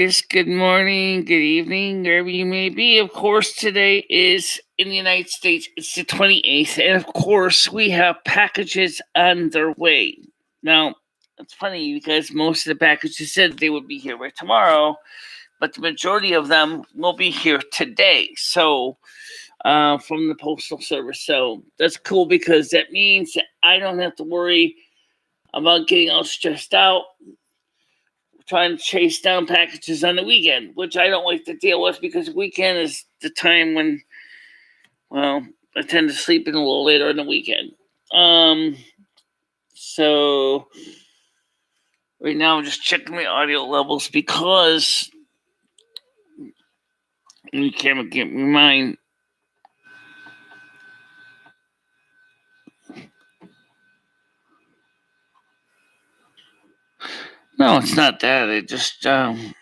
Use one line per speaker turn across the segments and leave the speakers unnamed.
Yes, good morning, good evening, wherever you may be. Of course, today is in the United States, it's the 28th, and of course, we have packages on their way. Now, it's funny because most of the packages said they would be here by tomorrow, but the majority of them will be here today. So, from the Postal Service. So, that's cool because that means that I don't have to worry about getting all stressed out trying to chase down packages on the weekend, which I don't like to deal with because weekend is the time when, well, I tend to sleep in a little later on the weekend. So right now I'm just checking my audio levels because you can't get me mine. No, it's not that. I just trying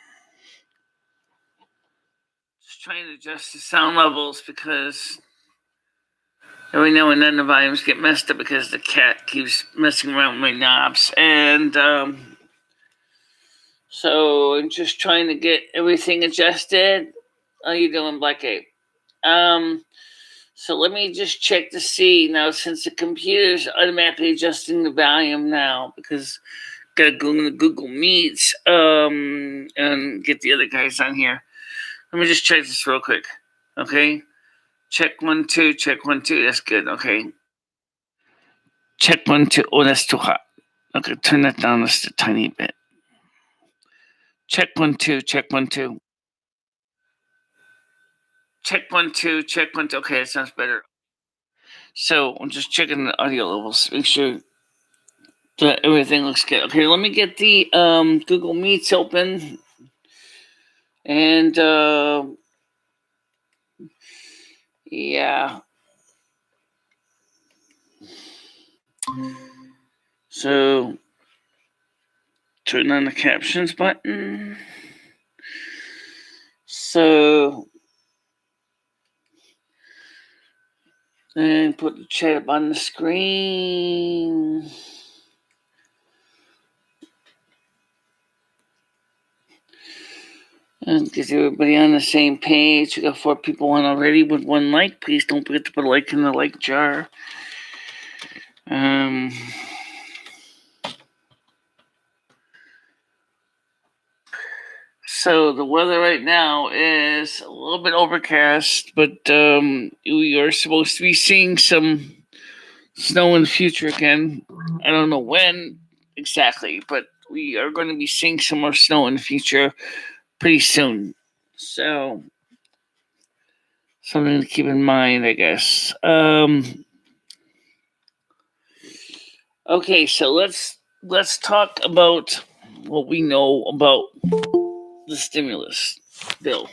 to adjust the sound levels because every now and then the volumes get messed up because the cat keeps messing around with my knobs. And so I'm just trying to get everything adjusted. How you doing, Black Ape? So let me just check to see now since the computer's automatically adjusting the volume now because gotta go into Google Meets and get the other guys on here. Let me just check this real quick. Okay. Check 1 2, check 1 2. That's good. Okay. Check 1 2. Oh, that's too hot. Okay, turn that down just a tiny bit. Check 1 2, check 1 2. Check 1 2, check 1 2. Okay, that sounds better. So I'm just checking the audio levels, make sure that everything looks good. Okay, let me get the Google Meets open, and yeah. So turn on the captions button. So and put the chat up on the screen. And get everybody on the same page. We got 4 people on already with 1 like. Please don't forget to put a like in the like jar. So the weather right now is a little bit overcast, but we are supposed to be seeing some snow in the future again. I don't know when exactly, but we are going to be seeing some more snow in the future pretty soon. So something to keep in mind, I guess. Okay, so let's talk about what we know about the stimulus bill.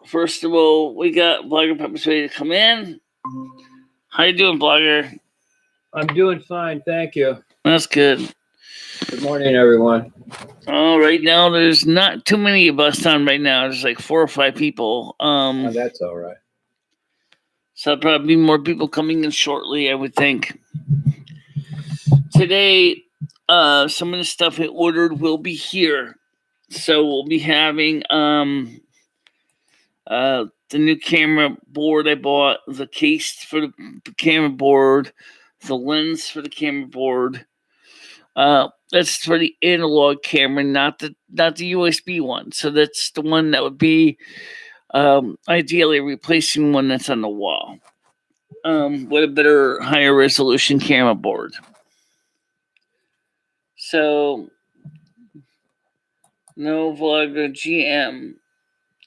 First of all, we got Blogger Peppers ready to come in. How you doing, Blogger?
I'm doing fine, thank you.
That's good.
Good morning, everyone.
Oh, right now there's not too many of us on right now. There's like 4 or 5 people.
Oh, that's all right.
So there'll probably be more people coming in shortly, I would think. Today, some of the stuff I ordered will be here. So we'll be having the new camera board I bought, the case for the camera board, the lens for the camera board. That's for the analog camera, not the USB one. So that's the one that would be ideally replacing one that's on the wall with a better, higher resolution camera board. So no vlogger GM.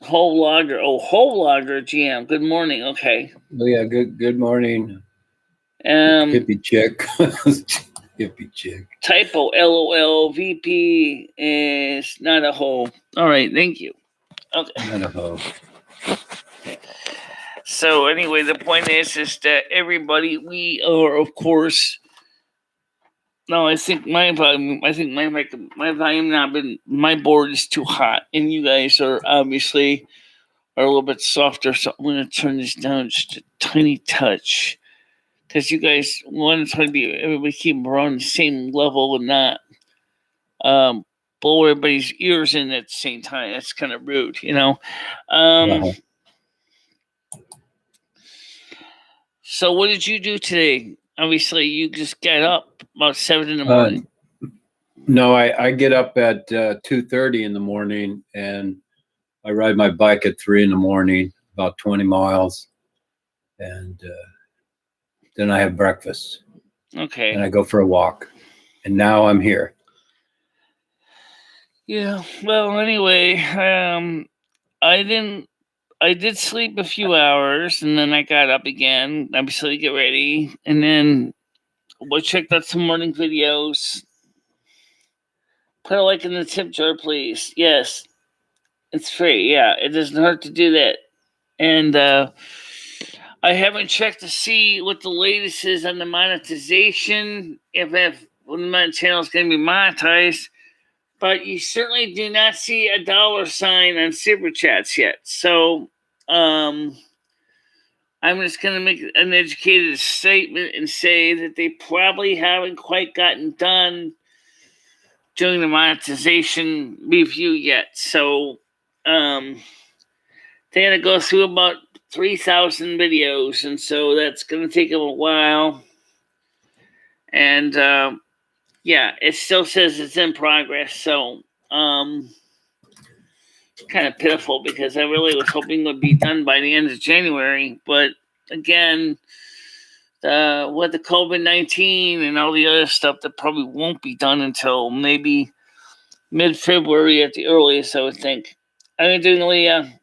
Whole logger. Oh, whole logger GM. Good morning. Okay.
Oh yeah, good morning. Hippie chick. Hippie chick.
Typo. LOL. VP is not a hoe. All right. Thank you. Okay.
Not a hoe.
So anyway, the point is that everybody, we are of course. No, I think my volume. I think my volume now. My board is too hot, and you guys are obviously are a little bit softer. So I'm going to turn this down just a tiny touch, because you guys want to try to be everybody keep around the same level and not blow everybody's ears in at the same time. That's kind of rude, So what did you do today? Obviously, you just got up about 7 in the morning.
No, I get up at 2:30 in the morning, and I ride my bike at 3 in the morning, about 20 miles, and then I have breakfast.
Okay.
And I go for a walk, and now I'm here.
Yeah. Well, anyway, I did sleep a few hours, and then I got up again, obviously to get ready, and then we checked out some morning videos. Put a like in the tip jar, please. Yes, it's free. Yeah, it doesn't hurt to do that. And I haven't checked to see what the latest is on the monetization, if when my channel is going to be monetized. But you certainly do not see a $sign on Super Chats yet. So I'm just going to make an educated statement and say that they probably haven't quite gotten done doing the monetization review yet. So they had to go through about 3,000 videos, and so that's going to take them a while. And yeah, it still says it's in progress. So kind of pitiful, because I really was hoping it would be done by the end of January. But again, with the COVID-19 and all the other stuff, that probably won't be done until maybe mid-February at the earliest, I would think. How are you doing, Leah?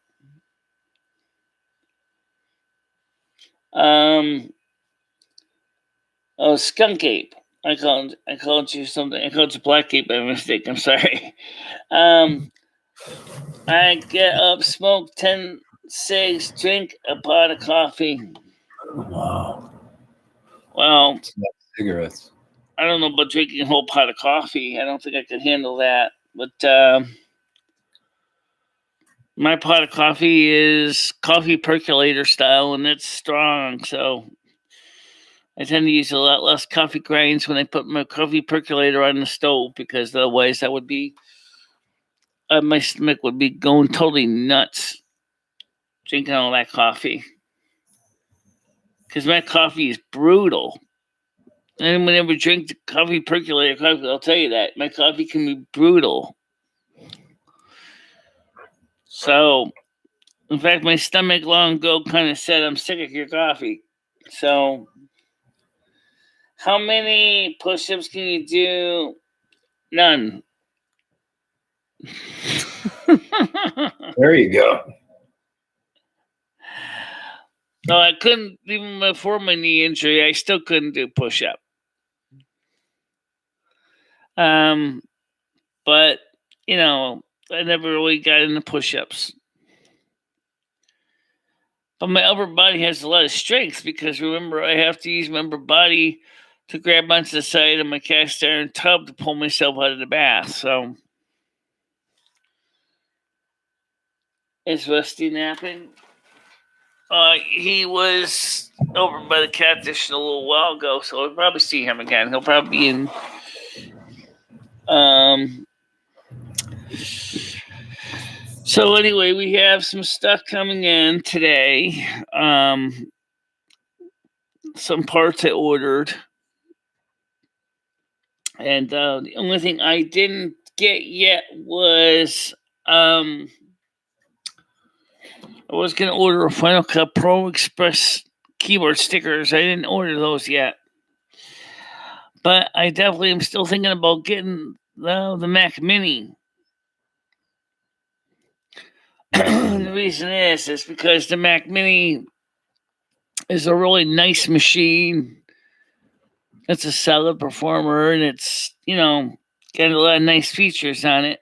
Oh, skunk ape. I called you something. I called you black ape by mistake. I'm sorry. I get up, smoke 10 cigs, drink a pot of coffee.
Wow.
Well,
it's not cigarettes.
I don't know about drinking a whole pot of coffee. I don't think I could handle that. But my pot of coffee is coffee percolator style, and it's strong. So I tend to use a lot less coffee grinds when I put my coffee percolator on the stove, because otherwise that would be my stomach would be going totally nuts drinking all that coffee, because my coffee is brutal. Anyone ever drink the coffee percolator coffee, I'll tell you that my coffee can be brutal. So, in fact, my stomach long ago kind of said, I'm sick of your coffee. So, how many push-ups can you do? None.
There you go.
No, I couldn't, even before my knee injury, I still couldn't do push-up. But, I never really got into push-ups. But my upper body has a lot of strength, because remember, I have to use my upper body to grab onto the side of my cast iron tub to pull myself out of the bath. So, is Rusty napping? He was over by the cat dish a little while ago, so I'll probably see him again. He'll probably be in. So anyway, we have some stuff coming in today. Some parts I ordered, and the only thing I didn't get yet was I was going to order a Final Cut Pro Express keyboard stickers. I didn't order those yet. But I definitely am still thinking about getting the Mac Mini. The reason is because the Mac Mini is a really nice machine. It's a solid performer, and it's, got a lot of nice features on it.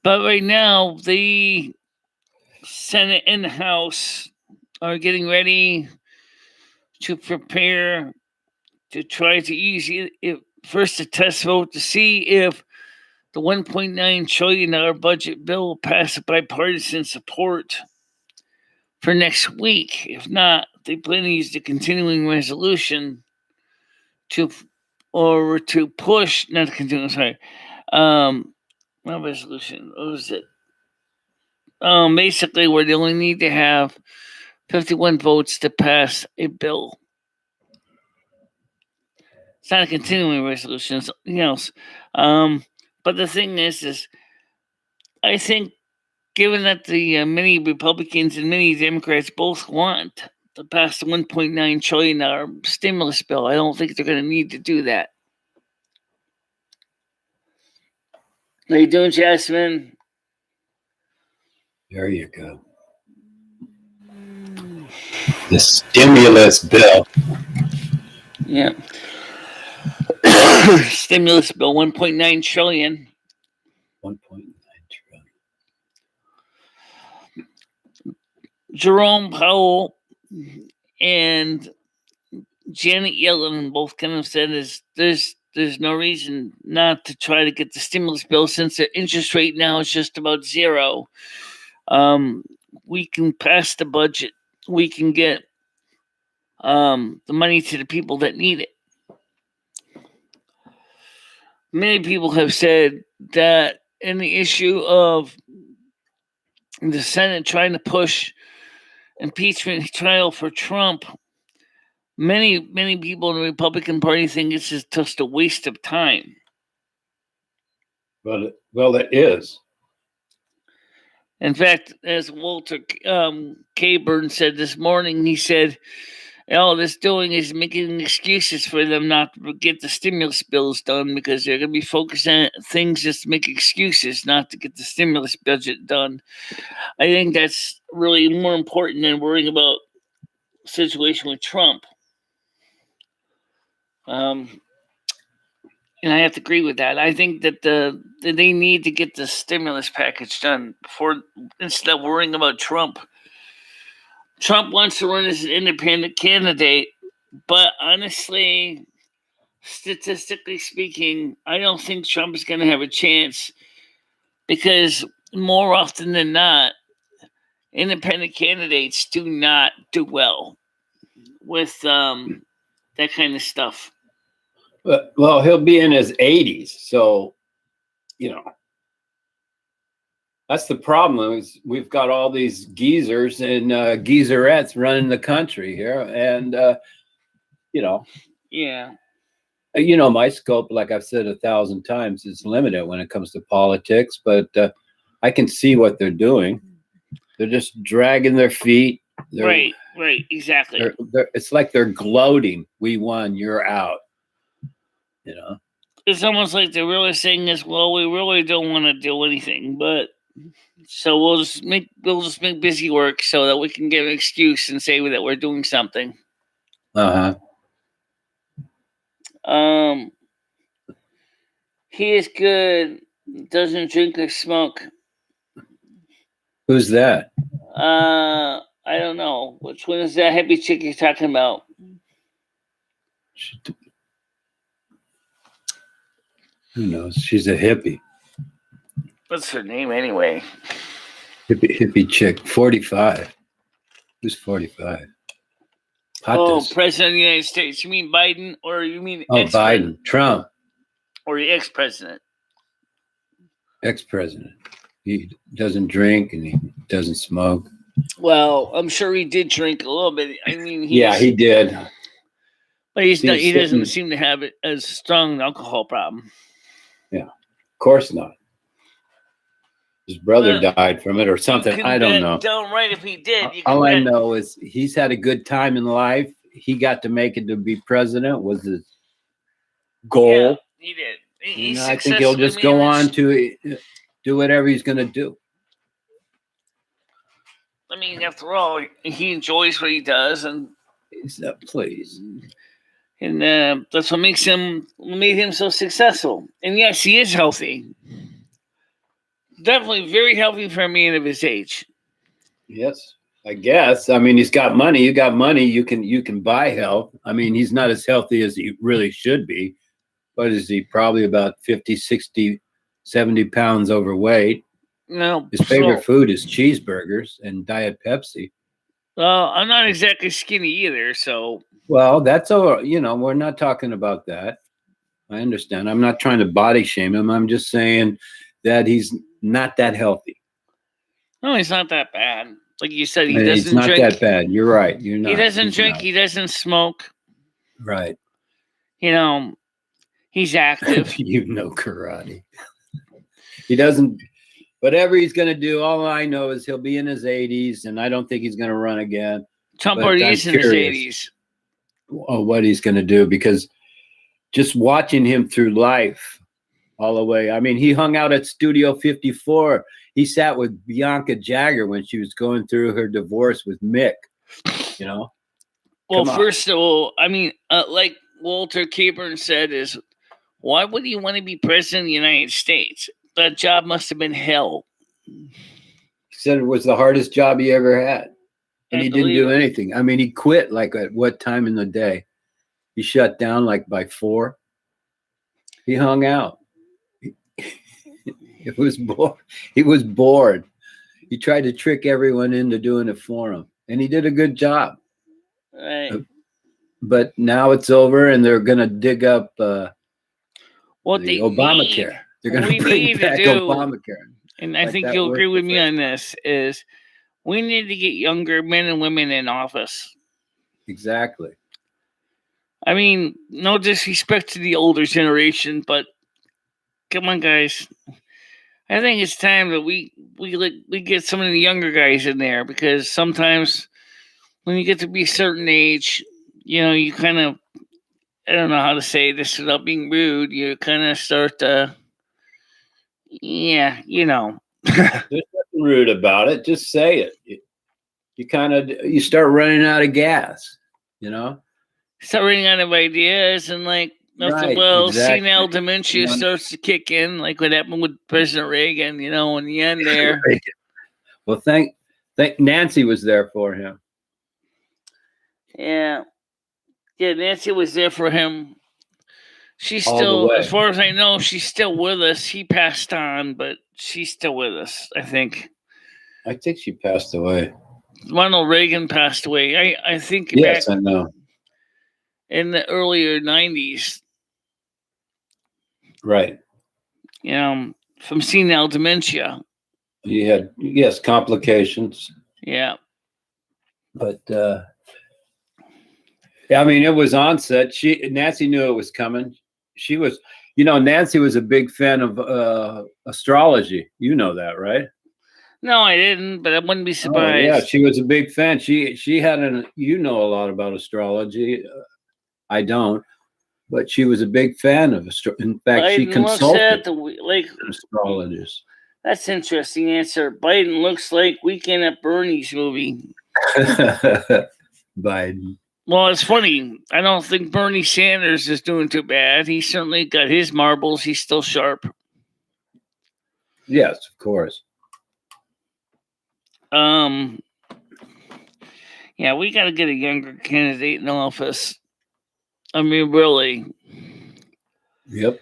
But right now, the Senate and the House are getting ready to prepare to try to use it first a test vote to see if the $1.9 trillion budget bill will pass bipartisan support for next week. If not, they plan to use the continuing resolution to or to push, not to continue, sorry. What resolution? What was it? Basically, where they only need to have 51 votes to pass a bill. It's not a continuing resolution, it's something else. But the thing is I think, given that the many Republicans and many Democrats both want to pass the $1.9 trillion stimulus bill, I don't think they're going to need to do that. How you doing, Jasmine?
There you go. The stimulus bill.
Yeah. Stimulus bill, 1.9 trillion.
1.9 trillion.
Jerome Powell and Janet Yellen both kind of said there's no reason not to try to get the stimulus bill since the interest rate now is just about zero. We can pass the budget. We can get the money to the people that need it. Many people have said that in the issue of the Senate trying to push impeachment trial for Trump, many people in the Republican Party think it's just a waste of time.
Well, it is.
In fact, as Walter Cayburn said this morning, he said, all this doing is making excuses for them not to get the stimulus bills done because they're going to be focused on things just to make excuses not to get the stimulus budget done. I think that's really more important than worrying about the situation with Trump. And I have to agree with that. I think that they need to get the stimulus package done instead of worrying about Trump. Trump wants to run as an independent candidate, but honestly, statistically speaking, I don't think Trump is going to have a chance because more often than not, independent candidates do not do well with that kind of stuff.
Well, he'll be in his 80s, so that's the problem. Is we've got all these geezers and geezerettes running the country here, and
yeah.
My scope, like I've said 1,000 times, is limited when it comes to politics, but I can see what they're doing. They're just dragging their feet.
Right, exactly.
It's like they're gloating. We won, you're out.
It's almost like they're really saying this, well, we really don't want to do anything, but so we'll just make busy work so that we can give an excuse and say that we're doing something. He is good, doesn't drink or smoke.
Who's that?
I don't know. Which one is that hippie chick you're talking about?
Who knows? She's a hippie.
What's her name anyway?
Hippie chick, 45. Who's 45?
President of the United States. You mean Biden, or you mean
Biden, Trump,
or the ex-president?
Ex-president. He doesn't drink and he doesn't smoke.
Well, I'm sure he did drink a little bit. I mean,
he did.
But he doesn't seem to have it as strong an alcohol problem.
Yeah, of course not. His brother died from it or something. I don't know.
Downright, if he did.
All I know is he's had a good time in life. He got to make it to be president was his goal.
Yeah, he did.
I think he'll just go on to do whatever he's going to do.
I mean, after all, he enjoys what he does, and
please.
And that's what made him so successful. And yes, he is healthy. Definitely very healthy for a man of his age.
Yes, I guess. I mean, he's got money. You got money. You can buy health. I mean, he's not as healthy as he really should be. What is he? Probably about 50, 60, 70 pounds overweight.
No,
his favorite food is cheeseburgers and Diet Pepsi.
Well, I'm not exactly skinny either, so.
Well, that's all. We're not talking about that. I understand. I'm not trying to body shame him. I'm just saying that he's not that healthy.
No, he's not that bad. Like you said, he
And
doesn't
he's not
drink.
that bad. You're right. You're not.
He doesn't
He's
drink.
not.
He doesn't smoke.
Right.
You know, he's active.
You know karate. He doesn't. Whatever he's going to do, all I know is he'll be in his 80s, and I don't think he's going to run again.
Trump
But
already
I'm
is in his
curious
80s.
what he's going to do, because just watching him through life all the way. I mean, he hung out at Studio 54. He sat with Bianca Jagger when she was going through her divorce with Mick. You know.
Well,
Come on.
first of all, I mean, like Walter Keeburn said, is why would he want to be president of the United States? That job must have been hell.
He said it was the hardest job he ever had. And he didn't do anything. I mean, he quit like at what time in the day? He shut down like by 4. He hung out. It was bored. He was bored. He tried to trick everyone into doing it for him. And he did a good job.
Right.
But now it's over, and they're going to dig up the Obamacare. They're going to bring back Obamacare.
And I think you'll agree with me on this, is we need to get younger men and women in office.
Exactly.
I mean, no disrespect to the older generation, but come on, guys. I think it's time that we get some of the younger guys in there, because sometimes when you get to be a certain age, you know, you kind of, I don't know how to say this without being rude, you kind of start to, yeah, you know.
There's nothing rude about it. Just say it. You start running out of gas, you know?
Start running out of ideas, and like, nothing, senile dementia starts to kick in, like what happened with President Reagan, you know, in the end there.
Well, thank Nancy was there for him.
Yeah, Nancy was there for him. She's still, as far as I know, she's still with us. He passed on, but she's still with us, I think.
I think she passed away.
Ronald Reagan passed away. I think.
Yes, I know.
In the earlier 90s.
Right.
You know, from senile dementia.
He had, complications.
Yeah.
But, I mean, it was onset. Nancy knew it was coming. She was, Nancy was a big fan of astrology. You know that, right?
No, I didn't, but I wouldn't be surprised.
Oh, yeah, she was a big fan. She had a lot about astrology. I don't, but she was a big fan of astrology. In fact, she consulted astrologers.
That's an interesting answer. Biden looks like Weekend at Bernie's movie.
Biden.
Well, it's funny. I don't think Bernie Sanders is doing too bad. He certainly got his marbles. He's still sharp.
Yes, of course.
Yeah, we got to get a younger candidate in office. I mean, really.
Yep.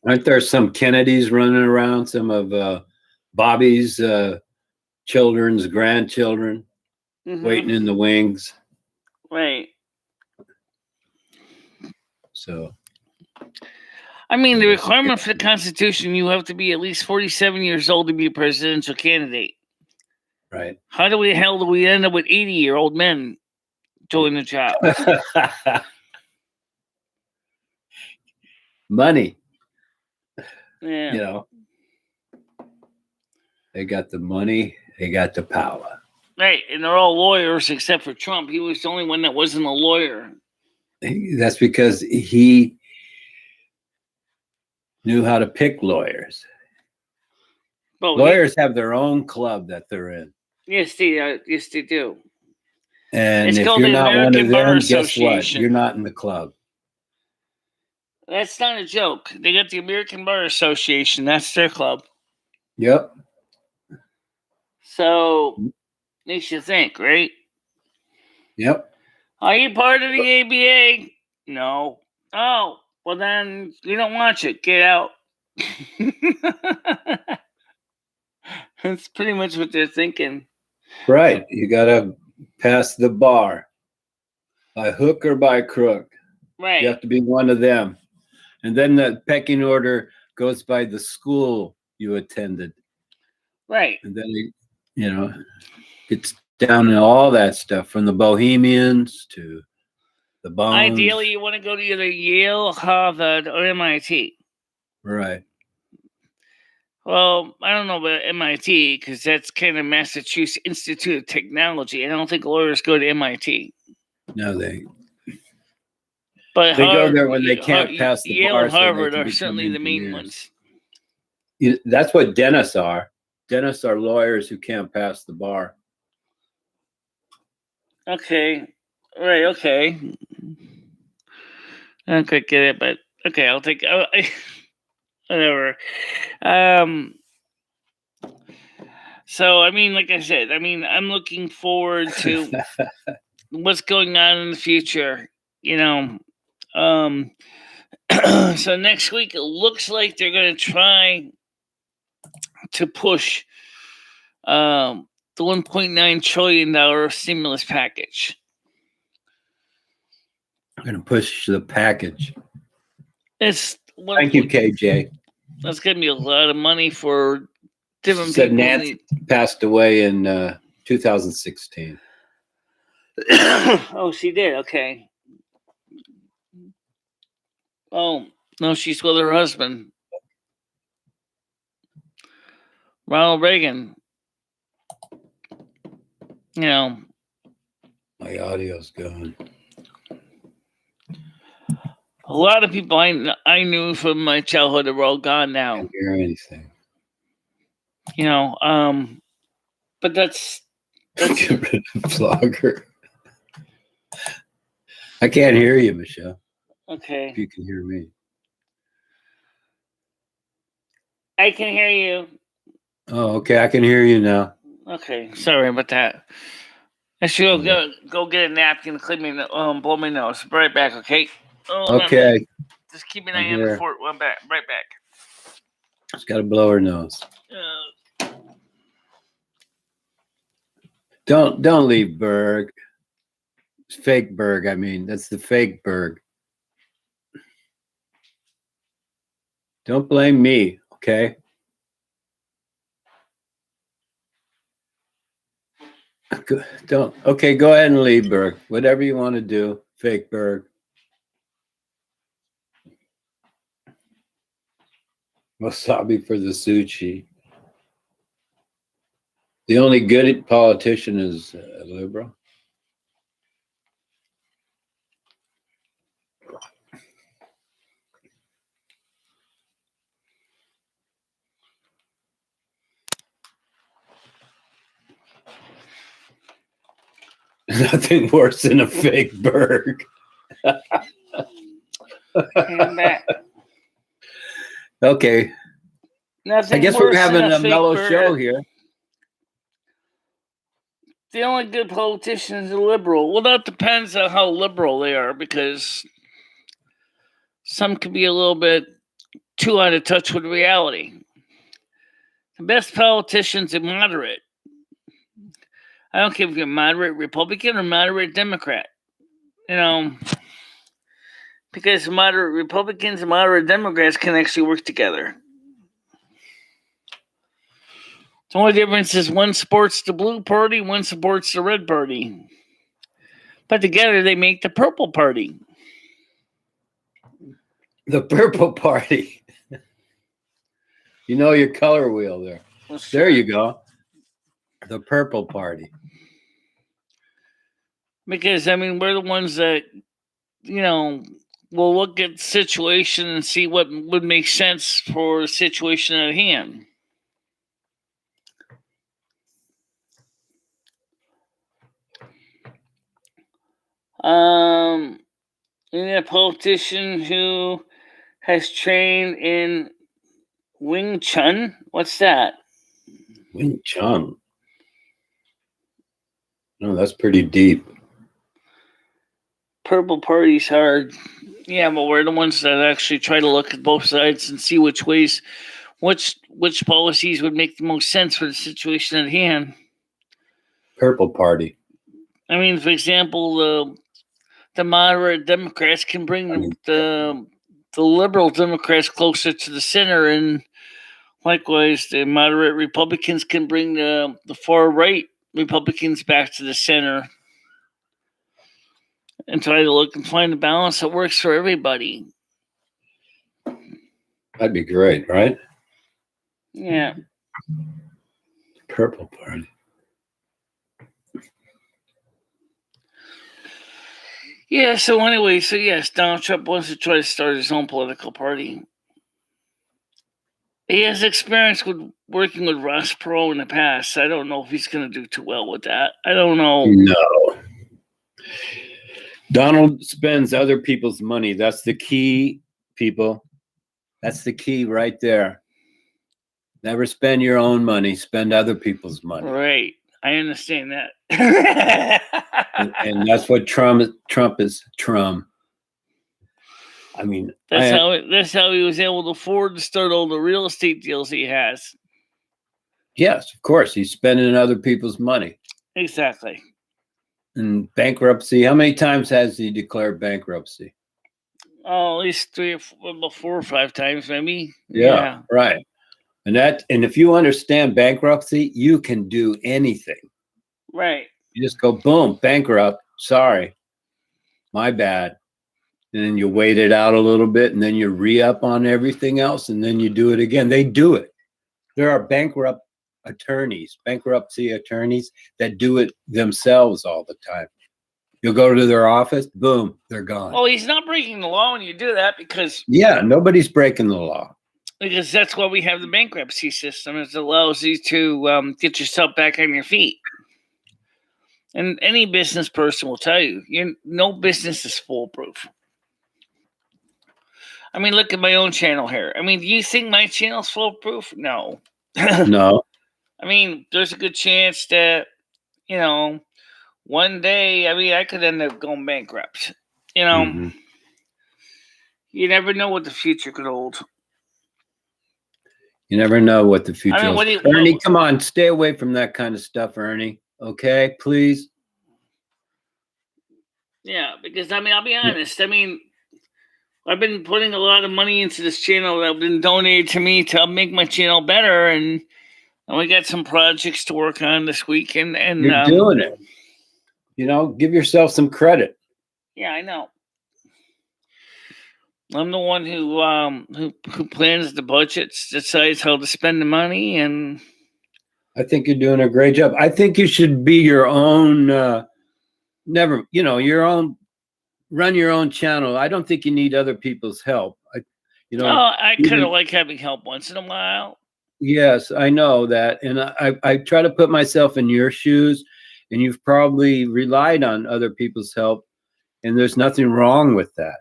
Aren't there some Kennedys running around? Some of Bobby's children's grandchildren waiting in the wings.
Right.
So.
I mean, the requirement for the Constitution, you have to be at least 47 years old to be a presidential candidate.
Right.
How do we end up with 80-year-old men doing the job?
Money.
Yeah.
They got the money. They got the power.
Right. And they're all lawyers except for Trump. He was the only one that wasn't a lawyer.
That's because he knew how to pick lawyers. Well, lawyers have their own club that they're in.
Yes, they do.
And if you're not one of them, guess what? You're not in the club.
That's not a joke. They got the American Bar Association. That's their club.
Yep.
So, makes you think, right?
Yep.
Are you part of the ABA? No. Oh, well then you don't watch it. Get out. That's pretty much what they're thinking.
Right. You got to pass the bar by hook or by crook.
Right.
You have to be one of them. And then the pecking order goes by the school you attended.
Right.
And then, it's down to all that stuff from the Bohemians to the Bones.
Ideally, you want to go to either Yale, Harvard, or MIT.
Right.
Well, I don't know about MIT because that's kind of Massachusetts Institute of Technology. I don't think lawyers go to MIT.
No, they
But
go there when they can't pass the
Yale
bar.
and Harvard
so they
are
can
certainly the main ones.
That's what dentists are. Dentists are lawyers who can't pass the bar.
Okay. Right. Okay. I don't quite get it, but okay, I'll take whatever. So I mean, like I said, I'm looking forward to what's going on in the future. So next week it looks like they're going to try to push the $1.9 trillion stimulus package.
I'm going to push the package.
Thank
you, KJ.
That's going to be a lot of money for different
people.
Nancy
passed away in 2016.
Oh, she did? Okay. Oh, no, she's with her husband, Ronald Reagan. My
audio's gone.
A lot of people I knew from my childhood are all gone now.
I can't hear anything.
But that's
get rid of vlogger. I can't hear you, Michelle.
Okay.
If you can hear me.
I can hear you.
Oh, okay. I can hear you now.
Okay. Sorry about that. I should go get a napkin and clean me, blow my nose. Be right back, okay?
Okay.
Just keep an eye on the fort. Right back.
Just got to blow her nose. Don't leave Berg. It's fake Berg. I mean, that's the fake Berg. Don't blame me, okay? Okay, go ahead and leave Berg. Whatever you want to do, fake Berg. Wasabi for the sushi. The only good politician is a liberal. Nothing worse than a fake Berg. Okay. I guess we're having a mellow show here.
The only good politician is a liberal. Well, that depends on how liberal they are, because some can be a little bit too out of touch with reality. The best politicians are moderate. I don't care if you're moderate Republican or moderate Democrat. Because moderate Republicans and moderate Democrats can actually work together. The only difference is one supports the blue party, one supports the red party. But together they make the purple party.
The purple party. You know your color wheel there. Well, sure. There you go. The purple party.
Because, we're the ones that, will look at the situation and see what would make sense for the situation at hand. A politician who has trained in Wing Chun. What's that?
Wing Chun. No, that's pretty deep.
Purple party's hard. Yeah, but we're the ones that actually try to look at both sides and see which policies would make the most sense for the situation at hand.
Purple party.
For example, the moderate Democrats can bring the liberal Democrats closer to the center, and likewise, the moderate Republicans can bring the far right Republicans back to the center, and try to look and find a balance that works for everybody.
That'd be great, right?
Yeah.
Purple Party.
Yeah, so anyway, so yes, Donald Trump wants to try to start his own political party. He has experience with working with Ross Perot in the past. I don't know if he's going to do too well with that. I don't know.
No. Donald spends other people's money. That's the key, people. That's the key right there. Never spend your own money. Spend other people's money.
Right. I understand that.
and that's what Trump is. Trump. I mean,
that's how he was able to afford to start all the real estate deals he has.
Yes, of course. He's spending other people's money.
Exactly.
And bankruptcy. How many times has he declared bankruptcy?
Oh, at least 4 or 5 times, maybe.
Yeah. Right. And if you understand bankruptcy, you can do anything.
Right.
You just go, boom, bankrupt. Sorry. My bad. And then you wait it out a little bit, and then you re-up on everything else, and then you do it again. They do it. There are bankruptcy attorneys that do it themselves all the time. You'll go to their office, boom, they're gone.
Oh, he's not breaking the law when you do that because...
Yeah, nobody's breaking the law.
Because that's why we have the bankruptcy system. It allows you to get yourself back on your feet. And any business person will tell you, no business is foolproof. I mean, look at my own channel here. I mean, do you think my channel's foolproof? No.
No.
I mean, there's a good chance that, one day, I could end up going bankrupt. You never know what the future could hold.
You never know what the future is. Ernie, come on, stay away from that kind of stuff, Ernie. Okay, please.
Yeah, because, I'll be honest. I've been putting a lot of money into this channel that have been donated to me to make my channel better, and we got some projects to work on this week. And
you're doing it. Give yourself some credit.
Yeah, I know. I'm the one who plans the budgets, decides how to spend the money, and
I think you're doing a great job. I think you should be your own. Run your own channel. I don't think you need other people's help.
I kind of like having help once in a while.
Yes, I know that, and I try to put myself in your shoes, and you've probably relied on other people's help, and there's nothing wrong with that.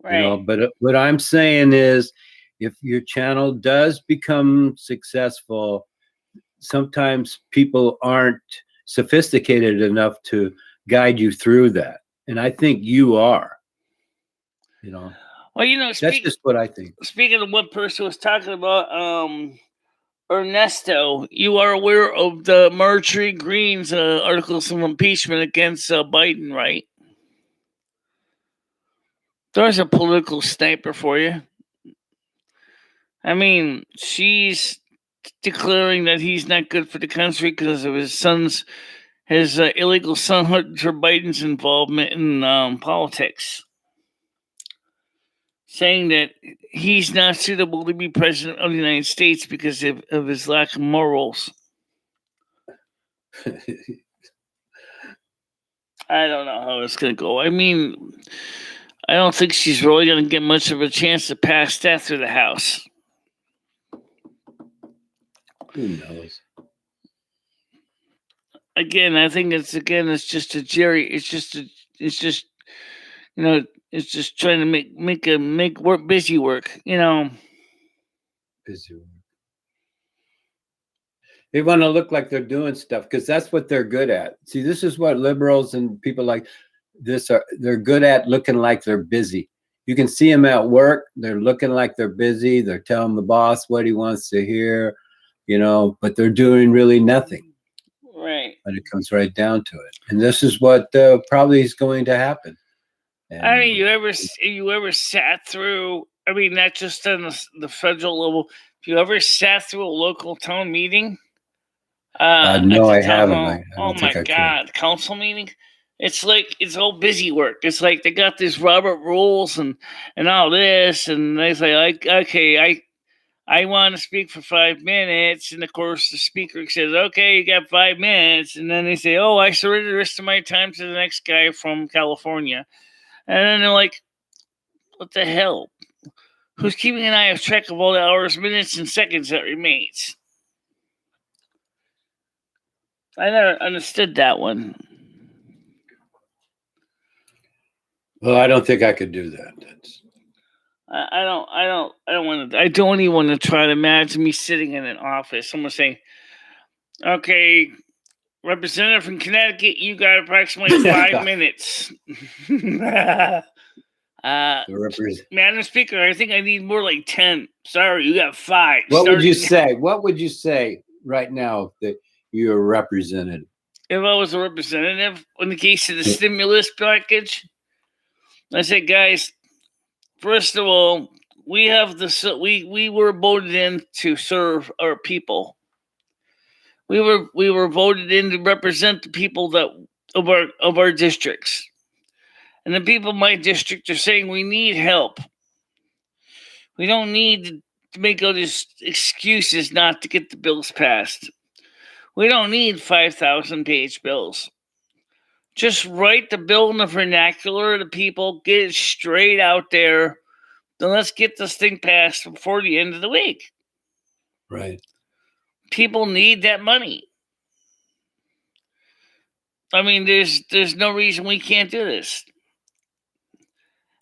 Right.
But what I'm saying is, if your channel does become successful, sometimes people aren't sophisticated enough to guide you through that. And I think you are.
Well,
that's just what I think.
Speaking of what person was talking about, Ernesto, you are aware of the Marjorie Greene's articles of impeachment against Biden, right? There's a political sniper for you. She's declaring that he's not good for the country because of his illegal son Hunter Biden's involvement in politics, saying that he's not suitable to be president of the United States because of his lack of morals. I don't know how it's going to go. I don't think she's really going to get much of a chance to pass that through the House.
Who knows?
Again, I think it's just a Jerry. It's just trying to make work busy work.
Busy work. They want to look like they're doing stuff because that's what they're good at. See, this is what liberals and people like this they're good at, looking like they're busy. You can see them at work. They're looking like they're busy. They're telling the boss what he wants to hear, but they're doing really nothing.
Right.
But it comes right down to it. And this is what probably is going to happen. And
I mean, you ever sat through? I mean, not just on the federal level. If you ever sat through a local town meeting, at
no,
the
I
town
haven't.
hall.
I
Oh
don't
my
think I could.
God, council meeting. It's like it's all busy work. It's like they got these Robert rules and all this, and they say, like, okay, I want to speak for 5 minutes, and of course the speaker says, okay, you got 5 minutes, and then they say, oh, I surrender the rest of my time to the next guy from California, and then they're like, what the hell? Who's keeping an eye of track of all the hours, minutes, and seconds that remains? I never understood that one.
Well, I don't think I could do that.
I don't want to. I don't even want to try to imagine me sitting in an office. Someone saying, "Okay, representative from Connecticut, you got approximately 5 minutes." Madam Speaker, I think I need more like 10. Sorry, you got 5.
What would you say? What would you say right now that you're represented?
If I was a representative, in the case of the stimulus package, I say, guys, first of all, we have we were voted in to serve our people. We were voted in to represent the people that of our districts. And the people in my district are saying we need help. We don't need to make all these excuses not to get the bills passed. We don't need 5,000-page bills. Just write the bill in the vernacular of the people, get it straight out there, then let's get this thing passed before the end of the week.
Right.
People need that money. I mean, there's no reason we can't do this.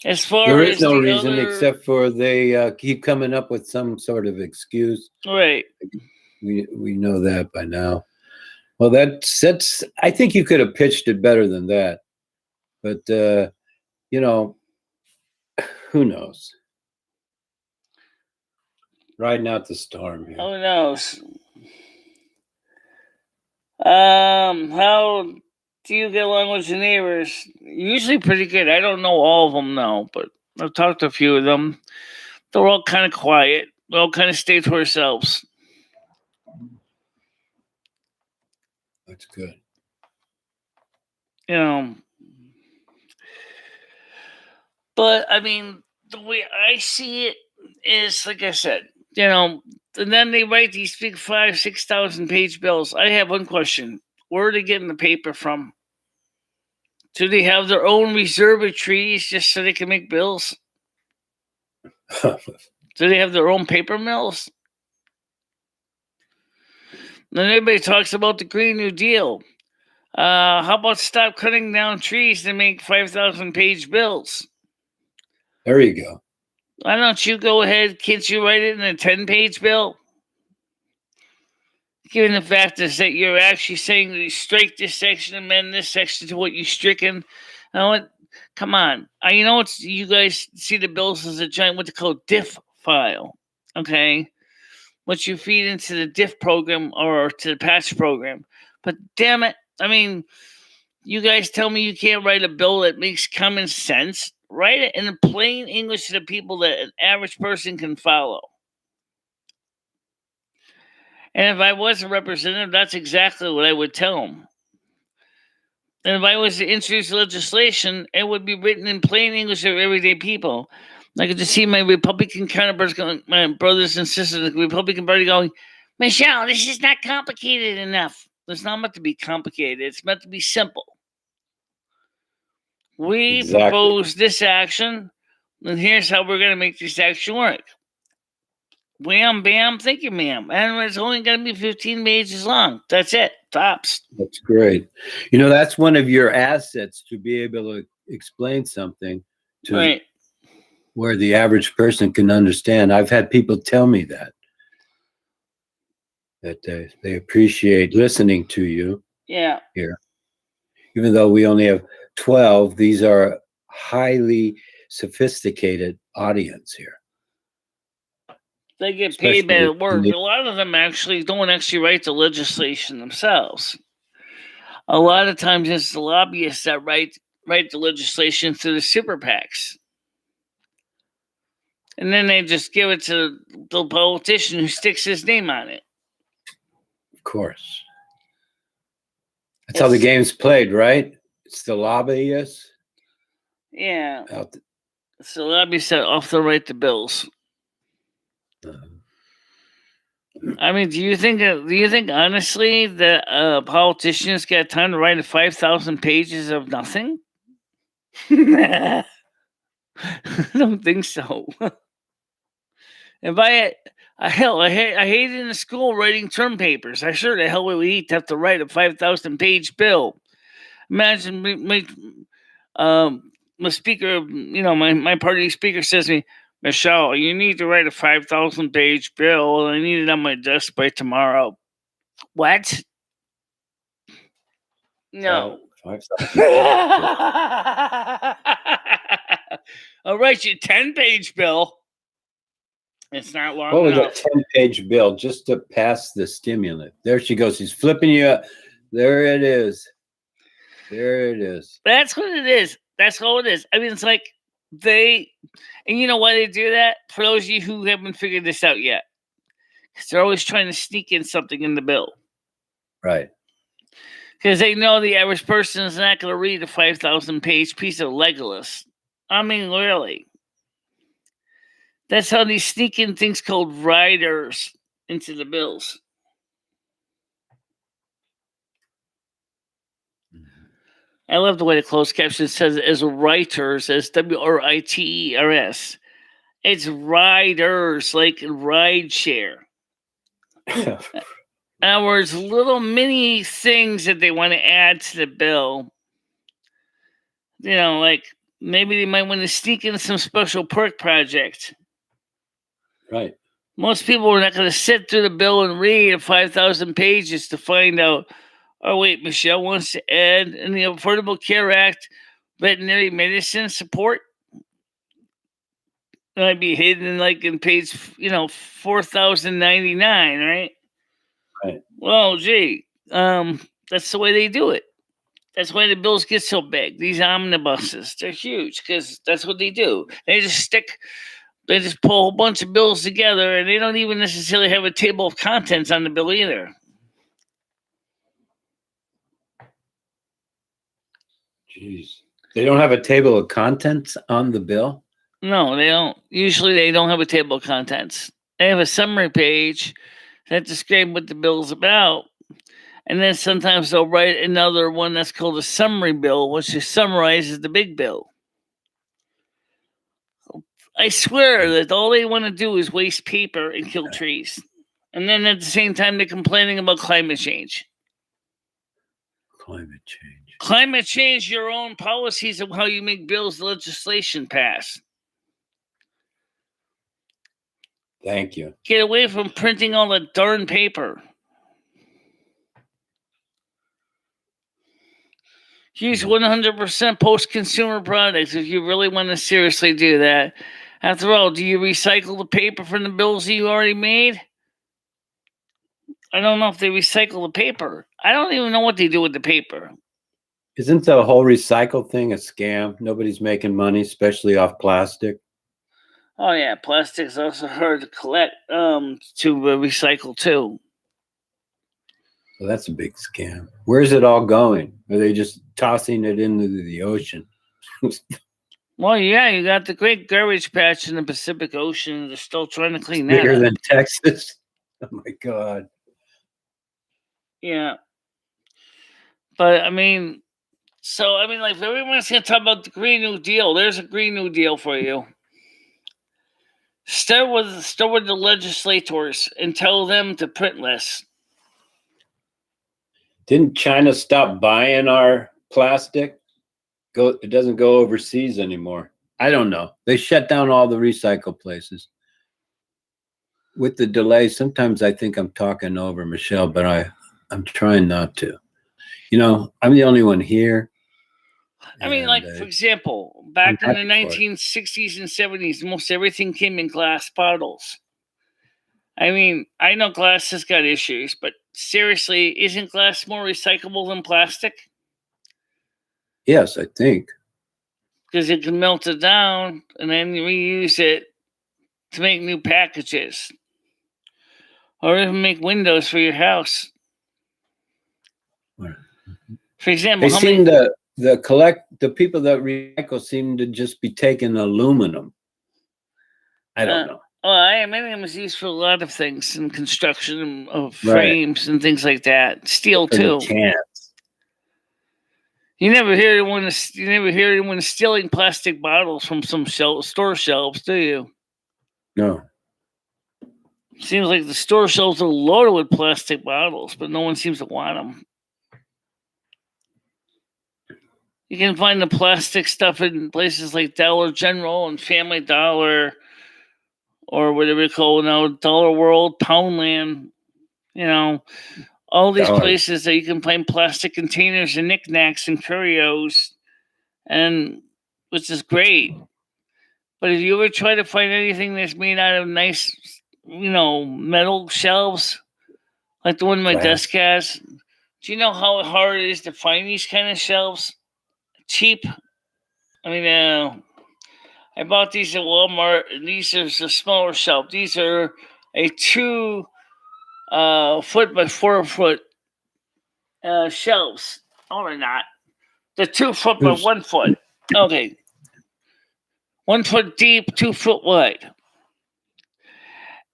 As far
there
as
is no reason except for they keep coming up with some sort of excuse.
Right.
We know that by now. Well, that's. I think you could have pitched it better than that, but you know, who knows? Riding out the storm here.
Who knows? How do you get along with your neighbors? Usually pretty good. I don't know all of them now, but I've talked to a few of them. They're all kind of quiet. They all kind of stay to ourselves.
That's good.
You know. But, I mean, the way I see it is, like I said, you know, and then they write these big 5,000-6,000 page bills. I have one question. Where are they getting the paper from? Do they have their own reserve of treaties just so they can make bills? Do they have their own paper mills? Then everybody talks about the Green New Deal. How about stop cutting down trees to make 5,000 page bills?
There you go.
Why don't you go ahead? Can't you write it in a 10-page bill? Given the fact is that you're actually saying that you strike this section, amend this section to what you stricken. Come on. You know what? You guys see the bills as a giant, what they call diff file. Okay? What you feed into the diff program or to the patch program. But damn it. I mean, you guys tell me you can't write a bill that makes common sense. Write it in plain English to the people that an average person can follow. And if I was a representative, that's exactly what I would tell them. And if I was to introduce legislation, it would be written in plain English for everyday people. I could just see my Republican counterparts going, my brothers and sisters in the Republican Party going, Michelle, this is not complicated enough. It's not meant to be complicated. It's meant to be simple. We propose this action, and here's how we're going to make this action work. Wham, bam, thank you, ma'am. And it's only going to be 15 pages long. That's it. Tops.
That's great. You know, that's one of your assets, to be able to explain something to where the average person can understand. I've had people tell me that they appreciate listening to you.
Yeah.
Here. Even though we only have 12, these are highly sophisticated audience here.
They get paid by work. A lot of them don't write the legislation themselves. A lot of times it's the lobbyists that write write the legislation through the super PACs. And then they just give it to the politician who sticks his name on it.
Of course. That's how the game's played, right? It's the lobbyists.
Yeah. So the lobbyists off to write the bills. I mean, do you think honestly that politicians got time to write 5,000 pages of nothing? I don't think so. If I hated in school writing term papers. I sure the hell would eat to have to write a 5,000 page bill. Imagine my speaker, my party speaker says to me, Michelle, you need to write a 5,000 page bill. I need it on my desk by tomorrow. What? No. 5,000. I'll write you a 10-page bill. It's not long enough.
What was a 10-page bill just to pass the stimulant? There she goes. She's flipping you up. There it is. There it is.
That's what it is. That's all it is. I mean, it's like and you know why they do that? For those of you who haven't figured this out yet. Because they're always trying to sneak in something in the bill.
Right.
Because they know the average person is not going to read a 5,000-page piece of Legolas. I mean, really. That's how they sneak in things called riders into the bills. I love the way the closed caption says it as writers, as WRITERS. It's riders, like ride share. In other words, little mini things that they want to add to the bill. Like maybe they might want to sneak in some special perk project.
Right.
Most people are not going to sit through the bill and read 5,000 pages to find out, oh, wait, Michelle wants to add in the Affordable Care Act veterinary medicine support. It might be hidden like in page, 4,099, right?
Right.
Well, gee, that's the way they do it. That's why the bills get so big. These omnibuses, they're huge because that's what they do. They just pull a bunch of bills together, and they don't even necessarily have a table of contents on the bill either.
Jeez. They don't have a table of contents on the bill?
No, they don't. Usually they don't have a table of contents. They have a summary page that describes what the bill's about. And then sometimes they'll write another one that's called a summary bill, which just summarizes the big bill. I swear that all they want to do is waste paper and kill trees. And then at the same time, they're complaining about climate change.
Climate change.
Climate change, your own policies of how you make bills, legislation pass.
Thank you.
Get away from printing all the darn paper. Use 100% post-consumer products if you really want to seriously do that. After all, do you recycle the paper from the bills you already made? I don't know if they recycle the paper. I don't even know what they do with the paper.
Isn't the whole recycle thing a scam? Nobody's making money, especially off plastic.
Oh, yeah. Plastic's also hard to collect, to recycle, too.
Well, that's a big scam. Where's it all going? Are they just tossing it into the ocean?
Well, yeah, you got the great garbage patch in the Pacific Ocean. They're still trying to clean that up.
Bigger than Texas? Oh, my God.
Yeah. But, I mean, like, if everyone's going to talk about the Green New Deal, there's a Green New Deal for you. Start with the legislators and tell them to print less.
Didn't China stop buying our plastic? It doesn't go overseas anymore. I don't know. They shut down all the recycle places. With the delay, sometimes I think I'm talking over Michelle, but I'm trying not to. I'm the only one here.
I mean, like, for example, back in the 1960s and 70s, most everything came in glass bottles. I mean, I know glass has got issues, but seriously, isn't glass more recyclable than plastic?
Yes, I think.
because it can melt it down and then reuse it to make new packages, or even make windows for your house. For example,
They seem the people that recycle seem to just be taking aluminum. I don't know.
Well, aluminium is used for a lot of things in construction of frames and things like that. Steel too.
Cans.
You never hear anyone stealing plastic bottles from some store shelves, do you?
No.
Seems like the store shelves are loaded with plastic bottles, but no one seems to want them. You can find the plastic stuff in places like Dollar General and Family Dollar, or whatever you call it now, Dollar World, Poundland. All these places that you can find plastic containers and knickknacks and curios, and which is great. But if you ever try to find anything that's made out of nice, metal shelves, like the one my desk has, do you know how hard it is to find these kind of shelves? Cheap. I mean, I bought these at Walmart, and these are the smaller shelf. These are a 2 foot by 4 foot shelves. Oh, they're not. They're 2 foot by 1 foot. Okay. 1 foot deep, 2 foot wide.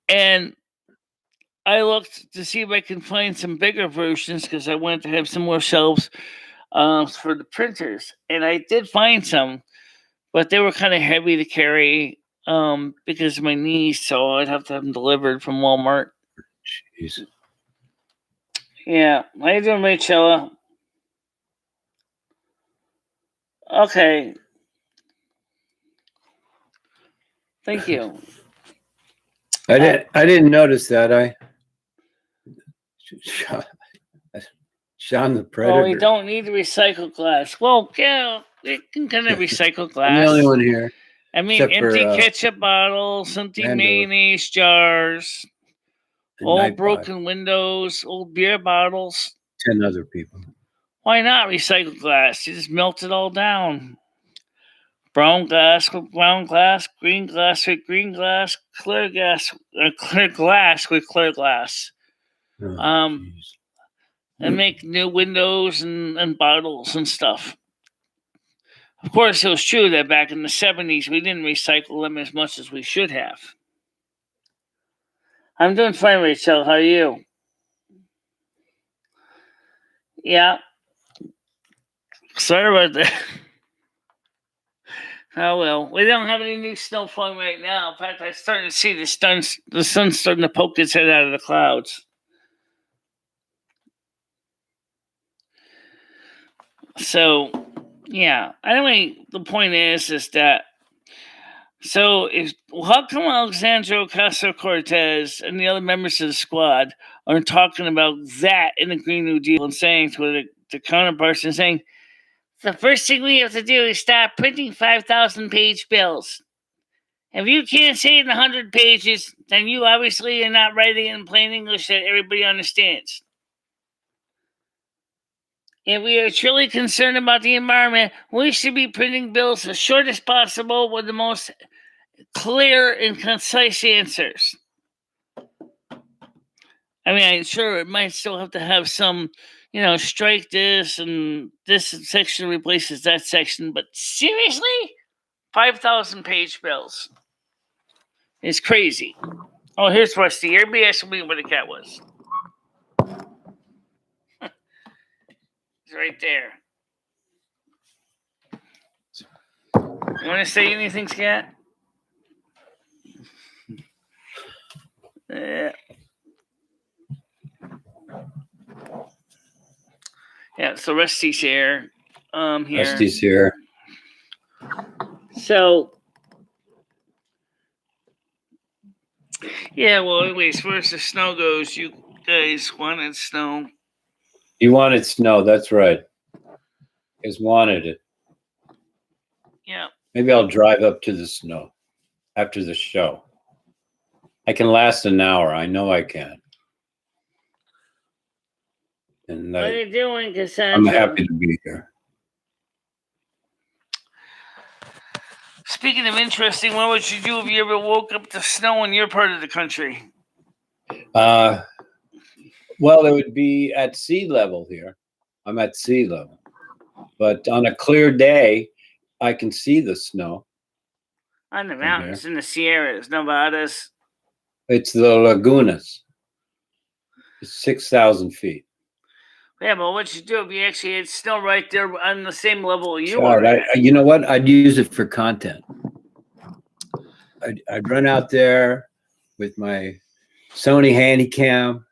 And I looked to see if I can find some bigger versions because I wanted to have some more shelves for the printers. And I did find some, but they were kind of heavy to carry because of my knees, so I'd have to have them delivered from Walmart.
Jeez.
Yeah. How you doing, Michele? Okay. Thank you.
I didn't notice that. Sean the Predator.
Well, we don't need to recycle glass. Well, yeah, we can kind of recycle glass.
I'm the only one here.
I mean, empty ketchup bottles, empty mayonnaise jars, old broken windows, old beer bottles.
10 other people.
Why not recycle glass? You just melt it all down. Brown glass with brown glass, green glass with green glass, clear glass with clear glass. And make new windows and bottles and stuff. Of course, it was true that back in the 70s, we didn't recycle them as much as we should have. I'm doing fine, Rachel. How are you? Yeah. Sorry about that. Oh, well. We don't have any new snow falling right now. In fact, I'm starting to see the sun's starting to poke its head out of the clouds. So, yeah. Anyway, the point is that how come Alexandria Ocasio-Cortez and the other members of the squad are talking about that in the Green New Deal and saying to the counterparts and saying, the first thing we have to do is stop printing 5,000-page bills. If you can't say it in 100 pages, then you obviously are not writing it in plain English that everybody understands. If we are truly concerned about the environment, we should be printing bills as short as possible with the most clear and concise answers. I mean, I'm sure it might still have to have some, strike this and this section replaces that section, but seriously? 5,000-page bills. It's crazy. Oh, here's Rusty. Everybody asked me where the cat was. He's right there. You want to say anything, Scat? Yeah, so Rusty's here.
Rusty's here.
So, yeah, well, anyways, as far as the snow goes, you guys wanted snow.
You wanted snow, that's right. You guys wanted it.
Yeah.
Maybe I'll drive up to the snow after the show. I can last an hour. I know I can. And
what are you doing, Cassandra?
I'm happy to be here.
speaking of interesting, what would you do if you ever woke up to snow in your part of the country?
Well, it would be at sea level here. I'm at sea level. But on a clear day, I can see the snow.
On the mountains, in the Sierras, Nevadas.
It's the Lagunas. It's 6,000 feet.
Yeah, but what you do if you actually had snow right there on the same level you are?
You know what? I'd use it for content. I'd run out there with my Sony Handycam,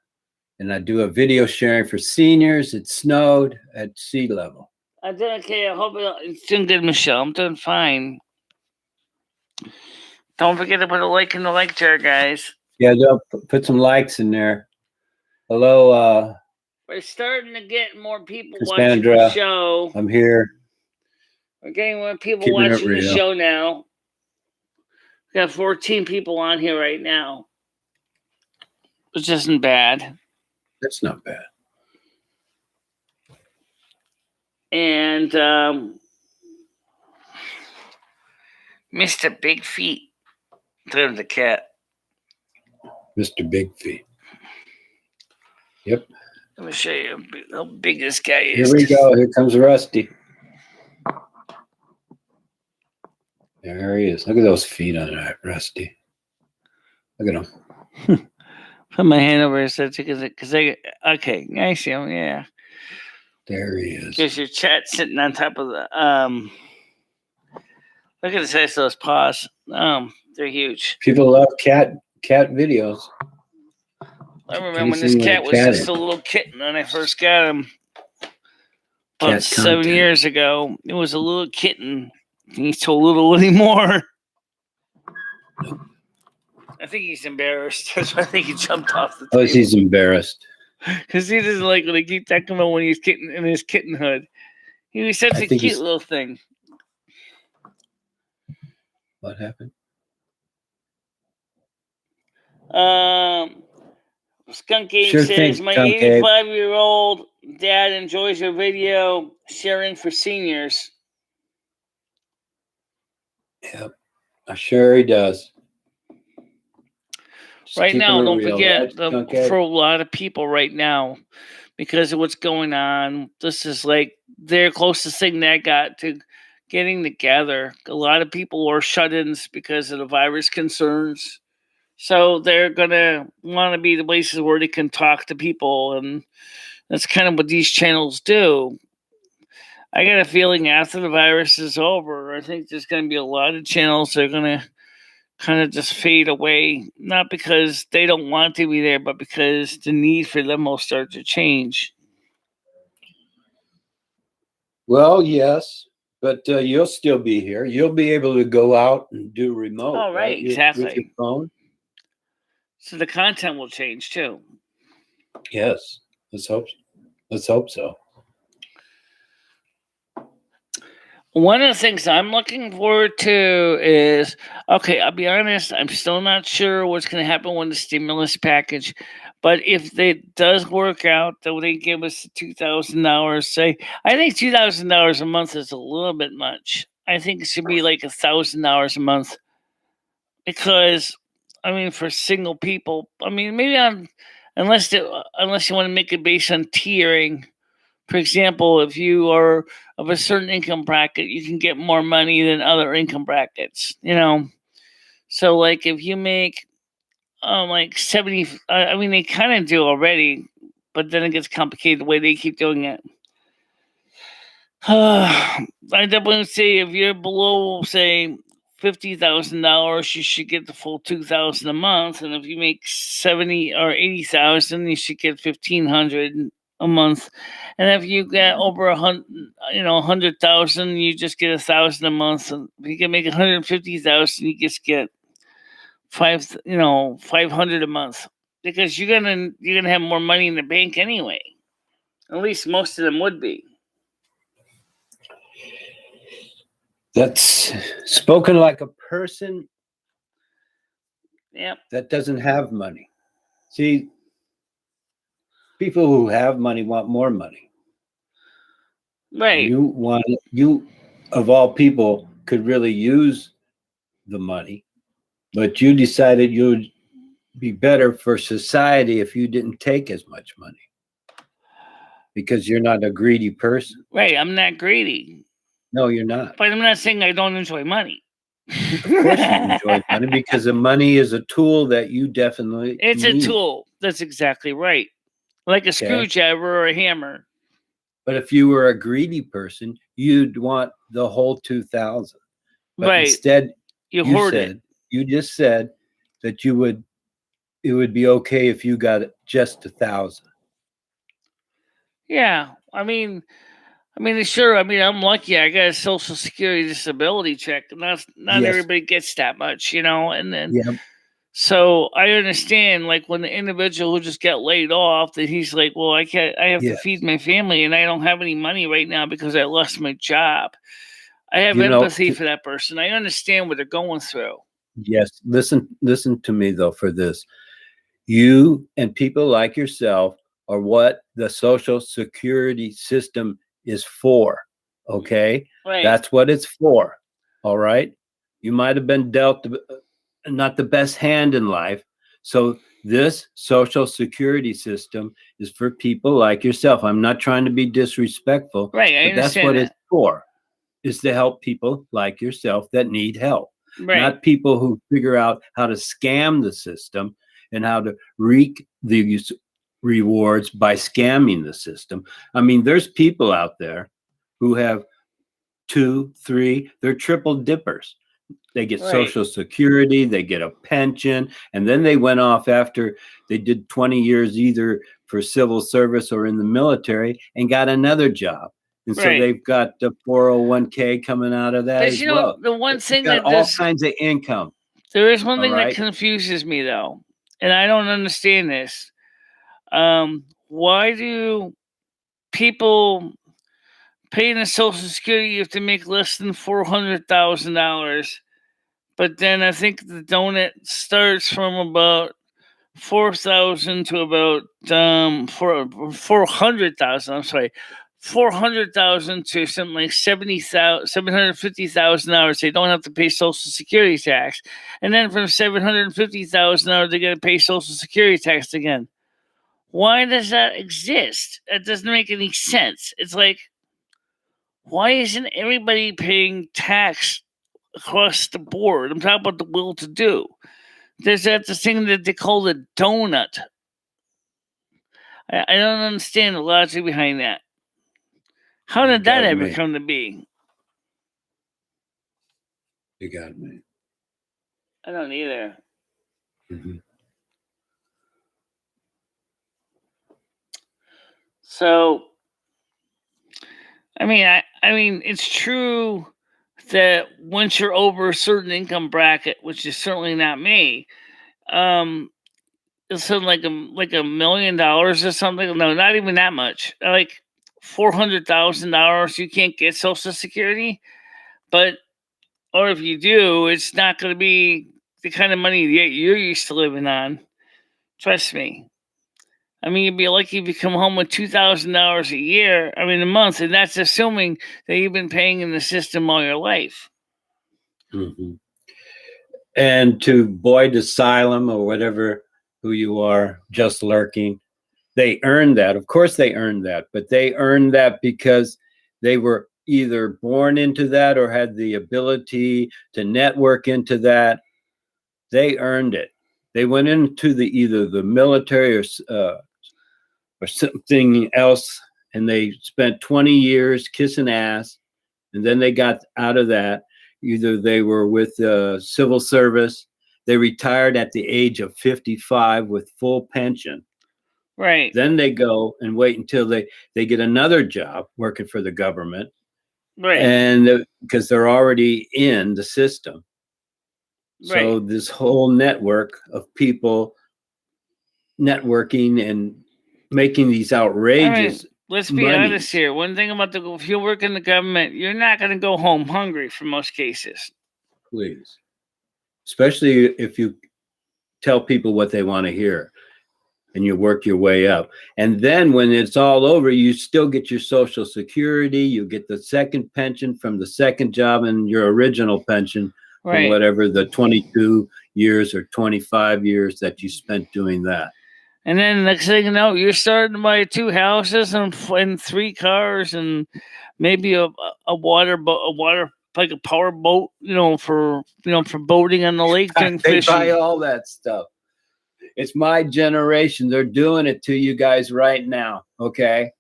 and I'd do a video sharing for seniors. It snowed at sea level.
I'm doing okay. I hope it's doing good, Michelle. I'm doing fine. Don't forget to put a like in the like jar, guys.
Yeah, put some likes in there. Hello,
we're starting to get more people
Cassandra,
watching the show.
I'm here.
We're getting more people watching the show now. We got 14 people on here right now, which isn't bad.
That's not bad.
And Mr. Big Feet. There's the cat.
Mr. Big Feet. Yep.
Let me show you how big this guy is.
Here we go. Here comes Rusty. There he is. Look at those feet on that, Rusty. Look at him.
Put my hand over his head because okay, I see him. Yeah.
There he is.
There's your chat sitting on top of the Look at the size of those paws. They're huge.
People love cat videos.
I remember when this cat was just a little kitten when I first got him. About 7 years ago. It was a little kitten. He's so little anymore. I think he's embarrassed. That's why I think he jumped off the table.
Oh, he's embarrassed.
Because he doesn't like when they keep talking about when he's kitten in his kittenhood. He was such a cute little thing.
What happened?
Skunk Abe says, my 85-year-old dad enjoys your video sharing for seniors.
Yep, I'm sure he does.
Right now, don't forget, for a lot of people right now, because of what's going on, this is like their closest thing they got to getting together. A lot of people are shut-ins because of the virus concerns. So they're going to want to be the places where they can talk to people, and that's kind of what these channels do. I got a feeling after the virus is over, I think there's going to be a lot of channels that are going to kind of just fade away, not because they don't want to be there, but because the need for them will start to change.
Well, yes, but you'll still be here. You'll be able to go out and do remote.
Oh, right, exactly.
With your phone.
So the content will change too.
Yes, let's hope so.
One of the things I'm looking forward to is, okay, I'll be honest, I'm still not sure what's going to happen with the stimulus package. But if it does work out, that they give us $2,000, say, I think $2,000 a month is a little bit much. I think it should be like $1,000 a month. Because, I mean, for single people, I mean, maybe unless you want to make it based on tiering. For example, if you are of a certain income bracket, you can get more money than other income brackets, you know. So, like, if you make, like 70, I mean, they kind of do already, but then it gets complicated the way they keep doing it. I definitely say if you're below, say, $50,000, you should get the full $2,000 a month, and if you make 70 or 80,000, you should get $1,500 a month. And if you get over 100,000, you just get $1,000 a month. And if you can make 150,000, you just get $500 a month, because you're gonna have more money in the bank anyway. At least most of them would be.
That's spoken like a person.
Yep.
That doesn't have money. See, people who have money want more money.
Right.
You of all people could really use the money, but you decided you would be better for society if you didn't take as much money because you're not a greedy person.
Right, I'm not greedy.
No, you're not.
But I'm not saying I don't enjoy money.
Of course you enjoy money because the money is a tool that you definitely
It's
need.
a tool. That's exactly right. Like a screwdriver or a hammer.
But if you were a greedy person, you'd want the whole 2,000. But
right.
Instead,
you
just said that it would be okay if you got just 1,000.
Yeah. Sure. I'm lucky. I got a Social Security disability check, and not everybody gets that much, And then, so I understand, like when the individual who just got laid off, that he's like, "Well, I have to feed my family, and I don't have any money right now because I lost my job." I have empathy for that person. I understand what they're going through.
Yes, listen to me though. For this, you and people like yourself are what the Social Security system is for. Okay,
right.
That's what it's for. All right, you might have been dealt not the best hand in life, so this Social Security system is for people like yourself. I'm not trying to be disrespectful,
right?
But that's what it's for. Is to help people like yourself that need help, not people who figure out how to scam the system and how to reap the rewards by scamming the system. I mean, there's people out there who have 2, 3, they're triple dippers. They get Social Security, they get a pension, and then they went off after they did 20 years either for civil service or in the military and got another job. And so they've got the 401k coming out of that as well.
The one thing
got all kinds of income.
There is one thing that confuses me though, and I don't understand this. Why do people paying the Social Security you have to make less than $400,000? But then I think the donut starts from about 4,000 to about 400,000. I'm sorry, 400,000 to something like 750,000 hours. They don't have to pay Social Security tax, and then from 750,000 hours, they got to pay Social Security tax again. Why does that exist? That doesn't make any sense. It's like, why isn't everybody paying tax across the board? I'm talking about the will-to-do. There's this thing that they call the donut. I don't understand the logic behind that. How did that ever come to be?
You got me.
I don't either.
Mm-hmm.
So, I mean, it's true that once you're over a certain income bracket, which is certainly not me, it's something like $1 million or something. No, not even that much. Like $400,000, you can't get Social Security, or if you do, it's not going to be the kind of money that you're used to living on. Trust me. I mean, you'd be lucky if you come home with $2,000 a month, and that's assuming that you've been paying in the system all your life.
Mm-hmm. And to Boyd Asylum or whatever who you are, just lurking, they earned that. Of course they earned that, but they earned that because they were either born into that or had the ability to network into that. They earned it. They went into either the military or something else, and they spent 20 years kissing ass, and then they got out of that. Either they were with civil service, they retired at the age of 55 with full pension.
Right.
Then they go and wait until they get another job working for the government.
Right.
And because they're already in the system.
Right.
So this whole network of people networking and making these outrageous.
Let's be honest here. One thing about if you work in the government, you're not going to go home hungry for most cases.
Please. Especially if you tell people what they want to hear and you work your way up. And then when it's all over, you still get your Social Security, you get the second pension from the second job and your original pension for
Right.
whatever the 22 years or 25 years that you spent doing that.
And then next thing you know, you're starting to buy 2 houses and 3 cars and maybe a water like a power boat, for boating on the lake during
They buy
fishing.
all that stuff. It's my generation. They're doing it to you guys right now. Okay.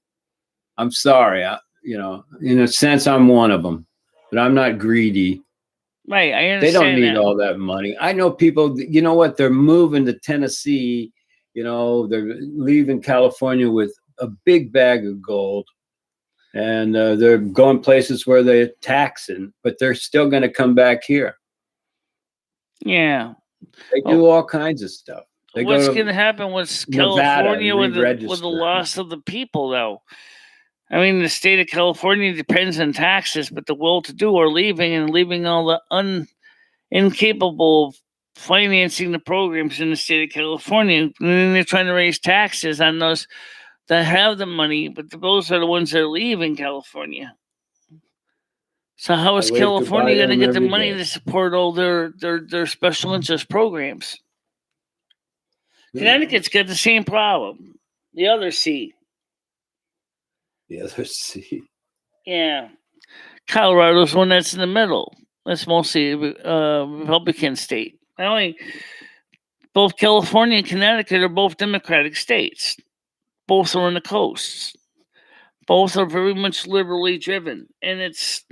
I'm sorry. In a sense, I'm one of them, but I'm not greedy.
Right, I
They don't
understand
need
that.
all that money. I know people, you know what? They're moving to Tennessee. They're leaving California with a big bag of gold, and they're going places where they're taxing, but they're still going to come back here.
Yeah.
They do all kinds of stuff. They
What's
go
going to
to
happen with
Nevada
California
and
with the
re-register.
loss of the people, though? I mean, the state of California depends on taxes, but the well-to-do are leaving and leaving all the incapable of financing the programs in the state of California. And then they're trying to raise taxes on those that have the money, but those are the ones that are leaving California. So how is
I wave
California
goodbye to
going to
them
get the
every
money
day.
to support all their special interest programs? Connecticut's got the same problem. The other C.
The other C.
Yeah. Colorado's one that's in the middle. That's mostly a Republican state. Both California and Connecticut are both Democratic states. Both are on the coasts. Both are very much liberally driven, and it's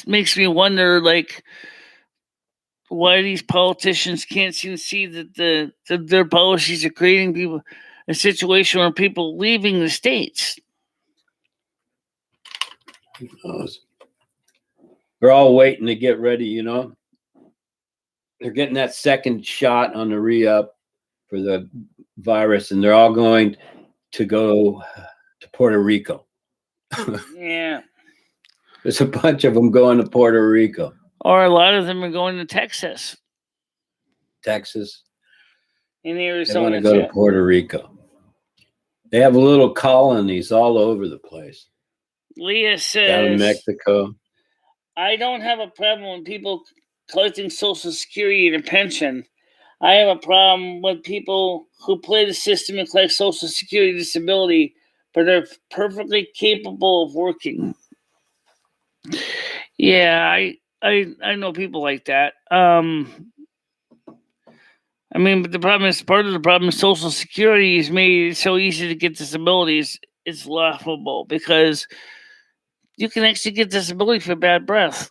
makes me wonder, like, why these politicians can't seem to see that their policies are creating a situation where people leaving the states.
They're all waiting to get ready, They're getting that second shot on the re-up for the virus, and they're all going to go to Puerto Rico.
Yeah.
There's a bunch of them going to Puerto Rico.
Or a lot of them are going to Texas. In Arizona.
They want to go to Puerto Rico. They have little colonies all over the place.
Leah says,
down in Mexico.
I don't have a problem with people collecting Social Security and a pension. I have a problem with people who play the system and collect Social Security disability, but are perfectly capable of working. Yeah, I know people like that. I mean, but the problem is, part of the problem is Social Security is made it so easy to get disabilities. It's laughable because you can actually get disability for bad breath.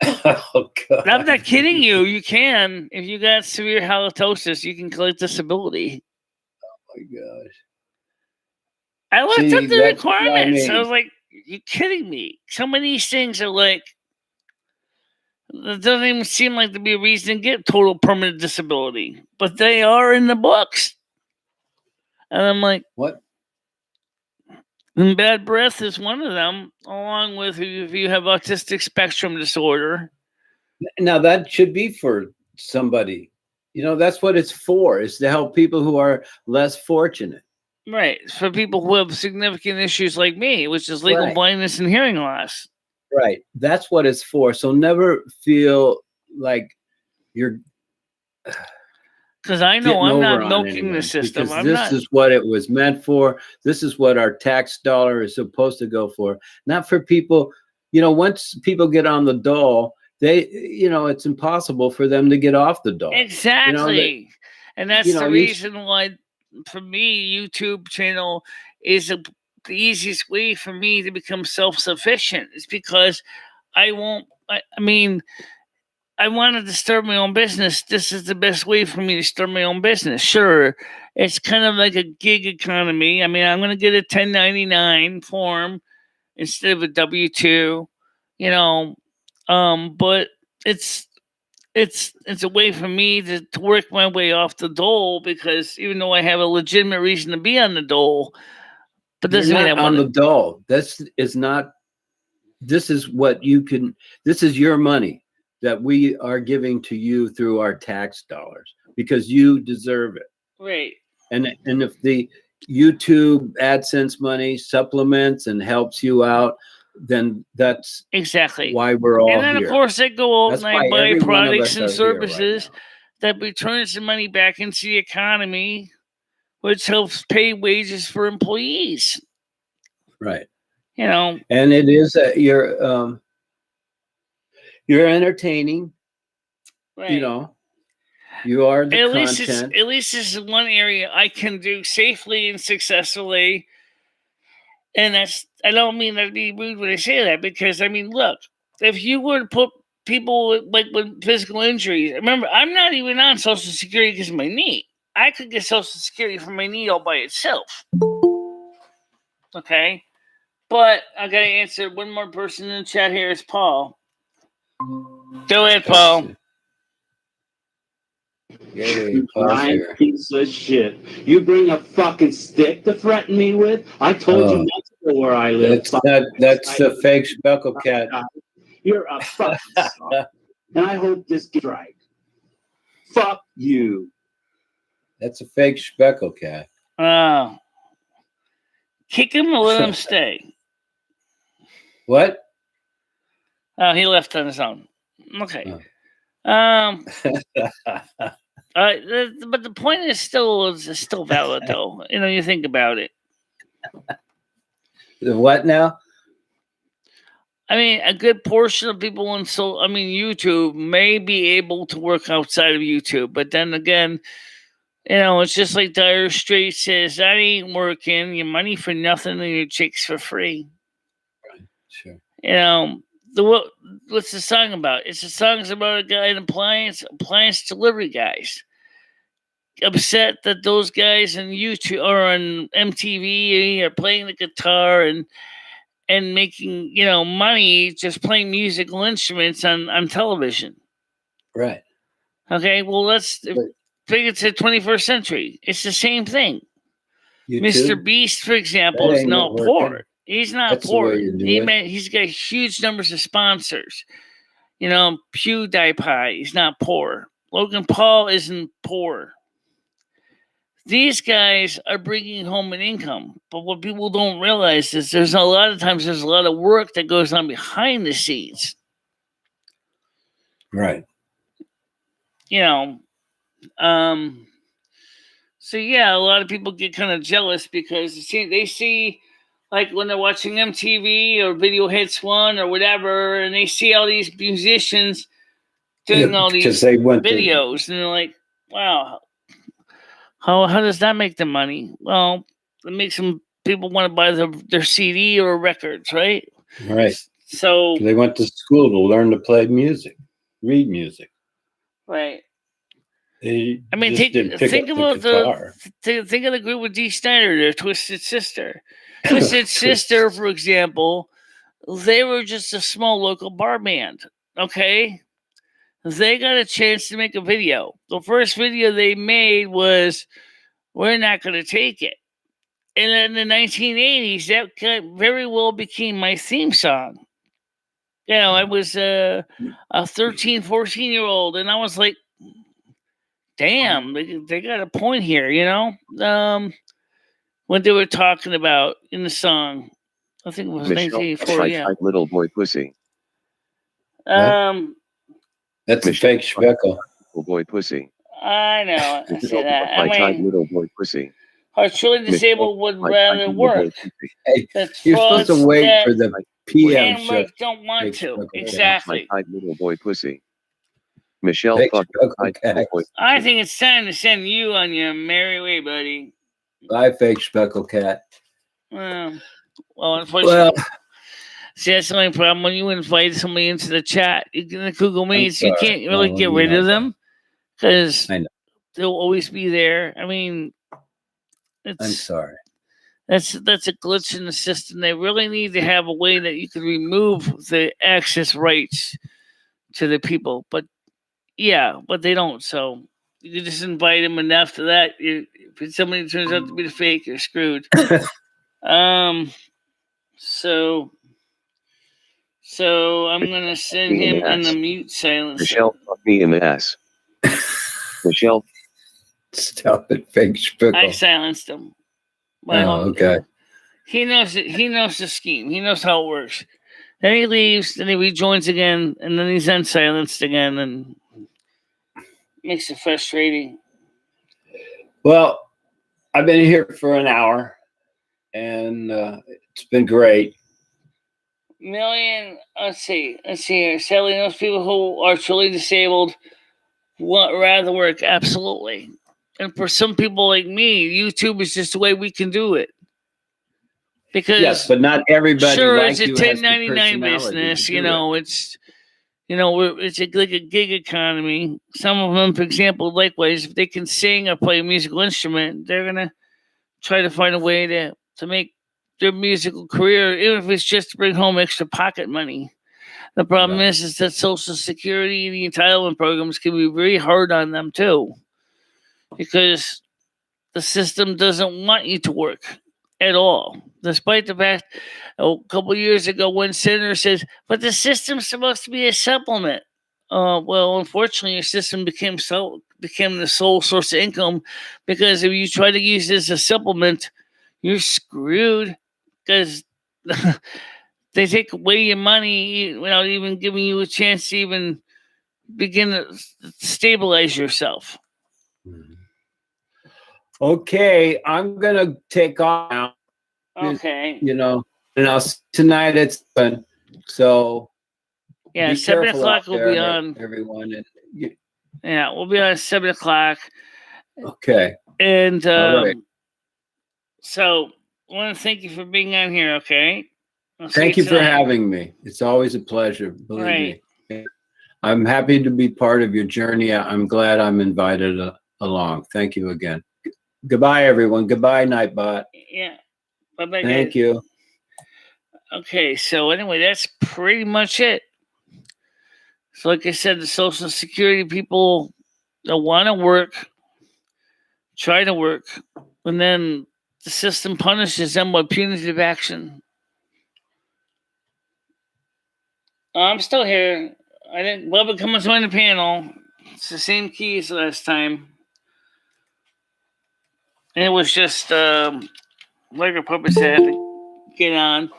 Oh, God.
I'm not kidding you. You can. If you got severe halitosis, you can collect disability.
Oh, my gosh.
I looked up the requirements. I was like, you kidding me? Some of these things are like, it doesn't even seem like to be a reason to get total permanent disability, but they are in the books. And I'm like,
what?
And bad breath is one of them, along with if you have autistic spectrum disorder.
Now, that should be for somebody. That's what it's for, is to help people who are less fortunate.
Right. For people who have significant issues like me, which is legal blindness and hearing loss.
Right. That's what it's for. So never feel like you're...
Because I know I'm not milking the system.
This is what it was meant for. This is what our tax dollar is supposed to go for. Not for people, once people get on the dole, it's impossible for them to get off the dole.
Exactly. And that's the reason why, for me, YouTube channel is the easiest way for me to become self-sufficient. It's because I want to start my own business. This is the best way for me to start my own business. Sure, it's kind of like a gig economy. I mean, I'm going to get a 1099 form instead of a W-2, but it's a way for me to work my way off the dole, because even though I have a legitimate reason to be on the dole, but doesn't mean I'm
on the dole. This is what you can. This is your money that we are giving to you through our tax dollars, because you deserve it.
Right.
And if the YouTube AdSense money supplements and helps you out, then that's
exactly
why we're all
and then
here.
of course they go out
That's
and
why
they buy
every one of
products
us
and
are here right
services
now.
that returns the money back into the economy, which helps pay wages for employees.
Right.
You know,
and it is you're entertaining.
right.
You know, you are the
at
content.
least this is one area I can do safely and successfully. And I don't mean that to be rude when I say that, because I mean, look, if you were to put people with physical injuries, remember, I'm not even on Social Security because of my knee. I could get Social Security for my knee all by itself. Okay? But I got to answer one more person in the chat here. Is Paul. Go ahead, Paul.
You lying piece of shit. You bring a fucking stick to threaten me with? I told you not to go where I live.
That's the fake speckle cat.
You're a fucking sucker. And I hope this gets right. Fuck you.
That's a fake speckle cat.
Kick him or let him stay.
What?
Oh, he left on his own. Okay. But the point is still valid, though. You know, you think about it.
The what now?
I mean, a good portion of people on YouTube may be able to work outside of YouTube, but then again, you know, it's just like Dire Straits says, that ain't working. Your money for nothing and your chicks for free.
Right. Sure.
You know, what's the song about? It's a song's about a guy in appliance delivery guys. Upset that those guys on YouTube or on MTV are playing the guitar and making, you know, money just playing musical instruments on television.
Right.
Okay, well, let's think it's the 21st century. It's the same thing. YouTube? Mr. Beast, for example, is not poor. He's not poor. He's got huge numbers of sponsors. You know, PewDiePie, he's not poor. Logan Paul isn't poor. These guys are bringing home an income, but what people don't realize is there's a lot of work that goes on behind the scenes.
Right.
You know, so yeah, a lot of people get kind of jealous because they see, like when they're watching MTV or Video Hits One or whatever, and they see all these musicians doing all these videos, and they're like, wow. How does that make them money? Well, it makes people want to buy their CD or records, right?
Right.
So
they went to school to learn to play music, read music.
Right.
Think about
the group with Dee Snider, their Twisted Sister. Twisted Sister, for example, they were just a small local bar band. Okay. They got a chance to make a video. The first video they made was, "We're Not Going to Take It." And in the 1980s, that very well became my theme song. You know, I was a 13, 14-year-old, and I was like, damn, they got a point here, you know? What they were talking about in the song. I think it was
Michelle,
1984, yeah.
Little boy pussy.
That's a fake speckle.
Little boy pussy.
I know. I say that.
My tight little boy pussy.
Our truly disabled would rather work.
Hey, you're supposed to wait for the PM show.
Don't want to. Exactly.
My tight little boy pussy. Michelle, fuck.
I think it's time to send you on your merry way, buddy.
Bye, fake speckle cat.
Well, unfortunately. See, that's the only problem. When you invite somebody into the chat, you can Google Meets, you can't really get rid of them because they'll always be there. I mean,
I'm sorry.
That's a glitch in the system. They really need to have a way that you can remove the access rights to the people. But yeah, but they don't. So you can just invite them enough to that. If somebody turns out to be the fake, you're screwed. So I'm gonna send him on the mute silence.
Michelle, fuck me in the ass. Michelle,
stop it, fake speckle.
I silenced him.
Okay.
He knows it. He knows the scheme. He knows how it works. Then he leaves, then he rejoins again, and then he's unsilenced again, and makes it frustrating.
Well, I've been here for an hour, and it's been great.
Let's see here. Sadly, those people who are truly disabled would rather work, absolutely. And for some people like me, YouTube is just the way we can do it. Because
yes, but not everybody.
Sure,
like
it's a
you has the
1099
personality
business.
to do
It's like a gig economy. Some of them, for example, likewise, if they can sing or play a musical instrument, they're gonna try to find a way to make their musical career, even if it's just to bring home extra pocket money. The problem
Right.
is that Social Security and the entitlement programs can be very hard on them too, because the system doesn't want you to work at all. Despite the fact, a couple of years ago, one senator says, "But the system's supposed to be a supplement." Well, unfortunately, your system became the sole source of income, because if you try to use it as a supplement, you're screwed, because they take away your money without even giving you a chance to even begin to stabilize yourself.
Okay, I'm gonna take off now.
Okay.
And I'll see tonight at 7. So
Yeah,
be
7
careful
o'clock
out
we'll
there,
be on.
everyone.
Yeah, we'll be on at 7 o'clock.
Okay.
And
All right.
so I want to thank you for being on here, okay?
Thank you for having me. It's always a pleasure, believe me. I'm happy to be part of your journey. I'm glad I'm invited along. Thank you again. Goodbye, everyone. Goodbye, Nightbot.
Yeah. Bye-bye, guys.
Thank you.
Okay, so anyway, that's pretty much it. So like I said, the Social Security people that want to work, try to work, and then the system punishes them with punitive action. I'm still here. I didn't love it coming join the panel. It's the same key as last time. And it was just like a puppet said to get on.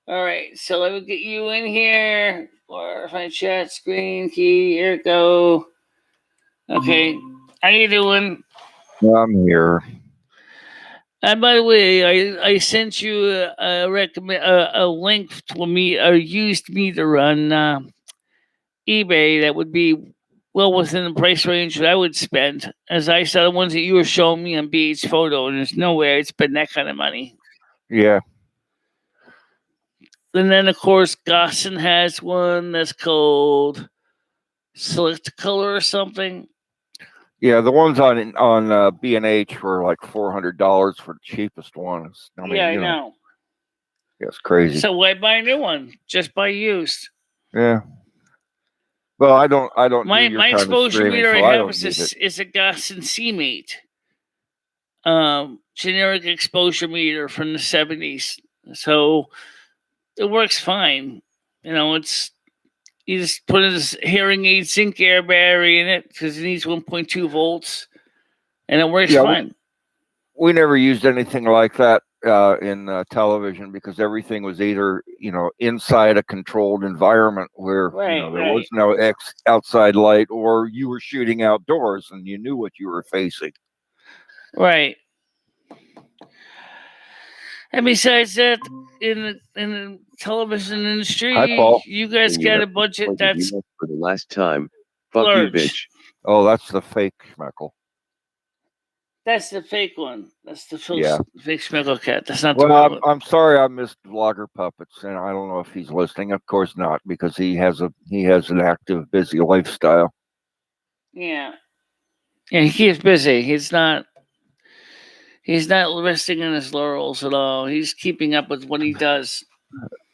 All right, so let me get you in here. Or if I chat screen key, here it go. Okay, how you doing?
I'm here.
And by the way, I sent you a link to a used meter on eBay that would be well within the price range that I would spend. As I saw the ones that you were showing me on BH Photo, and there's no way I'd spend that kind of money.
Yeah.
And then, of course, Gosson has one that's called Select Color or something.
Yeah, the ones on B&H were like $400 for the cheapest ones.
I know.
Yeah, it's crazy.
So why buy a new one? Just buy used.
Yeah. Well, I don't.
My exposure meter
so
I have is a Gosson C-Mate. Generic exposure meter from the 70s. So it works fine. It's you just put a hearing aid zinc air battery in it because it needs 1.2 volts, and it works fine.
We never used anything like that in television because everything was either inside a controlled environment where there was no outside light, or you were shooting outdoors and you knew what you were facing.
Right. And besides that, in the television industry, you guys got a budget that's
for the last time. Fuck
large.
You, bitch.
Oh, that's the fake Schmeckle.
That's the fake one. That's the fake Schmeckle cat. That's not
the
real one.
I'm sorry I missed Vlogger Puppets, and I don't know if he's listening. Of course not, because he has an active, busy lifestyle.
Yeah. Yeah, he keeps busy. He's not resting on his laurels at all. He's keeping up with what he does.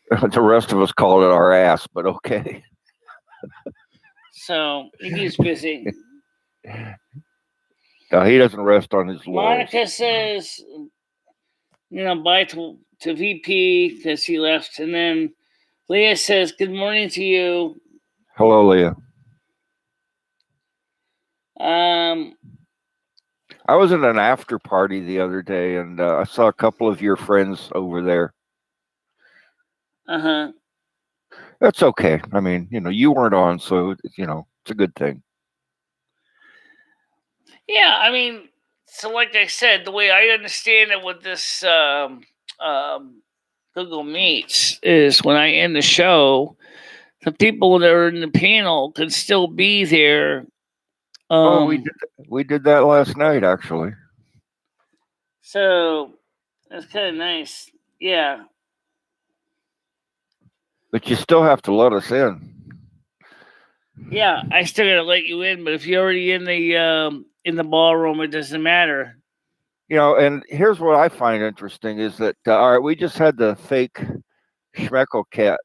The rest of us call it our ass, but okay.
So he keeps busy.
No, he doesn't rest on his laurels.
Monica says, bye to VP because he left. And then Leah says, good morning to you.
Hello, Leah. I was at an after party the other day, and I saw a couple of your friends over there.
Uh-huh.
That's okay. I mean, you weren't on, so it's a good thing.
Yeah, I mean, so like I said, the way I understand it with this Google Meets is when I end the show, the people that are in the panel can still be there.
We did that last night, actually.
So that's kind of nice. Yeah.
But you still have to let us in.
Yeah, I still gotta let you in, but if you're already in the ballroom, it doesn't matter.
And here's what I find interesting is that all right, we just had the fake Schmeckel cat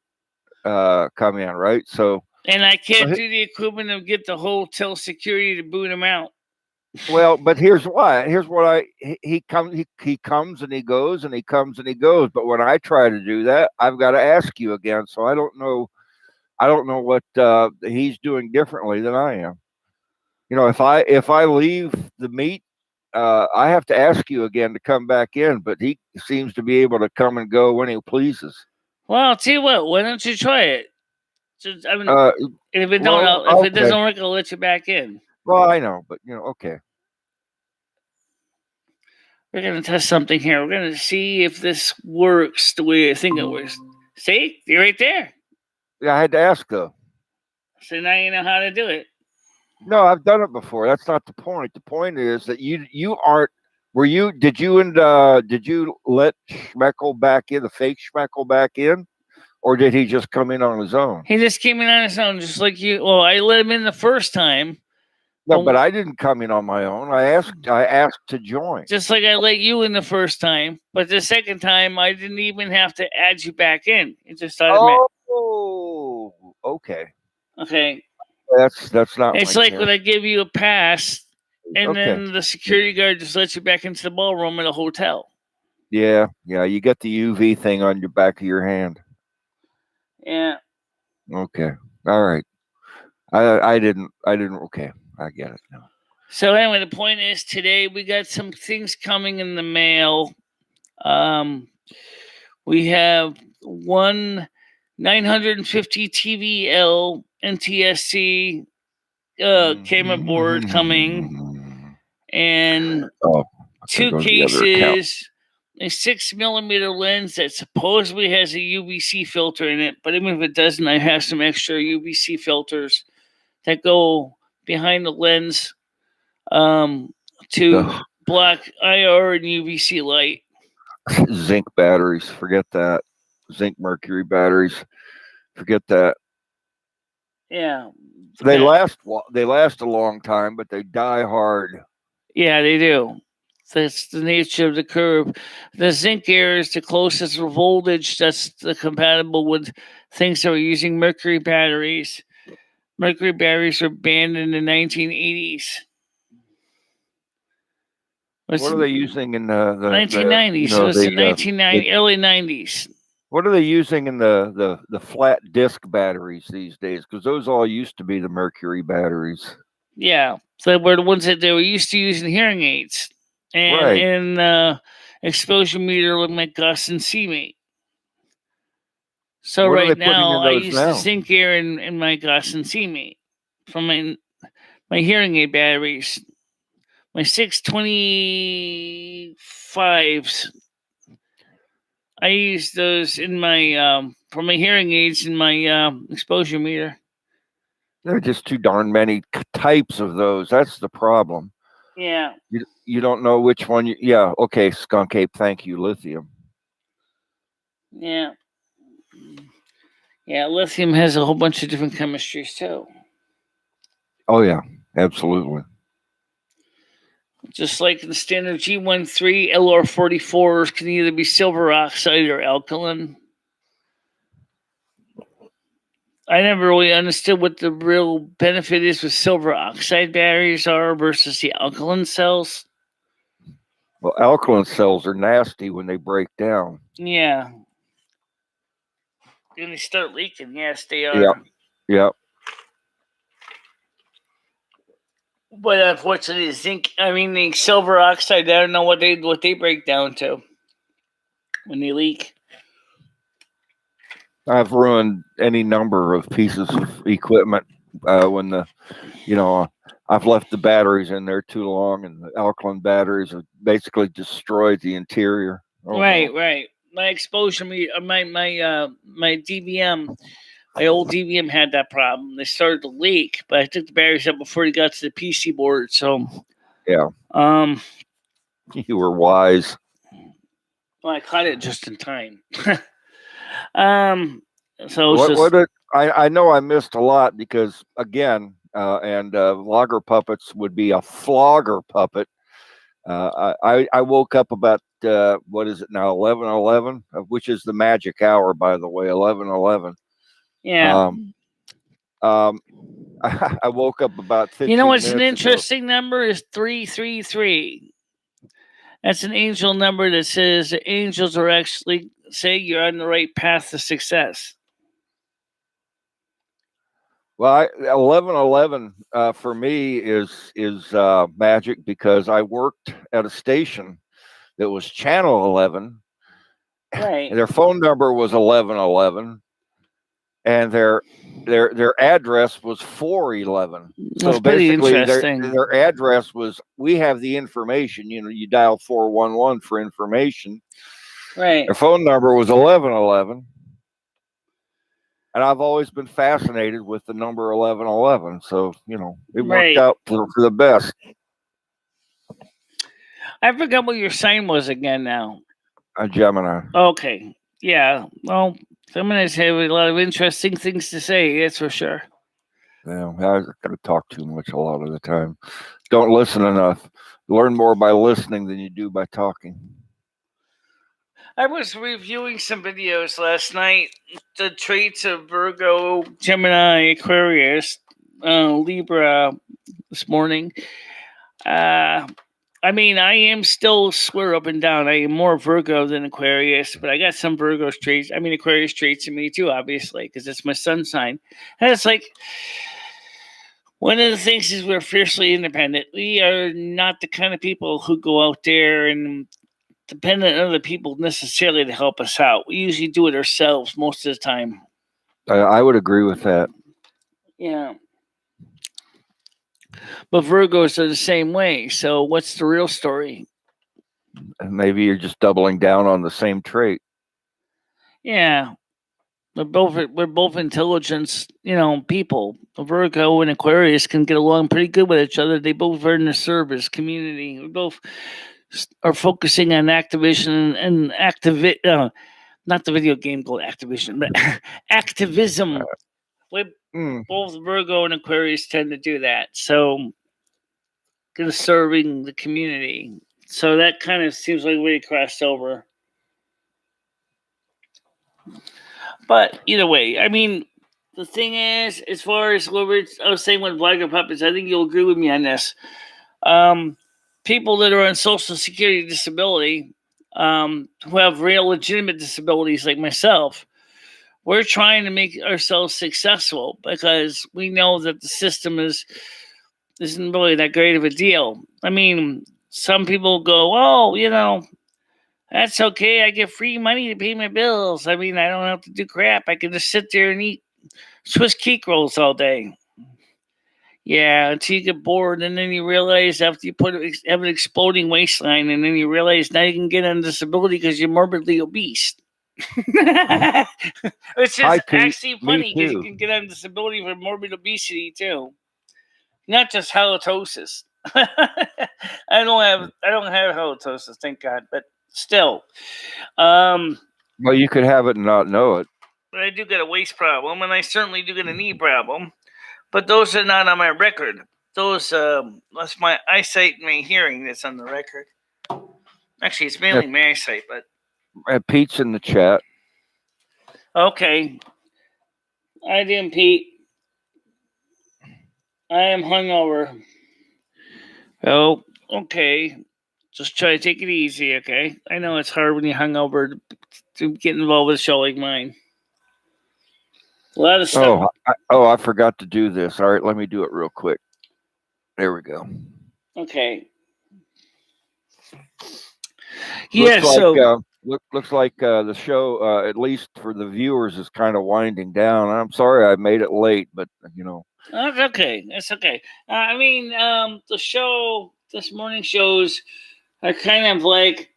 come in, right? So,
and I can't do the equivalent of get the hotel security to boot him out.
Well, but here's why. Here's what he comes and he goes and he comes and he goes. But when I try to do that, I've got to ask you again. So I don't know what he's doing differently than I am. If I leave the meet, I have to ask you again to come back in. But he seems to be able to come and go when he pleases.
Well, I'll tell you what. Why don't you try it? Just, I mean, if it doesn't work, I'll let you back in.
Well, I know, but okay.
We're gonna test something here. We're gonna see if this works the way I think it works. See, you're right there.
Yeah, I had to ask though.
So now you know how to do it.
No, I've done it before. That's not the point. The point is that you aren't. Did you let Schmeckel back in, the fake Schmeckel back in, or did he just come in on his own?
He just came in on his own, just like you. Well, I let him in the first time.
No, but I didn't come in on my own. I asked to join.
Just like I let you in the first time, but the second time I didn't even have to add you back in. It just automatic.
Oh, okay.
Okay.
That's not.
It's like when I give you a pass, and then the security guard just lets you back into the ballroom at a hotel.
Yeah. You get the UV thing on your back of your hand.
Yeah.
Okay. All right. I didn't. Okay. I get it now.
So anyway, the point is today we got some things coming in the mail. We have one 950 TVL NTSC camera board coming, and 2 cases, a 6mm lens that supposedly has a UVC filter in it, but even if it doesn't, I have some extra UVC filters that go behind the lens to block IR and UVC light.
Zinc batteries, forget that. Zinc mercury batteries, forget that.
Yeah,
they last a long time, but they die hard.
Yeah, they do. That's the nature of the curve. The zinc air is the closest voltage that's compatible with things that are using mercury batteries. Mercury batteries were banned in the 1980s.
What are they using in the
1990s? So it's the 1990 early 90s.
What are they using in the flat disc batteries these days? Because those all used to be the mercury batteries.
Yeah, so they were the ones that they were used to using hearing aids, and in exposure meter with my Gus and C-mate. So right now I use the zinc air in my Gus and C-mate from my hearing aid batteries. My 625s. I use those in my for my hearing aids in my exposure meter.
There are just too darn many types of those. That's the problem.
Yeah.
You don't know which one. Yeah. Okay. Skunk ape. Thank you. Lithium.
Yeah. Yeah. Lithium has a whole bunch of different chemistries too.
Oh yeah. Absolutely.
Just like the standard G13 LR44s can either be silver oxide or alkaline. I never really understood what the real benefit is with silver oxide batteries are versus the alkaline cells.
Well, alkaline cells are nasty when they break down.
Yeah. When they start leaking, yes, they are.
Yeah.
But unfortunately, the silver oxide, I don't know what they break down to when they leak.
I've ruined any number of pieces of equipment when I've left the batteries in there too long, and the alkaline batteries have basically destroyed the interior. Oh,
right,
well.
right. My exposure, my DVM, my old DVM had that problem. They started to leak, but I took the batteries out before it got to the PC board. So
Yeah, you were wise.
well, I caught it just in time. So it's
I know I missed a lot because again, Logger Puppets would be a flogger puppet. I woke up about what is it now, 11:11, which is the magic hour, by the way, 11:11.
yeah.
I woke up about 15
You know what's an
minutes ago.
interesting number is 333. That's an angel number that says the angels are actually saying you're on the right path to success.
Well, 11:11 for me is magic because I worked at a station that was channel 11.
Right.
And their phone number was 1111, and their address was 411.
That's
So
pretty
basically,
interesting.
their address was, we have the information. You dial 411 for information.
Right.
Their phone number was 1111. And I've always been fascinated with the number 1111. So, it worked out for the best.
I forgot what your sign was again now.
A Gemini.
Okay. Yeah. Well, Geminis have a lot of interesting things to say, that's for sure.
Yeah, I got to talk too much a lot of the time. Don't listen enough. Learn more by listening than you do by talking.
I was reviewing some videos last night. The traits of Virgo, Gemini, Aquarius, Libra this morning. I mean, I am still swear up and down. I am more Virgo than Aquarius, but I got some Virgo traits. I mean, Aquarius traits in me too, obviously, because it's my sun sign. And it's like, one of the things is we're fiercely independent. We are not the kind of people who go out there and depend on other people necessarily to help us out. We usually do it ourselves most of the time.
I would agree with that.
Yeah. But Virgos are the same way. So what's the real story?
Maybe you're just doubling down on the same trait.
Yeah. We're both intelligence, people. Virgo and Aquarius can get along pretty good with each other. They both are in the service community. We both are focusing on Activision and not the video game called Activision, but activism. Both Virgo and Aquarius tend to do that. So, serving the community. So that kind of seems like we crossed over. But either way, I mean, the thing is, as far as what I was saying with Vlogger Puppets, I think you'll agree with me on this. People that are on Social Security disability, who have real legitimate disabilities like myself, we're trying to make ourselves successful because we know that the system isn't really that great of a deal. I mean, some people go, oh, that's okay. I get free money to pay my bills. I mean, I don't have to do crap. I can just sit there and eat Swiss cake rolls all day. Yeah, until you get bored, and then you realize after you have an exploding waistline, and then you realize now you can get on disability because you're morbidly obese. Which is actually funny because you can get on disability for morbid obesity too, not just halitosis. I don't have halitosis, thank God, but still.
Well, you could have it and not know it.
But I do get a waist problem, and I certainly do get a knee problem. But those are not on my record. Those that's my eyesight and my hearing that's on the record. Actually, it's mainly my eyesight, but
Pete's in the chat.
Okay. I didn't, Pete. I am hungover. Oh, okay. Just try to take it easy, okay? I know it's hard when you're hungover to get involved with a show like mine. A lot of stuff.
I forgot to do this. All right, let me do it real quick. There we go.
Okay. Yeah, so
Looks like the show, at least for the viewers, is kind of winding down. I'm sorry I made it late, but
That's okay. That's okay. I mean, this morning shows are kind of like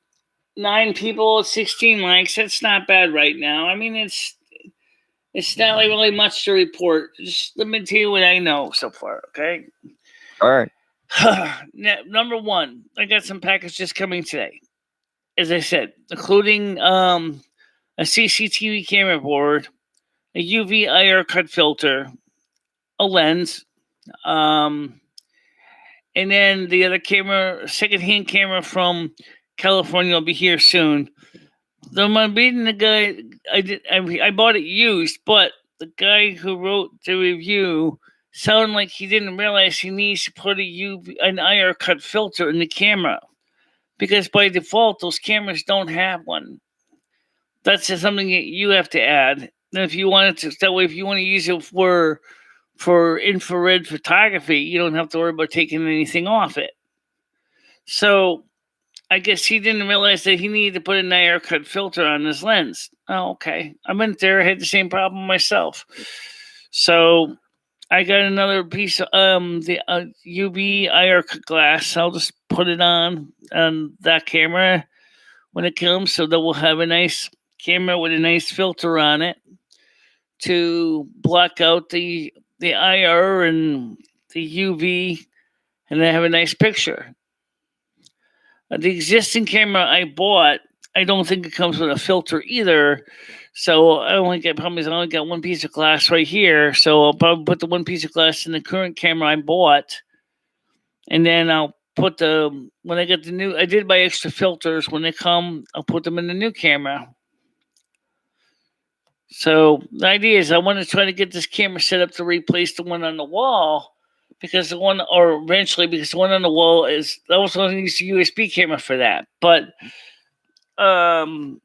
9 people, 16 likes. That's not bad right now. I mean, it's not like really much to report. Just let me tell you what I know so far. Okay.
all right.
Number one, I got some packages coming today. As I said, including a CCTV camera board, a UV IR cut filter, a lens, and then the other camera, secondhand camera from California, will be here soon. Though I'm reading the guy, I bought it used, but the guy who wrote the review sounded like he didn't realize he needs to put an IR cut filter in the camera, because by default those cameras don't have one. That's just something that you have to add. And if you wanted to, that way, if you want to use it for infrared photography, you don't have to worry about taking anything off it. So I guess he didn't realize that he needed to put an IR cut filter on his lens. Oh, okay. I went there, I had the same problem myself. So I got another piece of the UV IR cut glass. I'll just put it on that camera when it comes, so that we'll have a nice camera with a nice filter on it to block out the IR and the UV, and then have a nice picture. The existing camera I bought, I don't think it comes with a filter either. So I only got one piece of glass right here. So I'll probably put the one piece of glass in the current camera I bought, and then I'll put when I get the new. I did buy extra filters. When they come, I'll put them in the new camera. So the idea is I want to try to get this camera set up to replace the one on the wall, because the one on the wall that was going to use a USB camera for that. But I mean,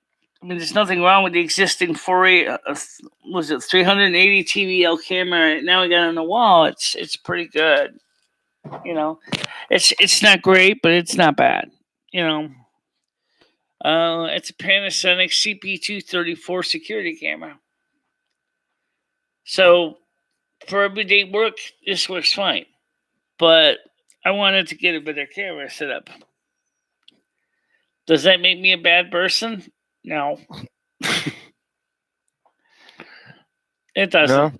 there's nothing wrong with the existing 380 TVL camera now we got on the wall. It's pretty good. It's not great, but it's not bad. It's a Panasonic CP234 security camera. So for everyday work, this works fine. But I wanted to get a better camera set up. Does that make me a bad person? No. It doesn't. No.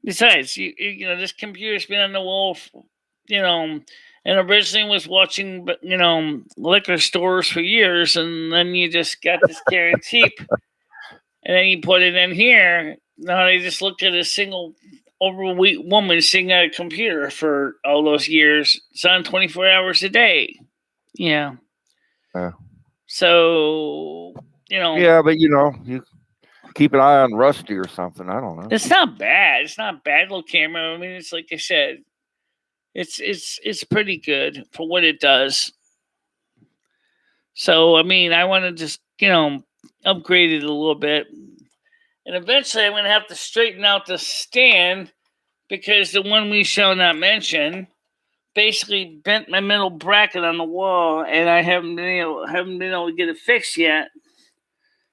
Besides, this computer's been on the wall, and originally was watching, liquor stores for years, and then you just got this guarantee, and then you put it in here. Now they just look at a single overweight woman sitting at a computer for all those years. It's on 24 hours a day. Yeah. So,
Yeah, but you keep an eye on Rusty or something. I don't know.
It's not bad. It's not a bad little camera. I mean, it's like I said, it's pretty good for what it does. So, I mean, I want to just, upgrade it a little bit. And eventually I'm going to have to straighten out the stand, because the one we shall not mention basically bent my middle bracket on the wall, and I haven't been able to get it fixed yet.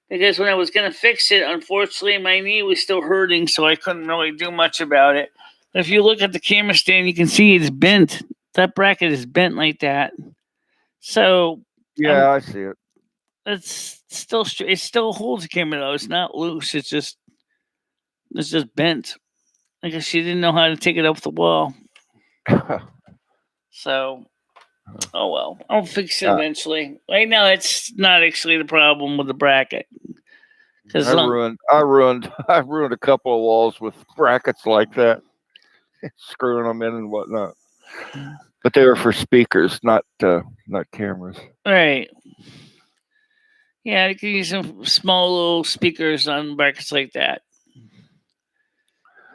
Because when I was going to fix it, unfortunately, my knee was still hurting, so I couldn't really do much about it. But if you look at the camera stand, you can see it's bent. That bracket is bent like that. So
yeah, I see it.
It's still it still holds the camera though. It's not loose. It's just bent. I guess she didn't know how to take it off the wall. So, oh well. I'll fix it eventually. Right now, it's not actually the problem with the bracket.
I ruined a couple of walls with brackets like that, screwing them in and whatnot. But they were for speakers, not cameras.
Right. Yeah, you can use some small little speakers on brackets like that.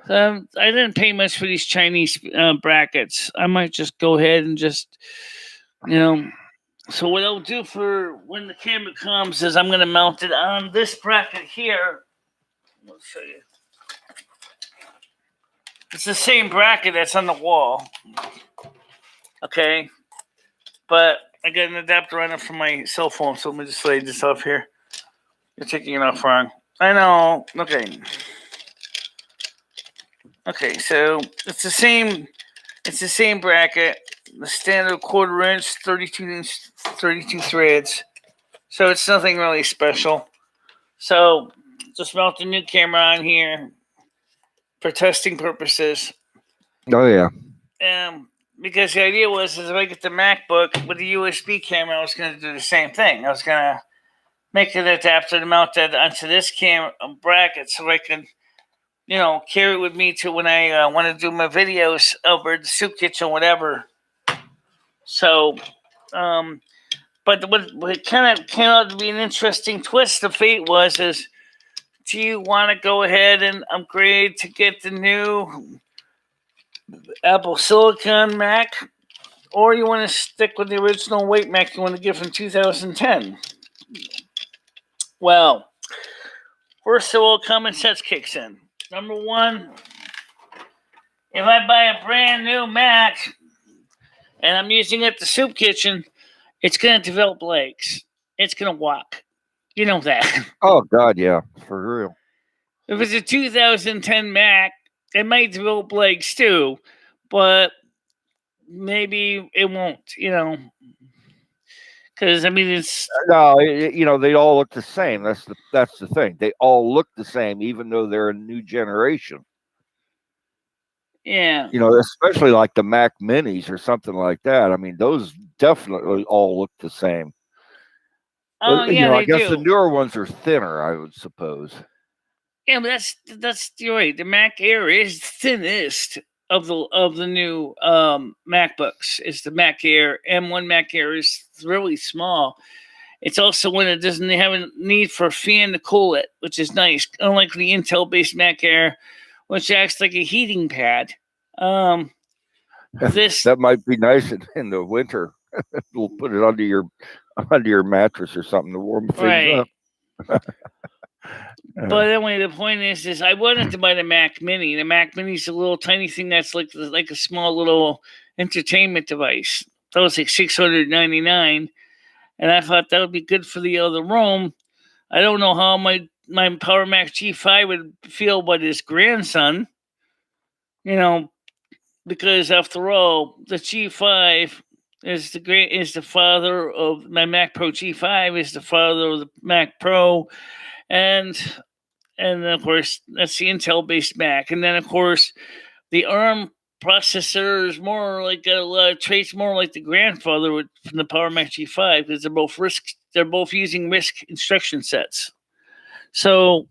I didn't pay much for these Chinese brackets. I might just go ahead and just, So what I'll do for when the camera comes is I'm going to mount it on this bracket here. I'll show you. It's the same bracket that's on the wall. Okay. But I got an adapter on it from my cell phone, so let me just lay this off here. You're taking it off wrong. I know. Okay. Okay, so it's the same. It's the same bracket. The standard 1/4 inch, 32 threads. So it's nothing really special. So just mount the new camera on here for testing purposes.
Oh yeah.
Because the idea was, is if I get the MacBook with the USB camera, I was going to do the same thing. I was going to make an adapter to mount that onto this camera bracket, so I can, carry it with me to when I want to do my videos over the soup kitchen, whatever. So, but what kind of came out to be an interesting twist of fate is, do you want to go ahead and upgrade to get the new Apple Silicon Mac, or you want to stick with the original weight Mac you want to get from 2010? Well, first of all, common sense kicks in. Number one, if I buy a brand new Mac and I'm using it at the soup kitchen, it's going to develop legs. It's going to walk. You know that.
Oh, God, yeah, for real.
If it's a 2010 Mac, it might develop legs too, but maybe it won't, because it's
no, they all look the same. That's the thing. They all look the same, even though they're a new generation.
Yeah.
Especially like the Mac Minis or something like that. I mean, those definitely all look the same.
Oh, yeah,
I guess
do.
the newer ones are thinner, I would suppose.
Yeah, but that's right. The Mac Air is thinnest of the new MacBooks. It's the Mac Air. M1 Mac Air is really small. It's also one that doesn't have a need for a fan to cool it, which is nice. Unlike the Intel-based Mac Air, which acts like a heating pad.
That might be nice in the winter. We'll put it under your mattress or something to warm things up.
But anyway, the point is I wanted to buy the Mac Mini. The Mac Mini is a little tiny thing that's like a small little entertainment device. That was like $699, and I thought that would be good for the other room. I don't know how my Power Mac G5 would feel about his grandson. Because after all, the G5 is the father of my Mac Pro. G5 is the father of the Mac Pro, and of course that's the Intel-based Mac. And then of course the ARM processor is more like a lot of traits more like the grandfather from the Power Mac G5, because they're both using RISC instruction sets. So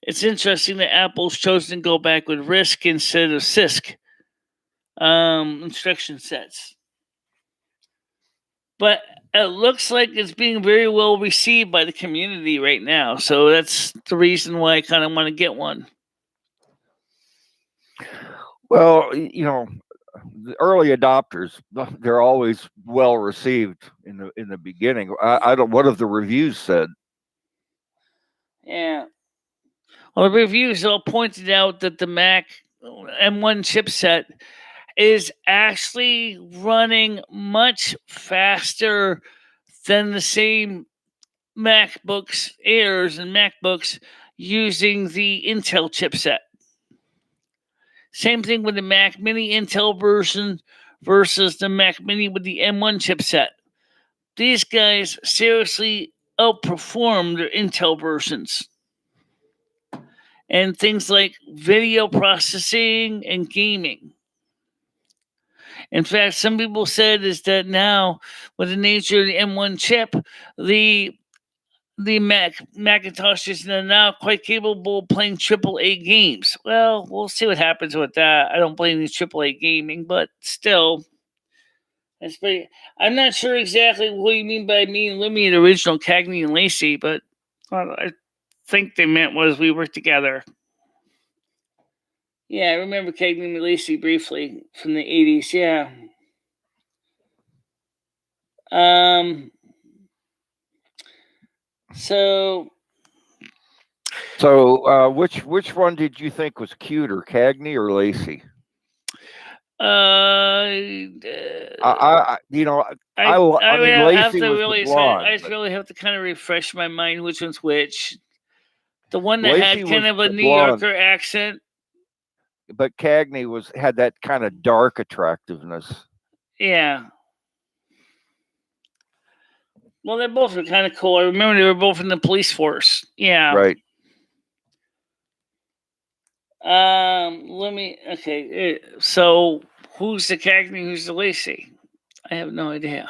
it's interesting that Apple's chosen to go back with RISC instead of CISC instruction sets. But it looks like it's being very well received by the community right now. So that's the reason why I kind of want to get one.
Well, the early adopters, they're always well received in the beginning. I don't. What have the reviews said?
Yeah. Well, the reviews all pointed out that the Mac M1 chipset is actually running much faster than the same MacBooks Airs and MacBooks using the Intel chipset. Same thing with the Mac Mini Intel version versus the Mac Mini with the M1 chipset. These guys seriously outperform their Intel versions. And things like video processing and gaming. In fact, some people said is that now, with the nature of the M1 chip, the Macintoshes are now quite capable of playing AAA games. Well, we'll see what happens with that. I don't blame the AAA gaming, but still, I'm not sure exactly what you mean by me and Lemmy, the original Cagney and Lacey, but I think they meant was we worked together. Yeah, I remember Cagney and Lacey briefly from the 80s, yeah.
So which one did you think was cuter, Cagney or Lacey? You know,
I
I mean,
would have
Lacey
to
was
really
the blonde.
I really have to kind of refresh my mind which one's which. The one that
Lacey
had kind
was
of a
the
New
blonde.
Yorker accent.
But Cagney had that kind of dark attractiveness.
Yeah. Well, they both were kind of cool. I remember they were both in the police force. Yeah.
Right.
Let me. Okay. So, who's the Cagney? Who's the Lacey? I have no idea.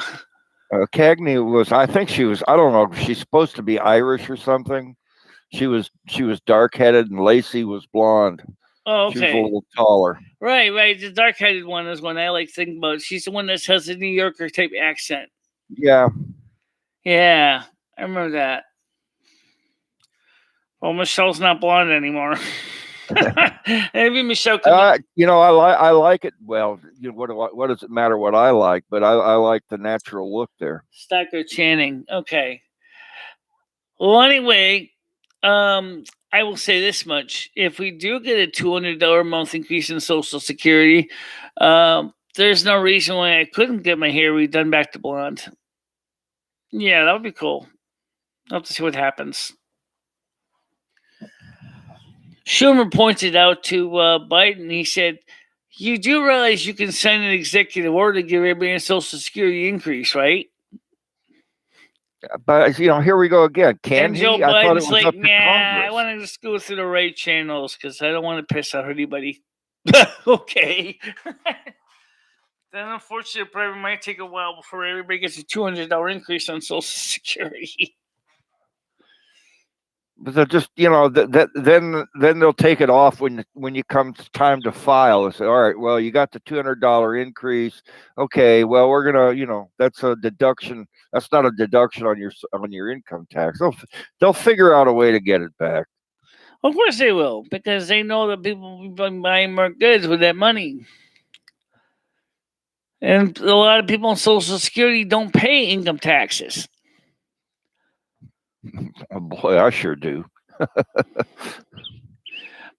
Cagney was. I think she was. I don't know. She's supposed to be Irish or something. She was dark headed, and Lacey was blonde.
Oh, okay.
She was a little taller.
Right. The dark headed one is one I like to think about. She's the one that has a New Yorker type accent.
Yeah.
Yeah, I remember that. Well, Michelle's not blonde anymore. Maybe Michelle could.
You know, I like it. Well, you know, what does it matter what I like? But I like the natural look there.
Stockard Channing. Okay. Well, anyway, I will say this much: if we do get a $200 a month increase in Social Security, there's no reason why I couldn't get my hair redone back to blonde. Yeah, that would be cool. I'll have to see what happens. Schumer pointed out to Biden, he said, you do realize you can sign an executive order to give everybody a Social Security increase, right?
But, you know, here we go again. Can
and Joe
he? I thought it
Biden's
was
like,
up to
I
Congress.
want to just go through the right channels because I don't want to piss out anybody. Okay. Then, unfortunately, it probably might take a while before everybody gets a $200 increase on Social Security.
But they'll just, you know, then they'll take it off when you come time to file. They say, all right, well, you got the $200 increase. Okay, well, we're gonna, you know, that's a deduction. That's not a deduction on your income tax. They'll figure out a way to get it back.
Of course they will, because they know that people will be buying more goods with that money. And a lot of people on Social Security don't pay income taxes.
Oh boy, I sure do.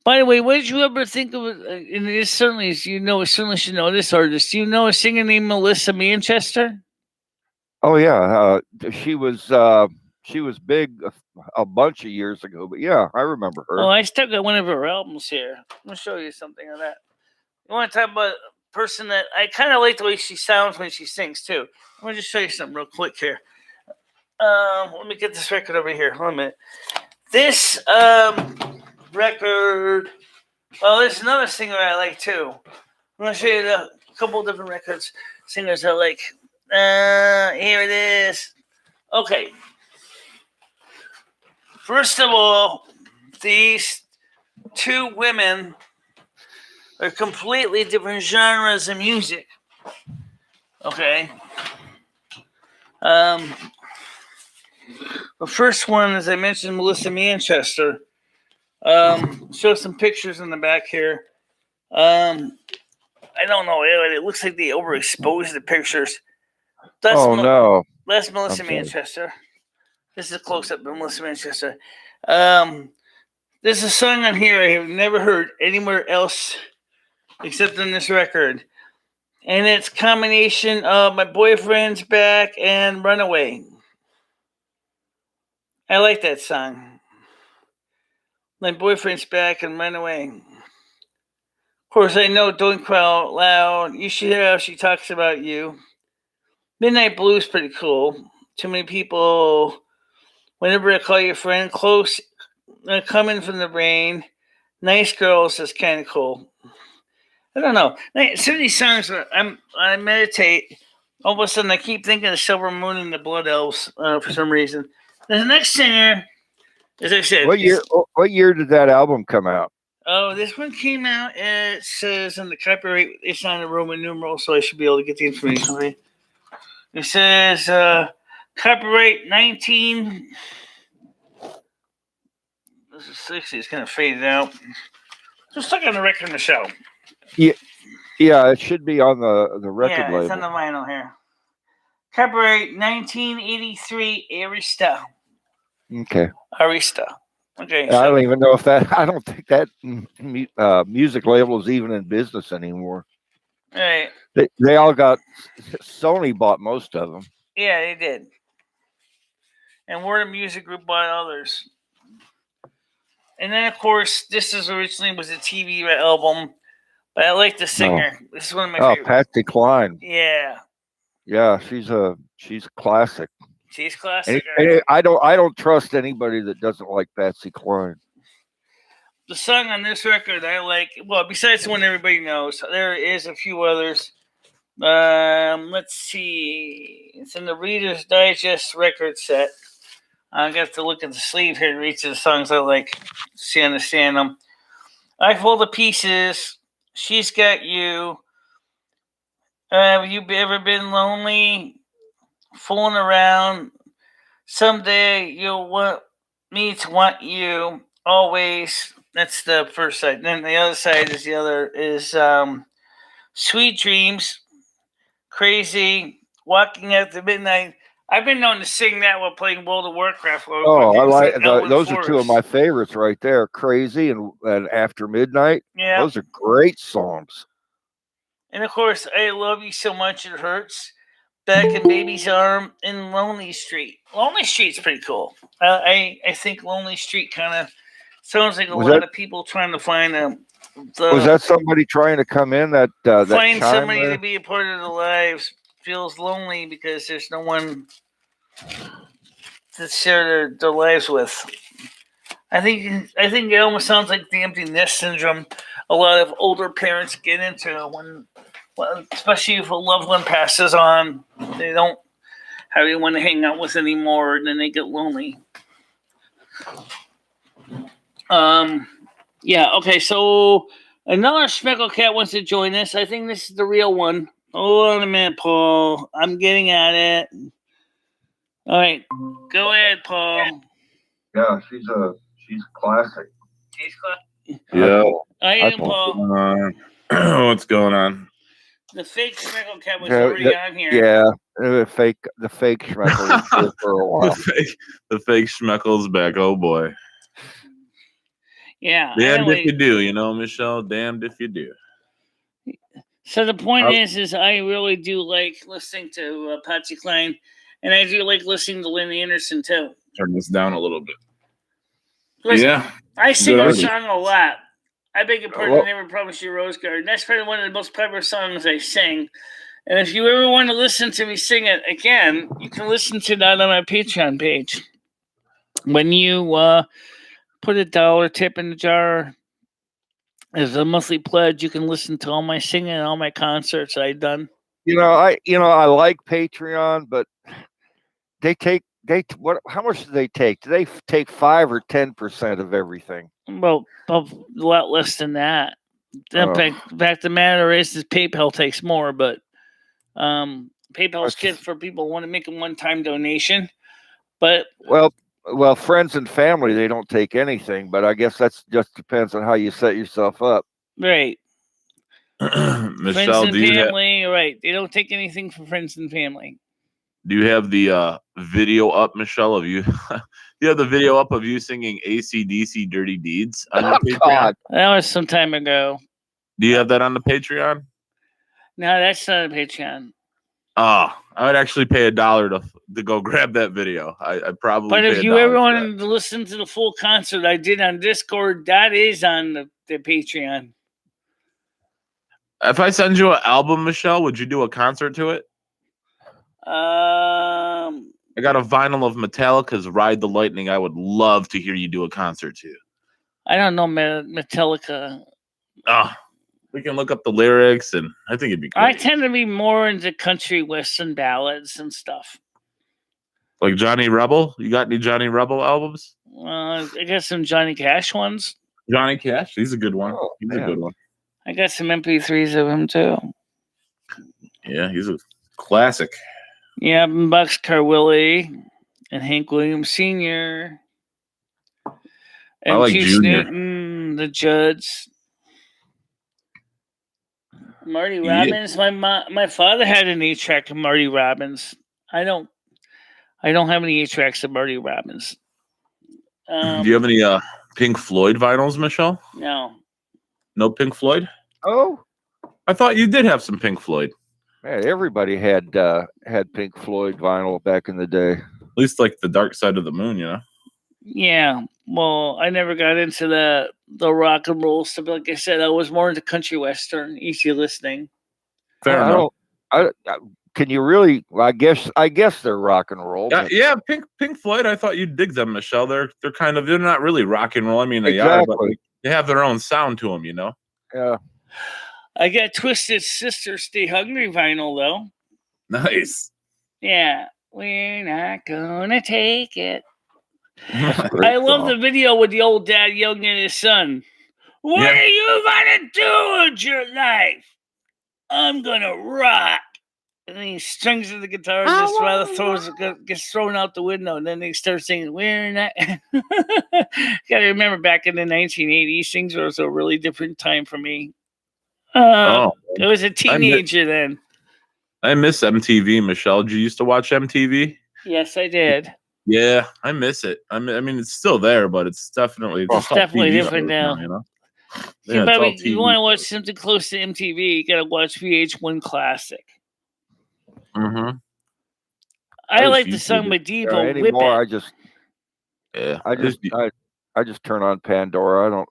By the way, what did you ever think of? And this certainly is, certainly should know this artist. Do you know a singer named Melissa Manchester?
Oh yeah, she was big a bunch of years ago, but yeah, I remember her.
Oh, I still got one of her albums here. I'm gonna show you something of that. You want to talk about a person that I kind of like the way she sounds when she sings too. I'm gonna just show you something real quick here. Let me get this record over here. Hold on a minute. This record. Well, there's another singer I like too. I'm gonna show you a couple different records, singers I like. Here it is. Okay. First of all, these two women are completely different genres of music. Okay. The first one, as I mentioned, Melissa Manchester. Show some pictures in the back here. I don't know. It looks like they overexposed the pictures. That's That's Melissa Manchester. This is a close-up of Melissa Manchester. There's a song on here I have never heard anywhere else except on this record. And it's a combination of My Boyfriend's Back and Runaway. I like that song. My Boyfriend's Back and Runaway. Of course, I know Don't Cry Out Loud. You should hear how she talks about you. Midnight Blues pretty cool. Too many people. Whenever I call your friend, close, coming from the rain. Nice Girls is kind of cool. I don't know. Some of these songs, I meditate. All of a sudden, I keep thinking of Silvermoon and the Blood Elves for some reason. The next singer, as I said,
what year did that album come out?
Oh, this one came out. It says on the copyright, it's not a Roman numeral, so I should be able to get the information. Right? It says copyright 19. This is 60. It's kind of faded out. Just look on the record on the show.
Yeah, it should be on the record label.
Yeah, it's on the vinyl here. Copyright 1983 Arista.
Okay.
Arista. Okay.
I don't even know if that. I don't think that music label is even in business anymore.
Right.
They all got, Sony bought most of them.
Yeah, they did. And Warner Music Group bought others. And then, of course, this is originally was a TV album, but I like the singer.
Oh.
This is one of my favorites.
Patsy Cline.
Yeah.
Yeah, she's a classic.
She's classic.
I don't trust anybody that doesn't like Patsy Cline.
The song on this record I like, well, besides the one everybody knows, there is a few others. Let's see. It's in the Reader's Digest record set. I got to look at the sleeve here to reach the songs I like, see, understand them. I Fall to Pieces, She's Got You. Have you ever been lonely, fooling around? Someday you'll want me to want you always. That's the first side. Then the other side is Sweet Dreams, Crazy, Walking After Midnight. I've been known to sing that while playing World of Warcraft.
Oh, I like those. Are two of my favorites right there. Crazy and After Midnight.
Yeah,
those are great songs.
And of course, I Love You So Much It Hurts, Back in Baby's Arm, and Lonely Street. Lonely Street's pretty cool. I think Lonely Street kind of sounds like a lot of people trying to find
was that somebody trying to come in that
find somebody to be a part of their lives? Feels lonely because there's no one to share their lives with. I think it almost sounds like the empty nest syndrome a lot of older parents get into when, especially if a loved one passes on, they don't have anyone to hang out with anymore, and then they get lonely. Yeah. Okay. So another Schmeckle Cat wants to join us. I think this is the real one. Hold on a minute, Paul. I'm getting at it. All right, go ahead, Paul.
Yeah, she's classic.
She's classic.
Yeah.
I am, Paul.
What's going on?
The fake Schmeckle Cat was already on here.
Yeah, the fake Schmeckle was here for a while.
The fake Schmeckle's back. Oh boy.
Yeah.
Damned if you do, you know, Michelle. Damned if you do.
So the point is I really do like listening to Patsy Cline, and I do like listening to Lynn Anderson too.
Turn this down a little bit.
Listen, I sing her song a lot. I beg your pardon, Never Promised You a Rose Garden. That's probably one of the most popular songs I sing. And if you ever want to listen to me sing it again, you can listen to that on my Patreon page. When you put $1 tip in the jar as a monthly pledge, you can listen to all my singing and all my concerts I've done.
I like Patreon, but how much do they take? Do they take 5 or 10% of everything?
Well, a lot less than that. The fact of the matter is PayPal takes more, but PayPal's good for people who want to make a one-time donation. But
well, friends and family, they don't take anything, but I guess that's just depends on how you set yourself up.
Right.
Michelle,
friends and family, right. They don't take anything from friends and family.
Do you have the video up, Michelle, of you? You have the video up of you singing AC/DC Dirty Deeds on your Patreon?
God.
That was some time ago.
Do you have that on the Patreon?
No, that's not a Patreon.
Oh, I would actually pay $1 to go grab that video. I probably.
But if you ever wanted to listen to the full concert I did on Discord, that is on the Patreon.
If I send you an album, Michelle, would you do a concert to it? I got a vinyl of Metallica's Ride the Lightning. I would love to hear you do a concert to.
I don't know Metallica.
We can look up the lyrics, and I think it'd be great.
I tend to be more into country western ballads and stuff.
Like Johnny Rebel? You got any Johnny Rebel albums?
I got some Johnny Cash ones.
Johnny Cash? He's a good one. He's a good one.
I got some MP3s of him, too.
Yeah, he's a classic.
Yeah, Boxcar Willie and Hank Williams Sr. And
like
Juice
Junior.
Newton, the Judds. Marty Robbins. My father had an 8-track of Marty Robbins. I don't have any 8-tracks of Marty Robbins.
Do you have any Pink Floyd vinyls, Michelle?
No.
No Pink Floyd?
Oh,
I thought you did have some Pink Floyd.
Man, everybody had Pink Floyd vinyl back in the day.
At least like the Dark Side of the Moon, you know.
Yeah. Well, I never got into the rock and roll stuff. Like I said, I was more into country western, easy listening.
Fair enough.
Can you really? Well, I guess they're rock and roll.
Yeah, Pink Floyd. I thought you'd dig them, Michelle. They're not really rock and roll. I mean, they
exactly.
are, but they have their own sound to them, you know.
Yeah.
I got Twisted Sister Stay Hungry vinyl though.
Nice.
Yeah, we're not gonna take it. I love the video with the old dad yelling at his son. What are you gonna do with your life? I'm gonna rock. And then he strings the guitar and just rather gets thrown out the window. And then they start singing, we're not. Gotta remember back in the 1980s, things was a really different time for me. I was a teenager then.
I miss MTV, Michelle. Did you used to watch MTV?
Yes, I did.
Yeah, I miss it. I mean, it's still there, but it's definitely
different now.
You know?
If you want to watch something close to MTV, you gotta watch VH1 Classic.
Mm-hmm.
I like the song by Devo.
Anymore,
Whip
It. I just turn on Pandora. I don't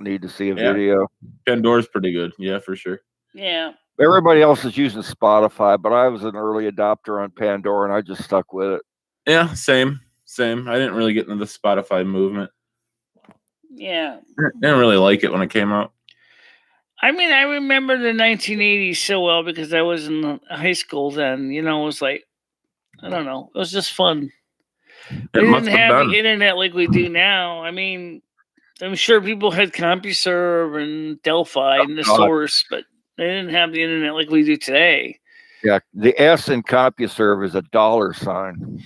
need to see a video.
Pandora's pretty good. Yeah, for sure.
Yeah.
Everybody else is using Spotify, but I was an early adopter on Pandora, and I just stuck with it.
Yeah, same. I didn't really get into the Spotify movement.
Yeah.
I didn't really like it when it came out.
I mean, I remember the 1980s so well because I was in high school then. You know, it was like, I don't know. It was just fun. We didn't have the internet like we do now. I mean, I'm sure people had CompuServe and Delphi and the source, but they didn't have the internet like we do today.
Yeah, the S in CompuServe is $.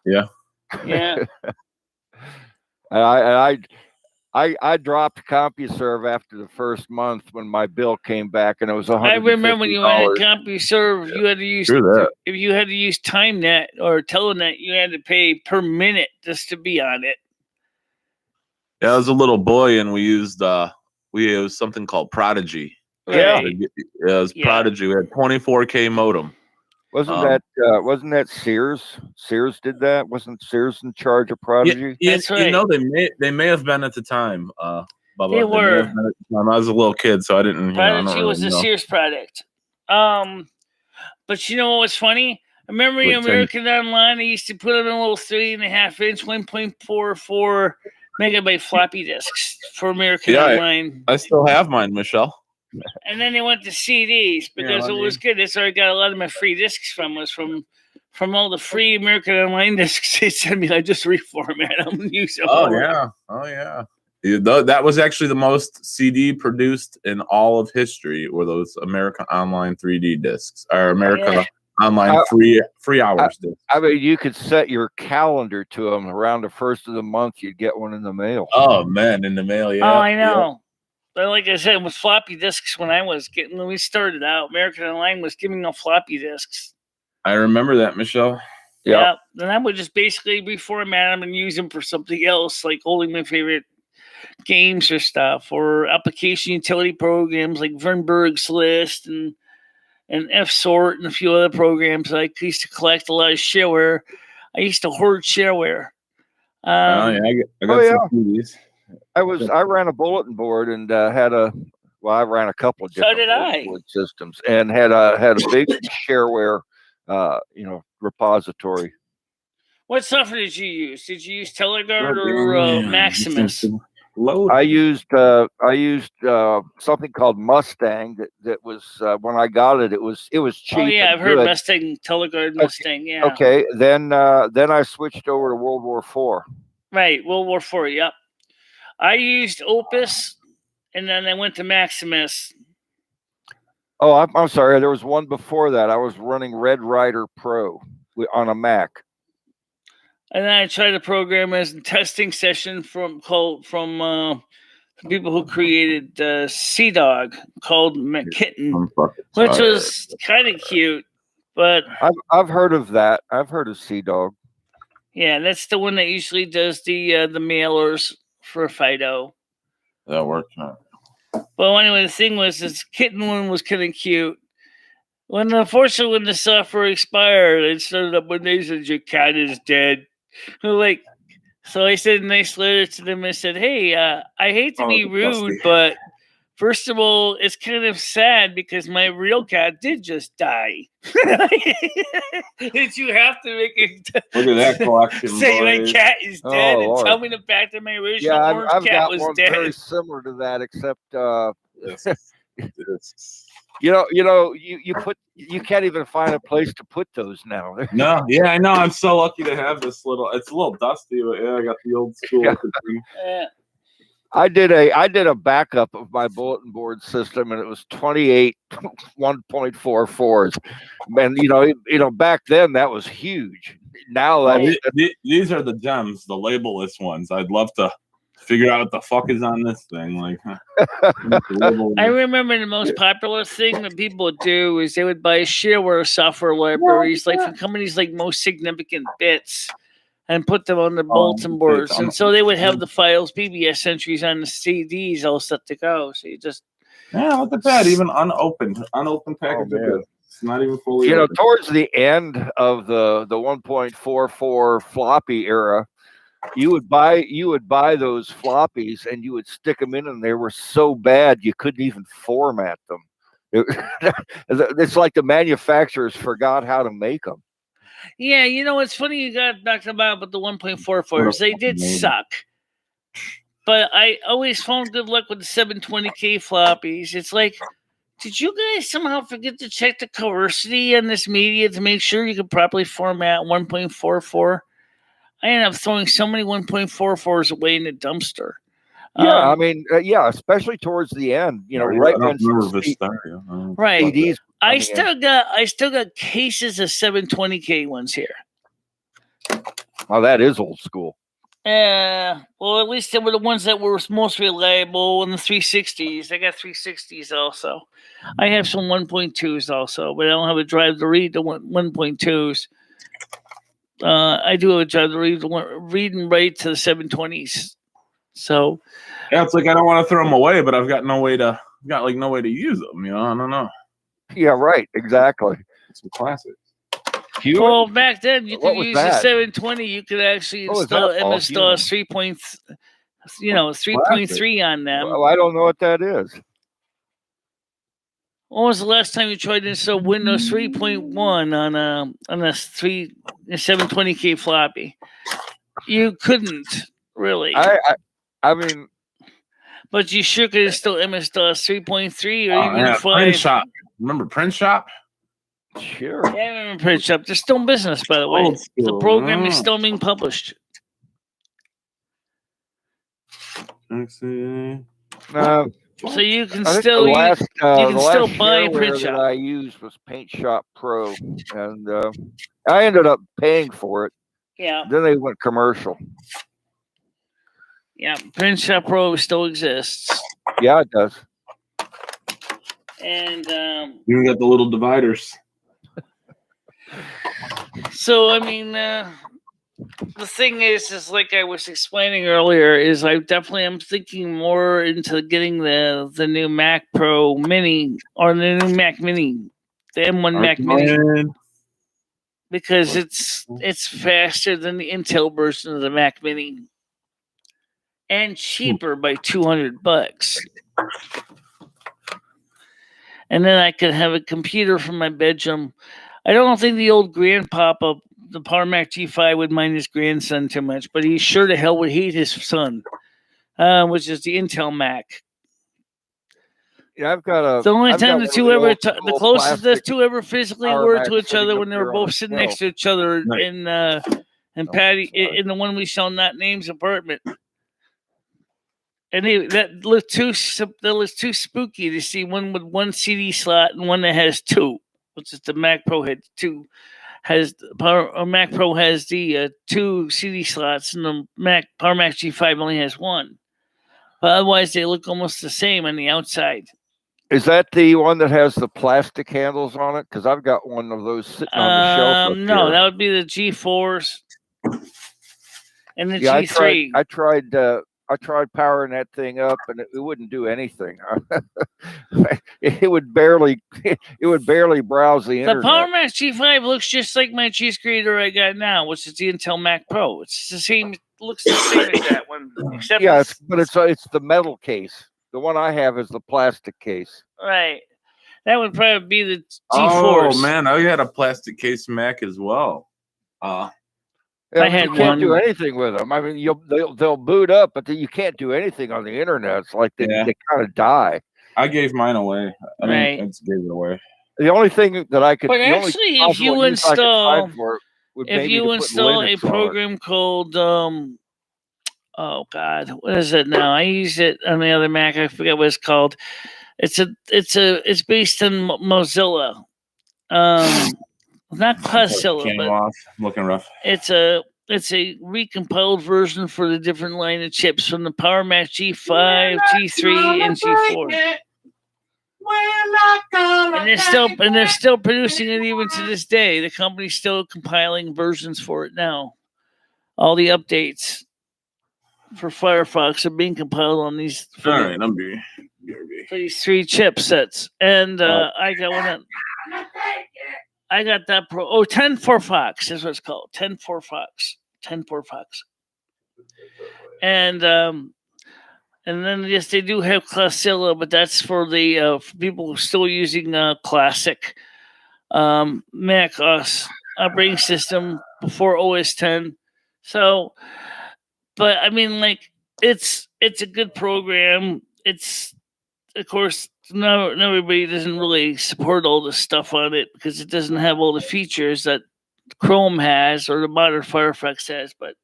Yeah.
Yeah.
I dropped CompuServe after the first month when my bill came back, and it was $150.
I remember when you had CompuServe, you had to use if you had to use TimeNet or Telenet, you had to pay per minute just to be on it.
Yeah, I was a little boy, and we used something called Prodigy.
Right.
Yeah, it was Prodigy. We had 24K modem.
Wasn't that Sears? Sears did that. Wasn't Sears in charge of Prodigy?
Yeah,
that's right.
You know, they may have been at the time.
They were.
I was a little kid, so I didn't.
Prodigy was a Sears product. But you know what was funny? I remember in American Online, they used to put them in a little 3.5-inch, 1.44 megabyte floppy disks for American Online.
I still have mine, Michelle.
And then they went to CDs because it was good. That's where I got a lot of my free discs from all the free American Online discs they sent me. I just reformat them and use them.
Oh yeah. That was actually the most CD produced in all of history. Were those American Online 3D discs or America Online free hours discs?
I mean, you could set your calendar to them. Around the first of the month, you'd get one in the mail.
Oh man, in the mail, yeah.
Oh, I know. Yeah. But like I said, with floppy disks, when we started out, American Online was giving them floppy disks.
I remember that, Michelle.
Yeah. Then I would just basically reformat them and use them for something else, like holding my favorite games or stuff, or application utility programs like Vernberg's List and F-Sort and a few other programs. I used to collect a lot of shareware. I used to hoard shareware.
I got some CDs.
I ran a bulletin board and I ran a couple of different systems and had a big shareware repository.
What software did you use? Did you use Teleguard or Maximus?
I used something called Mustang that was when I got it was cheap.
Oh yeah, I've heard Mustang, Teleguard, Mustang. Yeah.
Okay, then I switched over to World War IV.
Right, World War IV. Yep. I used Opus, and then I went to Maximus.
Oh, I'm sorry. There was one before that. I was running Red Ryder Pro on a Mac.
And then I tried to program as a testing session from people who created CDog called Kitten, which was kind of cute. But
I've heard of that. I've heard of CDog.
Yeah, that's the one that usually does the mailers for Fido.
That worked.
Well, anyway, the thing was, this kitten one was kind of cute. Unfortunately, when the software expired, it started up when they said your cat is dead. Like, so I sent a nice letter to them. I said, "Hey, I hate to be rude, but first of all, it's kind of sad because my real cat did just die. Did you have to make it?
Look at that collection.
Say
boys.
my cat is dead and tell me the fact that my original orange
I've
cat
got
was
one
dead.
very similar to that, except
Yes.
you can't even find a place to put those now.
No, yeah, I know. I'm so lucky to have this little. It's a little dusty, but yeah, I got the old school.
Yeah.
I did a backup of my bulletin board system, and it was 28 1.44s. And back then that was huge. Now
these are the gems, the labelless ones. I'd love to figure out what the fuck is on this thing. Like,
I remember the most popular thing that people would do is they would buy shareware software libraries, like from companies like Most Significant Bits, and put them on the bulletin boards. And so they would have the files, PBS entries on the CDs all set to go. So you just
look at that, even unopened package. It's not even fully.
Towards the end of the 1.44 floppy era, you would buy those floppies and you would stick them in, and they were so bad you couldn't even format them. It's like the manufacturers forgot how to make them.
Yeah, it's funny you got talked about the 1.44s. They did suck. But I always found good luck with the 720K floppies. It's like, did you guys somehow forget to check the coercity on this media to make sure you could properly format 1.44? I ended up throwing so many 1.44s away in the dumpster.
Yeah, especially towards the end. Right when CDs.
I still got cases of 720K ones here.
Oh, that is old school.
Yeah, well, at least they were the ones that were most reliable. And the 360s, I got 360s also. I have some 1.2s also, but I don't have a drive to read the 1.2s. I do have a drive to read and write to the 720s. So
yeah, it's like I don't want to throw them away, but I've got no way to use them. I don't know.
Yeah, right. Exactly.
It's a classic.
Well, back then you could use the 720. You could actually install MS-DOS 3.3 on them.
Well, I don't know what that is.
When was the last time you tried to install Windows 3.1 on a 720K floppy? You couldn't really.
I mean,
but you sure could install MS-DOS 3.3 or even 5.
Print Shop. Remember Print Shop?
Sure.
Yeah, I remember Print Shop. They're still in business, by the way. The program is still being published. So you can still buy Print Shop.
That I used was Paint Shop Pro, and I ended up paying for it.
Yeah.
Then they went commercial.
Yeah, Print Shop Pro still exists.
Yeah, it does.
And
you got the little dividers.
So I mean, the thing is like I was explaining earlier, is I definitely am thinking more into getting the new Mac Pro Mini or the new Mac Mini, the M1 Mac Mini, because it's faster than the Intel version of the Mac Mini, and cheaper by $200. And then I could have a computer from my bedroom. I don't think the old grandpapa, the Power Mac G5, would mind his grandson too much, but he sure to hell would hate his son, which is the Intel Mac.
Yeah, I've got
the only time the two ever, the closest the two ever physically were to each other when they were both sitting next to each other in Patty in the one we shall not name's apartment. And that looked too spooky to see one with one CD slot and one that has two, which is the Mac Pro had two. Mac Pro has the two CD slots, and the Power Mac G5 only has one. But otherwise, they look almost the same on the outside.
Is that the one that has the plastic handles on it? Because I've got one of those sitting on the shelf.
No, that would be the G4s and the G3.
I tried powering that thing up, and it wouldn't do anything. it would barely browse the internet.
The Power Mac G5 looks just like my cheese grater I got now, which is the Intel Mac Pro. It's the same. Looks the same as that one, except
it's the metal case. The one I have is the plastic case.
Right. That would probably be the
G-Force.
G-Force.
Oh man, I had a plastic case Mac as well.
I can't do anything with them. I mean, they'll boot up, but you can't do anything on the internet. It's like they kind of die.
I gave mine away. I mean, I just gave it away.
The only thing that I could,
but actually, if you install a program called oh God, what is it now? I use it on the other Mac. I forget what it's called. It's based on Mozilla. Not Cloudzilla, but
looking rough.
It's a recompiled version for the different line of chips from the Power Mac G5, G3, and G4. And they're still producing it even to this day. The company's still compiling versions for it now. All the updates for Firefox are being compiled on these.
All right, I'm
for these 3 chipsets, and I got one. I got that Pro. Oh, 10 for Fox is what it's called. 10 for Fox. 10 for Fox. And then yes, they do have Cloudzilla, but that's for the for people who are still using classic Mac OS operating system before OS 10. So, but I mean, like it's a good program. It's, of course, not everybody doesn't really support all the stuff on it because it doesn't have all the features that Chrome has or the modern Firefox has. But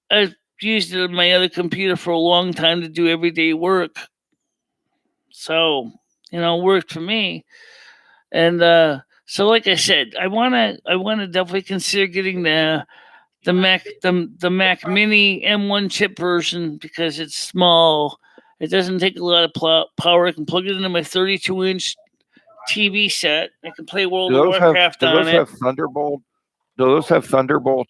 I've used it on my other computer for a long time to do everyday work. So, it worked for me. And so, like I said, I wanna definitely consider getting the Mac Mini M1 chip version because it's small. It doesn't take a lot of power. I can plug it into my 32-inch TV set. I can play World of Warcraft on it.
Do those have Thunderbolt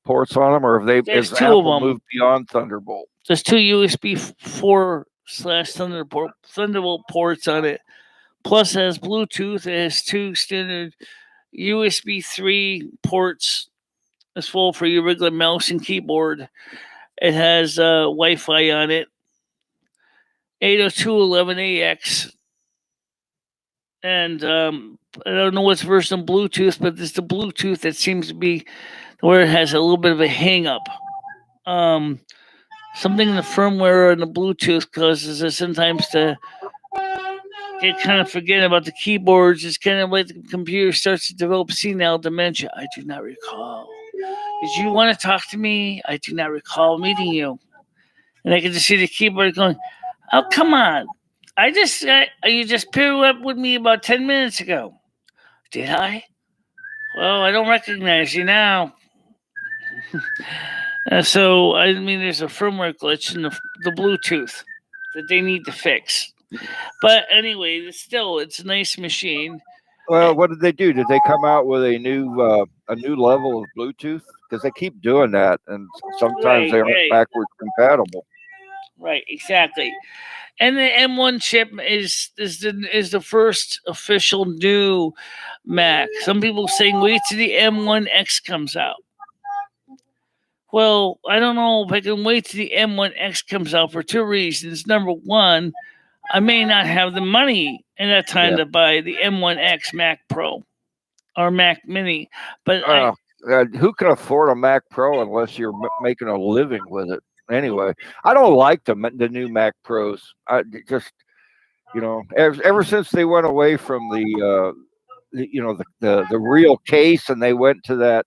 ports on them, or have they?
There's
has
2
Apple
of them.
Moved beyond Thunderbolt?
There's 2 USB 4/Thunderbolt ports on it. Plus, it has Bluetooth. It has 2 standard USB 3 ports as well for your regular mouse and keyboard. It has Wi-Fi on it. 802.11ax, and I don't know what's version of Bluetooth, but it's the Bluetooth that seems to be where it has a little bit of a hang up. Something in the firmware and the Bluetooth causes us sometimes to get kind of forgetting about the keyboards. It's kind of like the computer starts to develop senile dementia. I do not recall. Did you want to talk to me? I do not recall meeting you. And I can just see the keyboard going, oh, come on. You just paired up with me about 10 minutes ago. Did I? Well, I don't recognize you now. So, I mean, there's a firmware glitch in the Bluetooth that they need to fix. But anyway, it's a nice machine.
Well, what did they do? Did they come out with a new level of Bluetooth? Because they keep doing that, and sometimes they aren't backwards compatible.
Right, exactly. And the M1 chip is the first official new Mac. Some people saying wait till the M1X comes out. Well, I don't know if I can wait till the M1X comes out for 2 reasons. Number one, I may not have the money in that time to buy the M1X Mac Pro or Mac Mini. But
who can afford a Mac Pro unless you're making a living with it? Anyway, I don't like the new Mac Pros. I just, ever since they went away from the real case and they went to that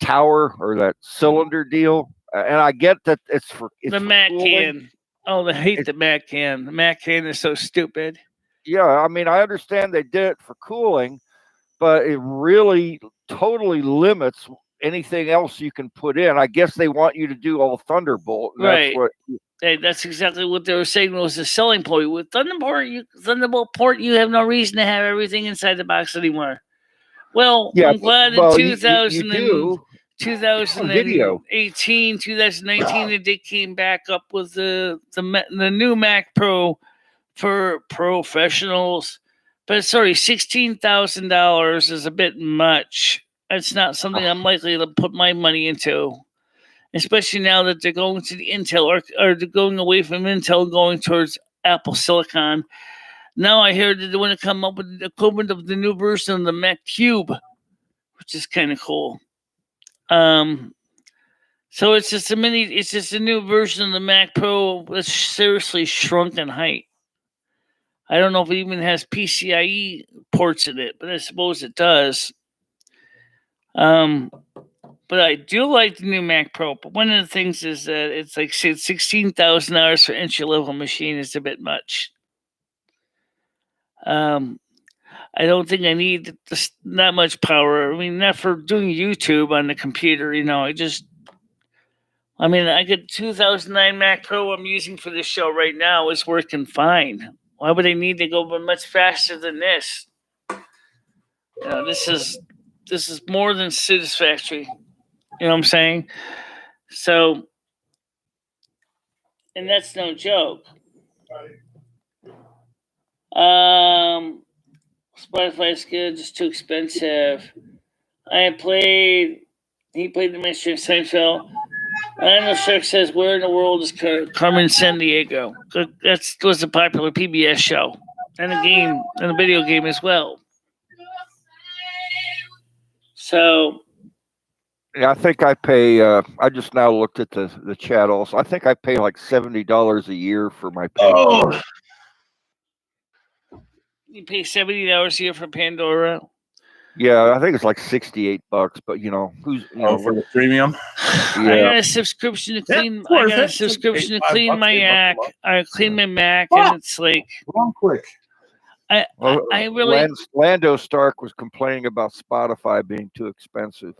tower or that cylinder deal, and I get that it's
the Mac can. Oh, I hate the Mac can. The Mac can is so stupid.
Yeah, I mean, I understand they did it for cooling, but it really totally limits anything else you can put in. I guess they want you to do all Thunderbolt.
Right. That's exactly what they were saying was the selling point. With Thunderbolt port, you have no reason to have everything inside the box anymore. Well, I'm glad in 2000
you do.
2018, 2019, they came back up with the new Mac Pro for professionals. But sorry, $16,000 is a bit much. It's not something I'm likely to put my money into, especially now that they're going to the Intel or they're going away from Intel, going towards Apple Silicon. Now I hear that they want to come up with the equivalent of the new version of the Mac Cube, which is kind of cool. So it's just a new version of the Mac Pro that's seriously shrunk in height. I don't know if it even has PCIe ports in it, but I suppose it does. But I do like the new Mac Pro. But one of the things is that it's like $16,000 for entry level machine is a bit much. I don't think I need that much power. I mean, not for doing YouTube on the computer. I get 2009 Mac Pro I'm using for this show right now is working fine. Why would I need to go much faster than this? This is more than satisfactory. You know what I'm saying? So, and that's no joke. Spotify's good, just too expensive. He played the Mystery of Seinfeld. I know Shark says, where in the world is Carmen Sandiego? That was a popular PBS show. And a game, and a video game as well. So.
Yeah, I think I pay, I just now looked at the chat also. I think I pay like $70 a year for my Pandora.
You pay $70 a year for Pandora?
Yeah, I think it's like $68, but for
the premium?
Yeah. I got a subscription to clean. I got a subscription to clean my Mac. I clean my Mac, and it's like
wrong click.
I really.
Lando Stark was complaining about Spotify being too expensive.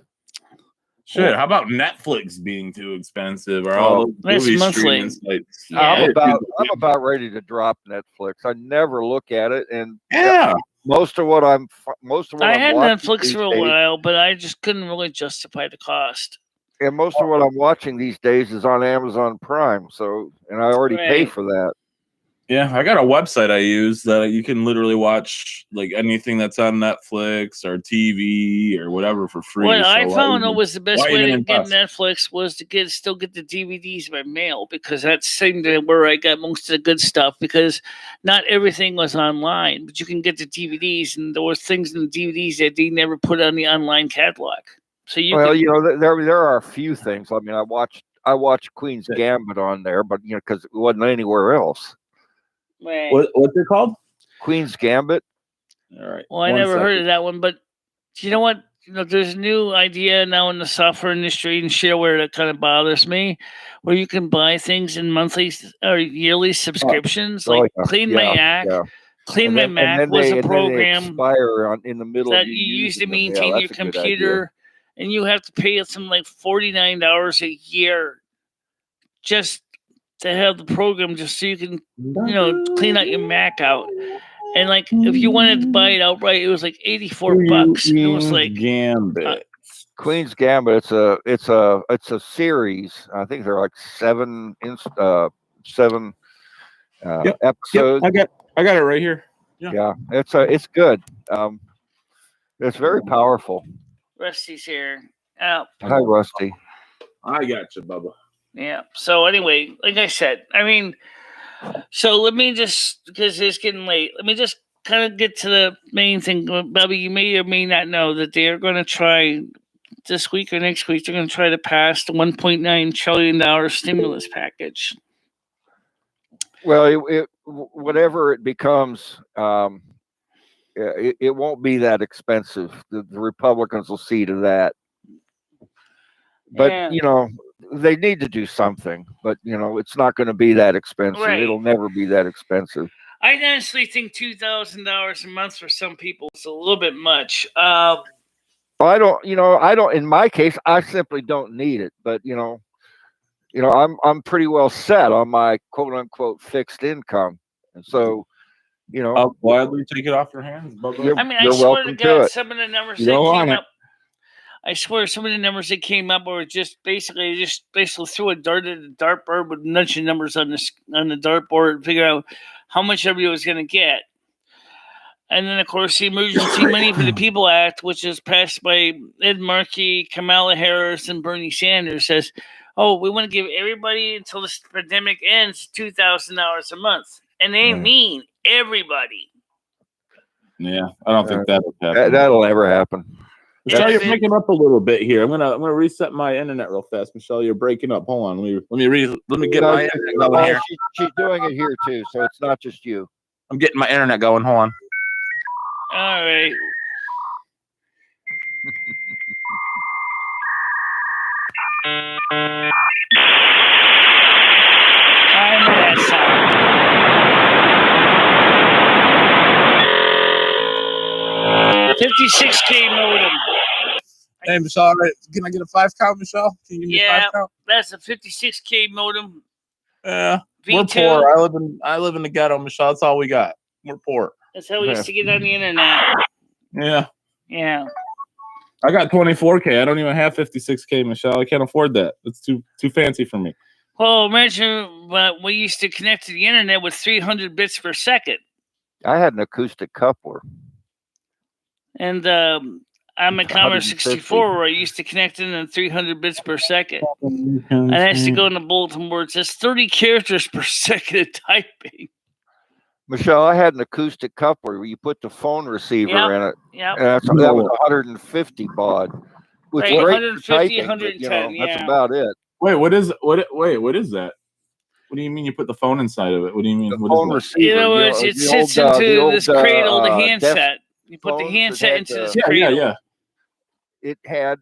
Shit, how about Netflix being too expensive or all those movie streaming sites?
Yeah. I'm about ready to drop Netflix. I never look at it, and most of what I had
Netflix for a while, but I just couldn't really justify the cost.
And most of what I'm watching these days is on Amazon Prime, and I already pay for that.
Yeah, I got a website I use that you can literally watch like anything that's on Netflix or TV or whatever for free.
What I found was the best way to get Netflix was to still get the DVDs by mail, because that seemed to where I got most of the good stuff, because not everything was online, but you can get the DVDs, and there was things in the DVDs that they never put on the online catalog. So
there are a few things. I mean, I watched Queen's Gambit on there, but because it wasn't anywhere else.
Right.
What's it called?
Queen's Gambit.
All right.
Well, I never heard of that one, but you know what? There's a new idea now in the software industry and shareware that kind of bothers me, where you can buy things in monthly or yearly subscriptions. Clean my Mac. Clean My Mac was a program
expire in the middle
that you use to maintain your computer, and you have to pay something like $49 a year just to have the program, just so you can clean out your Mac out. And like if you wanted to buy it outright, it was like $84. It was like
Gambit.
Queen's Gambit. It's a series. I think they're like seven episodes.
Yep, I got it right here.
Yeah, it's good. It's very powerful.
Rusty's here. Oh.
Hi, Rusty.
I got you, Bubba.
Yeah. So anyway, like I said, so let me just, because it's getting late, let me just kind of get to the main thing. Bubby, you may or may not know that they are going to try this week or next week, they're going to try to pass the $1.9 trillion stimulus package.
Well, whatever it becomes, it won't be that expensive. The Republicans will see to that. But, they need to do something, but it's not going to be that expensive. Right. It'll never be that expensive.
I honestly think $2,000 a month for some people is a little bit much.
I don't. In my case, I simply don't need it. But I'm pretty well set on my quote unquote fixed income, and so
I'll gladly take it off your hands.
I swear to God, some of the numbers that came up. I swear some of the numbers that came up were just basically threw a dart at the dartboard with a bunch of numbers on the dartboard and figure out how much everybody was going to get. And then, of course, the Emergency Money for the People Act, which is passed by Ed Markey, Kamala Harris, and Bernie Sanders, says, oh, we want to give everybody until this pandemic ends $2,000 a month. And they mean everybody.
Yeah, I don't think that'll happen.
That'll never happen.
Michelle, you're breaking up a little bit here. I'm gonna reset my internet real fast. Michelle, you're breaking up. Hold on. Let me get my internet going here.
She's doing it here too, so it's not just you.
I'm getting my internet going. Hold on.
All right. I know that song. 56K modem.
Hey, Michelle, can I get a 5 count, Michelle? Can you give me a 5 count?
That's a 56K modem.
Yeah,
V2.
We're poor. I live in the ghetto, Michelle. That's all we got. We're poor.
That's how we used to get on the internet.
Yeah.
Yeah.
I got 24K. I don't even have 56K, Michelle. I can't afford that. It's too fancy for me.
Well, imagine we used to connect to the internet with 300 bits per second.
I had an acoustic coupler.
And I'm a Commodore 64 where I used to connect in at 300 bits per second. And I used to go in the bulletin board. It says 30 characters per second of typing.
Michelle, I had an acoustic coupler where you put the phone receiver in it.
Yeah.
That was 150 baud. Which
right, 150,
typing,
110.
That's about it.
What is that? What do you mean you put the phone inside of it? What do you mean?
The phone receiver.
In other words, it sits into this cradle, the handset. You put the handset into this cradle.
Yeah.
It had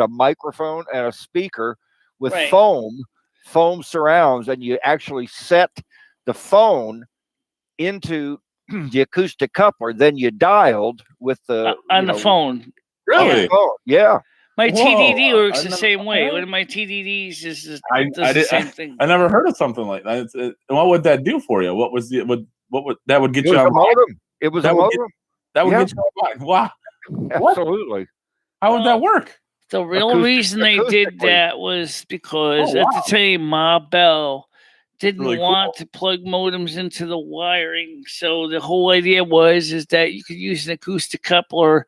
a microphone and a speaker with foam surrounds, and you actually set the phone into the acoustic coupler. Then you dialed with the
on the phone.
Really?
Yeah.
My TDD works the same way. One of my TDDs does the same thing.
I never heard of something like that. What would that do for you? What would that would get you
a
on
modem? It was a modem.
That would get you on. Wow.
Absolutely.
How would that work?
The real reason they did that was because at the time, Ma Bell didn't want to plug modems into the wiring. So the whole idea is that you could use an acoustic coupler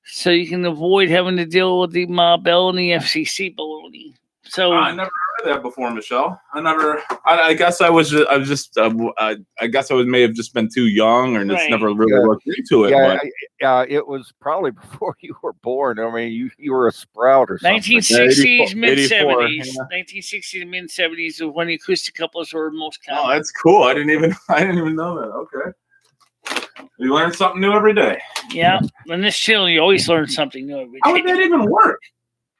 so you can avoid having to deal with the Ma Bell and the FCC baloney. So
I never heard of that before, Michelle. I guess I guess I may have just been too young or just never really looked into it.
Yeah, it was probably before you were born. I mean, you were a sprout or something.
1960s, mid-70s. 1960s to mid-70s is when the acoustic couplers were most common.
Oh, that's cool. I didn't even know that. Okay. You learn something new every day.
Yeah. On this channel, you always learn something new every day.
How would that even work?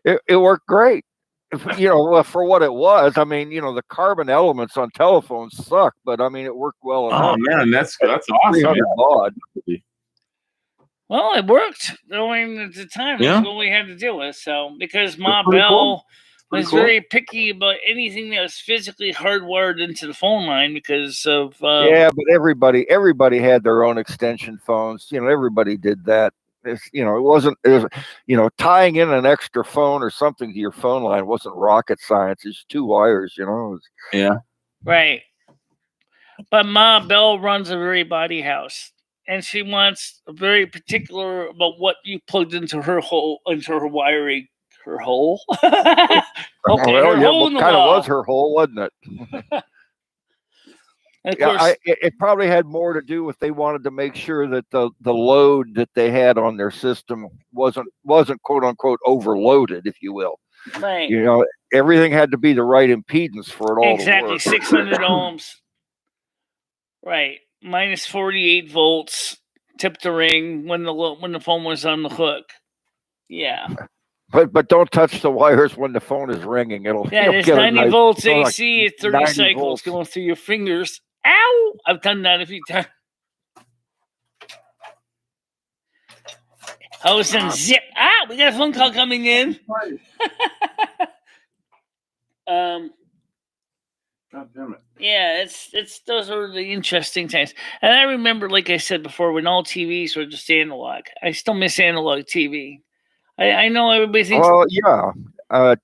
It worked great. For what it was. I mean, the carbon elements on telephones suck, but I mean, it worked well enough.
Oh man, that's awesome.
Well, it worked. I mean, at the time, that's what we had to deal with. So, because Ma Bell was very picky about anything that was physically hardwired into the phone line because of.
But everybody had their own extension phones. Everybody did that. It was tying in an extra phone or something to your phone line wasn't rocket science. It's 2 wires,
Yeah.
Right. But Ma Bell runs a very body house, and she wants very particular about what you plugged into her hole, into her wiring. Her hole? Okay,
kind of was her hole, wasn't it?
And of course,
it probably had more to do with they wanted to make sure that the load that they had on their system wasn't quote unquote overloaded, if you will.
Right.
Everything had to be the right impedance for it all to work.
600 ohms. Right. Minus 48 volts. Tip the ring when the phone was on the hook. Yeah.
But don't touch the wires when the phone is ringing.
There's 90 volts AC at 30 cycles going through your fingers. Ow! I've done that a few times. Hose and zip. We got a phone call coming in.
God damn it.
Yeah, it's those are the interesting times. And I remember, like I said before, when all TVs were just analog. I still miss analog TV. I know everybody thinks.
Well, yeah.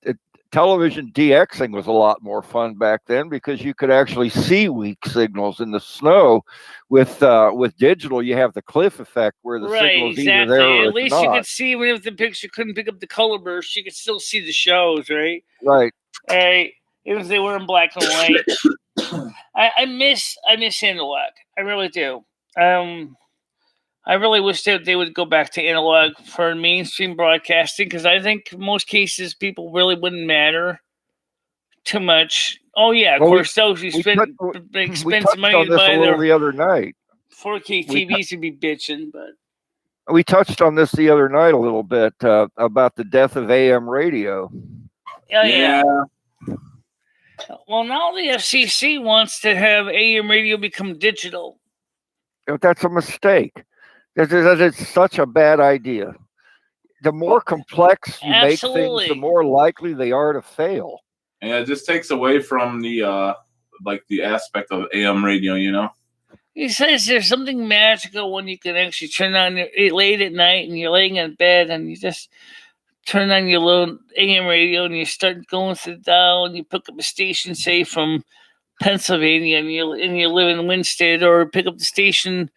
Television DXing was a lot more fun back then because you could actually see weak signals in the snow. With digital, you have the cliff effect where the signal's either there or
At least
not.
you could see, even if the picture couldn't pick up the color burst, you could still see the shows, right?
Right.
Right. Even if they were in black and white. I miss analog. I really do. I really wish that they would go back to analog for mainstream broadcasting, because I think in most cases people really wouldn't matter too much. Oh yeah, of course, those who spend some money to buy their
the other night.
4K TVs would be bitching, but
we touched on this the other night a little bit about the death of AM radio.
Oh yeah. Well, now the FCC wants to have AM radio become digital.
That's a mistake. That is such a bad idea. The more complex you make things, the more likely they are to fail.
Yeah, it just takes away from the the aspect of AM radio, you know.
He says there's something magical when you can actually turn on late at night and you're laying in bed and you just turn on your little AM radio and you start going through the dial and you pick up a station, say from Pennsylvania, and you live in Winsted, or pick up the station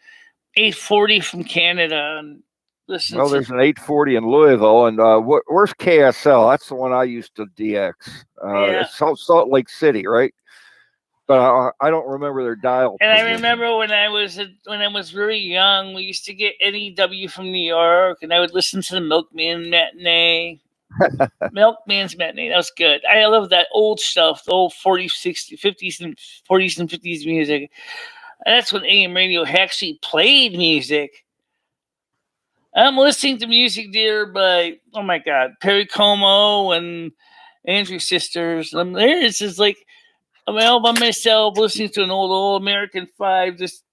840 from Canada and listen.
Well, there's an 840 in Louisville, and where's KSL? That's the one I used to DX. It's Salt Lake City, right? But I don't remember their dial.
And I remember when I was very young, we used to get NEW from New York, and I would listen to the Milkman Matinee. Milkman's Matinee, that was good. I love that old stuff, the old 40s, 60s, 50s, and 40s and 50s music. And that's when AM radio actually played music. I'm listening to music there by, oh my God, Perry Como and Andrew Sisters. I'm there. It's just like, I'm all by myself listening to an old American 5, just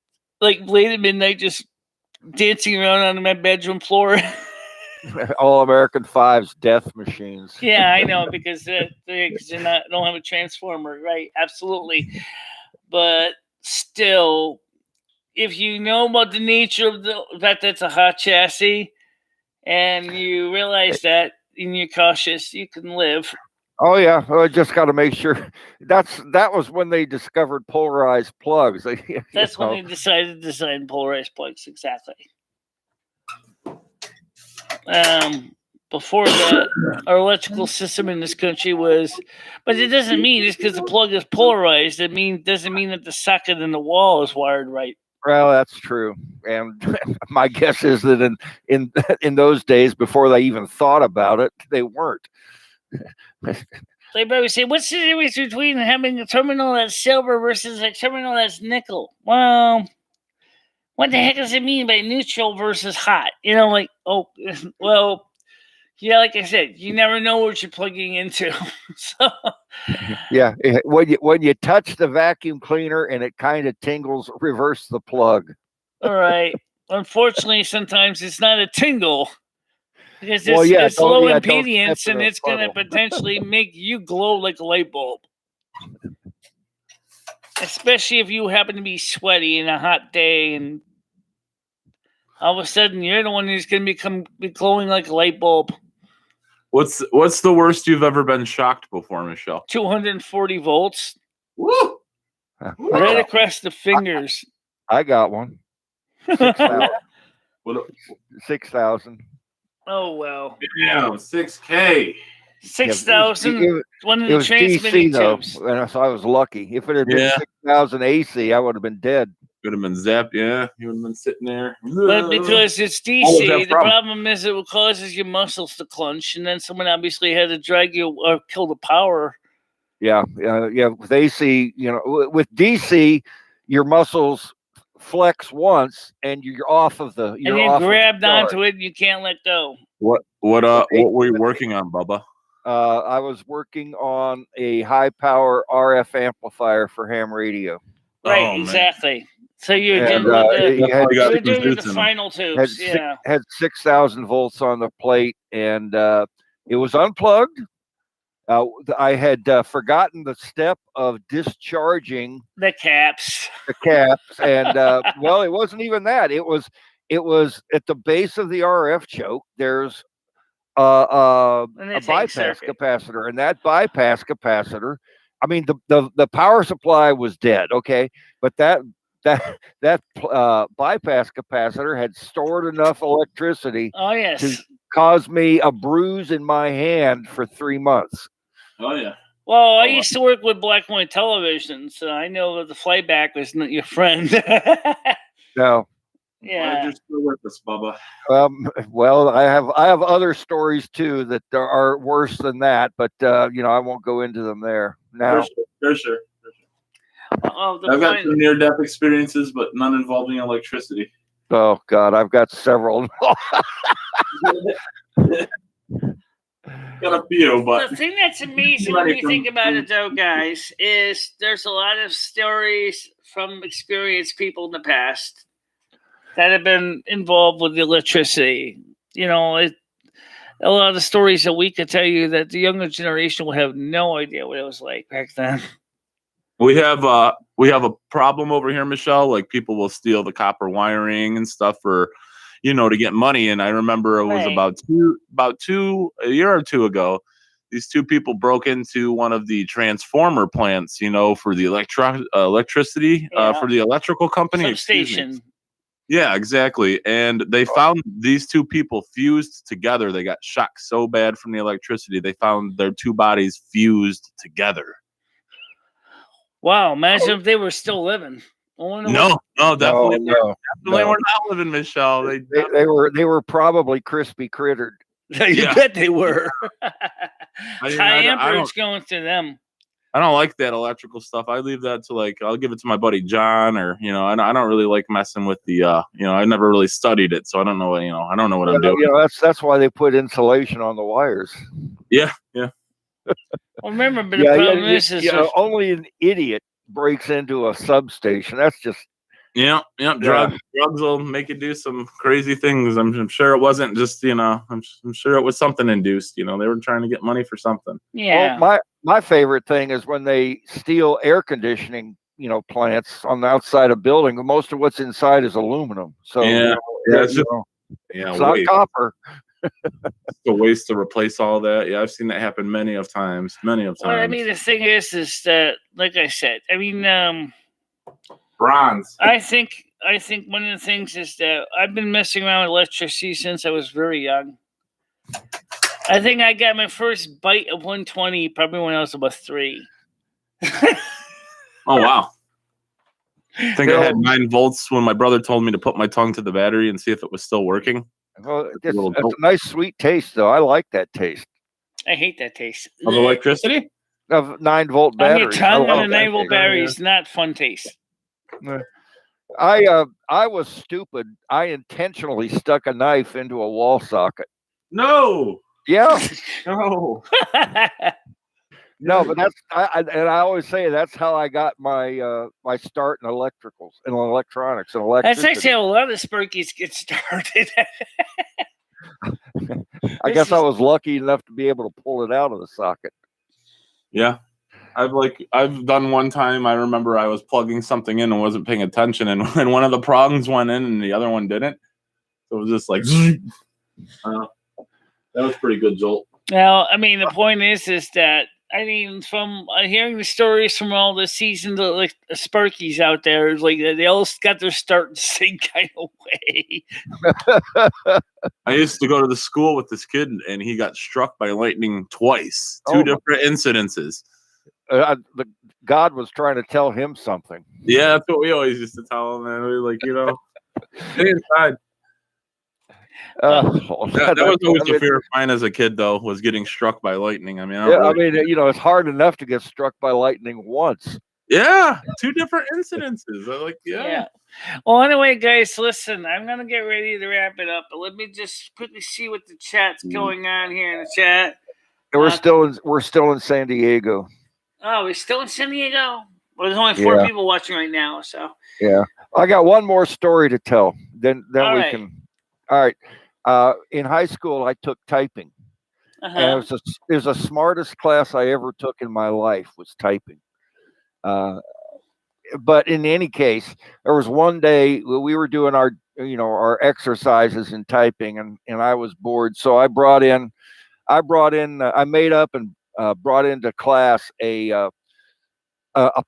like late at midnight, just dancing around on my bedroom floor.
All American 5's death machines.
Yeah, I know, because they don't have a transformer, right? Absolutely. But still, if you know about the nature of that's a hot chassis, and you realize that, and you're cautious, you can live.
Oh yeah, well, I just got to make sure. That was when they discovered polarized plugs.
That's when they decided to design polarized plugs. Exactly. Before that, our electrical system in this country was, but it doesn't mean just because the plug is polarized, doesn't mean that the socket in the wall is wired right.
Well, that's true, and my guess is that in those days, before they even thought about it, they weren't.
They probably say, "What's the difference between having a terminal that's silver versus a terminal that's nickel?" Well, what the heck does it mean by neutral versus hot? Like, oh, well, yeah, like I said, you never know what you're plugging into. So,
yeah, when you touch the vacuum cleaner and it kind of tingles, reverse the plug.
All right. Unfortunately, sometimes it's not a tingle. Because it's low impedance, and it's going to potentially make you glow like a light bulb. Especially if you happen to be sweaty in a hot day, and all of a sudden you're the one who's going to be glowing like a light bulb.
What's the worst you've ever been shocked before, Michelle?
240 volts.
Woo!
Right across the fingers.
I got one. 6,000. 6,000.
Oh, well.
Damn, 6K.
6,000. One of the transmitting tubes.
Though, so I was lucky. If it had been 6,000 AC, I would have been dead.
Could have been zapped, yeah. You would have been sitting there.
But because it's DC, the problem is it causes your muscles to clench, and then someone obviously had to drag you or kill the power.
Yeah. With AC, with DC, your muscles flex once and you're off of the.
And you grabbed onto it and you can't let go.
What were you working on, Bubba?
I was working on a high power RF amplifier for ham radio.
Right, exactly. Man. So you're doing the final tubes.
Had 6,000 volts on the plate, and it was unplugged. I had forgotten the step of discharging
the caps.
And well, it wasn't even that. It was at the base of the RF choke. There's a
tank
bypass
circuit.
capacitor, and that bypass capacitor, I mean, the power supply was dead, okay, but that bypass capacitor had stored enough electricity
Oh yes.
to cause me a bruise in my hand for 3 months.
Oh yeah.
Well, I used to work with black and white television, so I know that the flyback was not your friend.
No.
Yeah.
Glad you're still with us, Bubba.
Well, I have other stories too that are worse than that, but you know, I won't go into them there now.
For sure.
Oh,
I've got some near-death experiences, but none involving electricity.
Oh God, I've got several.
Got a few, but
the thing that's amazing when you think about it, though, guys, is there's a lot of stories from experienced people in the past that have been involved with the electricity. You know, a lot of the stories that we could tell you that the younger generation will have no idea what it was like back then.
we have a problem over here, Michelle. Like people will steal the copper wiring and stuff for, you know, to get money. And I remember it was a year or two ago. These two people broke into one of the transformer plants, you know, for the electricity for the electrical company.
Substation.
Yeah, exactly. And they found these two people fused together. They got shocked so bad from the electricity. They found their two bodies fused together.
Wow, imagine if they were still living.
No, definitely we're not living, Michelle.
They were probably crispy crittered.
You bet they were. High amperage going to them.
I don't like that electrical stuff. I leave that to I'll give it to my buddy John, or I don't really like messing with the I never really studied it, so I don't know what I'm doing.
You know, that's why they put insulation on the wires.
Yeah.
Well, remember, but the problem is
only an idiot breaks into a substation. That's just
drugs will make you do some crazy things. I'm sure it wasn't just I'm sure it was something induced. They were trying to get money for something.
Yeah.
Well, my favorite thing is when they steal air conditioning plants on the outside of building. Most of what's inside is aluminum. So it's not copper.
It's a waste to replace all that. Yeah, I've seen that happen many of times.
Well, I mean, the thing is that, like I said, I mean,
bronze.
I think one of the things is that I've been messing around with electricity since I was very young. I think I got my first bite of 120 probably when I was about 3.
Oh wow! I think I had 9 volts when my brother told me to put my tongue to the battery and see if it was still working.
Well, it's a nice sweet taste, though. I like that taste.
I hate that taste
of electricity.
Of 9-volt battery.
On your tongue on a 9-volt battery is not fun taste.
I was stupid. I intentionally stuck a knife into a wall socket.
No.
Yeah.
No.
No, but I always say that's how I got my my start in electricals and electronics and electricity.
That's actually how a lot of the Sparkies get started.
I guess I was lucky enough to be able to pull it out of the socket.
Yeah. I've done one time. I remember I was plugging something in and wasn't paying attention, and when one of the prongs went in and the other one didn't, so it was just like that was pretty good jolt.
Now, I mean, the point is that I mean, from hearing the stories from all the seasoned Sparkies out there, it's like they all got their start in the same kind of way.
I used to go to the school with this kid, and he got struck by lightning twice. 2 different incidences.
God was trying to tell him something.
Yeah, that's what we always used to tell him, man. We were like, stay inside. That was always a fear of mine as a kid, though, was getting struck by lightning. I mean,
it's hard enough to get struck by lightning once.
Yeah, 2 different incidences. Yeah.
Well, anyway, guys, listen, I'm gonna get ready to wrap it up, but let me just quickly see what the chat's going on here in the chat.
We're still in San Diego.
Oh, we're still in San Diego? Well, there's only 4 people watching right now, so.
Yeah. I got one more story to tell. Then
all
we
right.
can. All right. In high school, I took typing. And it was the smartest class I ever took in my life was typing. But in any case, there was one day we were doing our exercises in typing, and I was bored. So I brought in I made up and brought into class a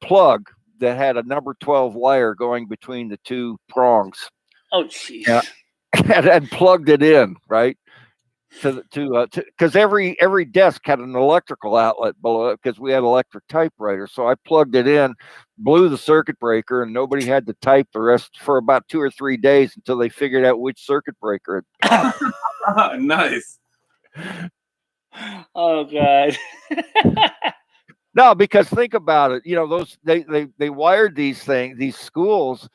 plug that had a number 12 wire going between the two prongs.
Oh, jeez.
Yeah. and plugged it in, right? Because every desk had an electrical outlet below it because we had electric typewriters. So I plugged it in, blew the circuit breaker, and nobody had to type the rest for about 2 or 3 days until they figured out which circuit breaker.
Nice.
Oh God.
No, because think about it. They wired these schools.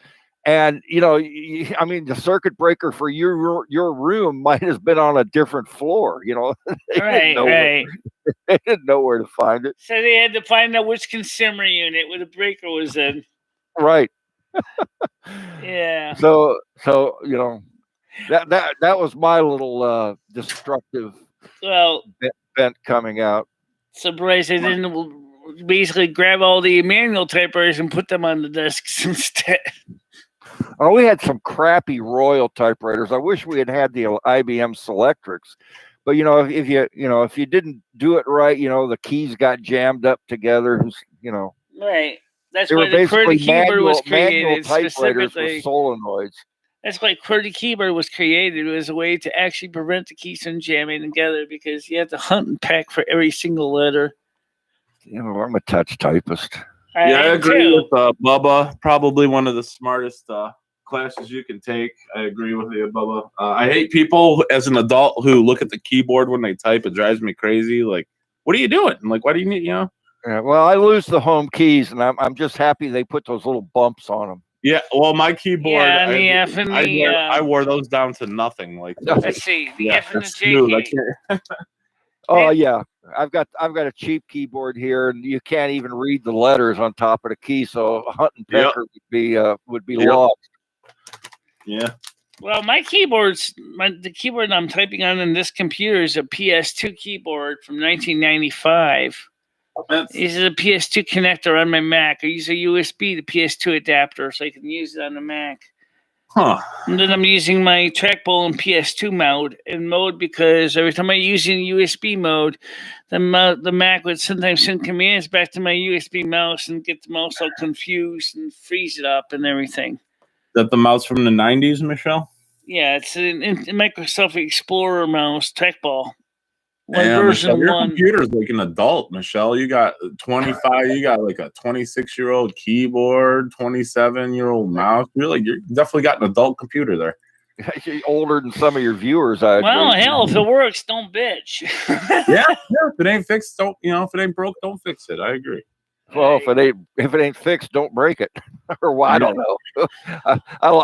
And the circuit breaker for your room might have been on a different floor. They didn't know where to find it.
So they had to find out which consumer unit where the breaker was in.
Right.
Yeah.
So that was my little destructive vent coming out.
Surprised they didn't basically grab all the manual typewriters and put them on the desks instead.
Oh, we had some crappy Royal typewriters. I wish we had the IBM Selectrics, but if you didn't do it right, the keys got jammed up together.
Right. That's why the QWERTY keyboard was created
specifically. With solenoids.
That's why QWERTY keyboard was created. It was a way to actually prevent the keys from jamming together because you have to hunt and peck for every single letter.
I'm a touch typist.
I agree with Bubba. Probably one of the smartest classes you can take. I agree with you, Bubba. I hate people as an adult who look at the keyboard when they type. It drives me crazy. Like, what are you doing? Like, why do you need,
Yeah, well, I lose the home keys, and I'm just happy they put those little bumps on them.
Yeah, well, my keyboard,
I
wore those down to nothing. Like,
let's see, the F and the J key.
Oh yeah, I've got a cheap keyboard here, and you can't even read the letters on top of the key. So hunt and pecker would be lost.
Yeah.
Well, the keyboard I'm typing on in this computer is a PS2 keyboard from 1995. This is a PS2 connector on my Mac. I use a USB to PS2 adapter so I can use it on the Mac.
Huh.
And then I'm using my trackball in PS2 mode because every time I use it in USB mode, the Mac would sometimes send commands back to my USB mouse and get the mouse all confused and freeze it up and everything.
Is that the mouse from the 90s, Michelle?
Yeah, it's a Microsoft Explorer mouse trackball.
Michelle, your computer's like an adult, Michelle. You got 25. You got like a 26-year-old keyboard, 27-year-old mouse. You're definitely got an adult computer there.
You're older than some of your viewers.
Hell, if it works, don't bitch.
yeah. If it ain't fixed, don't. If it ain't broke, don't fix it. I agree.
Well, if it ain't fixed, don't break it. Or why? I don't know.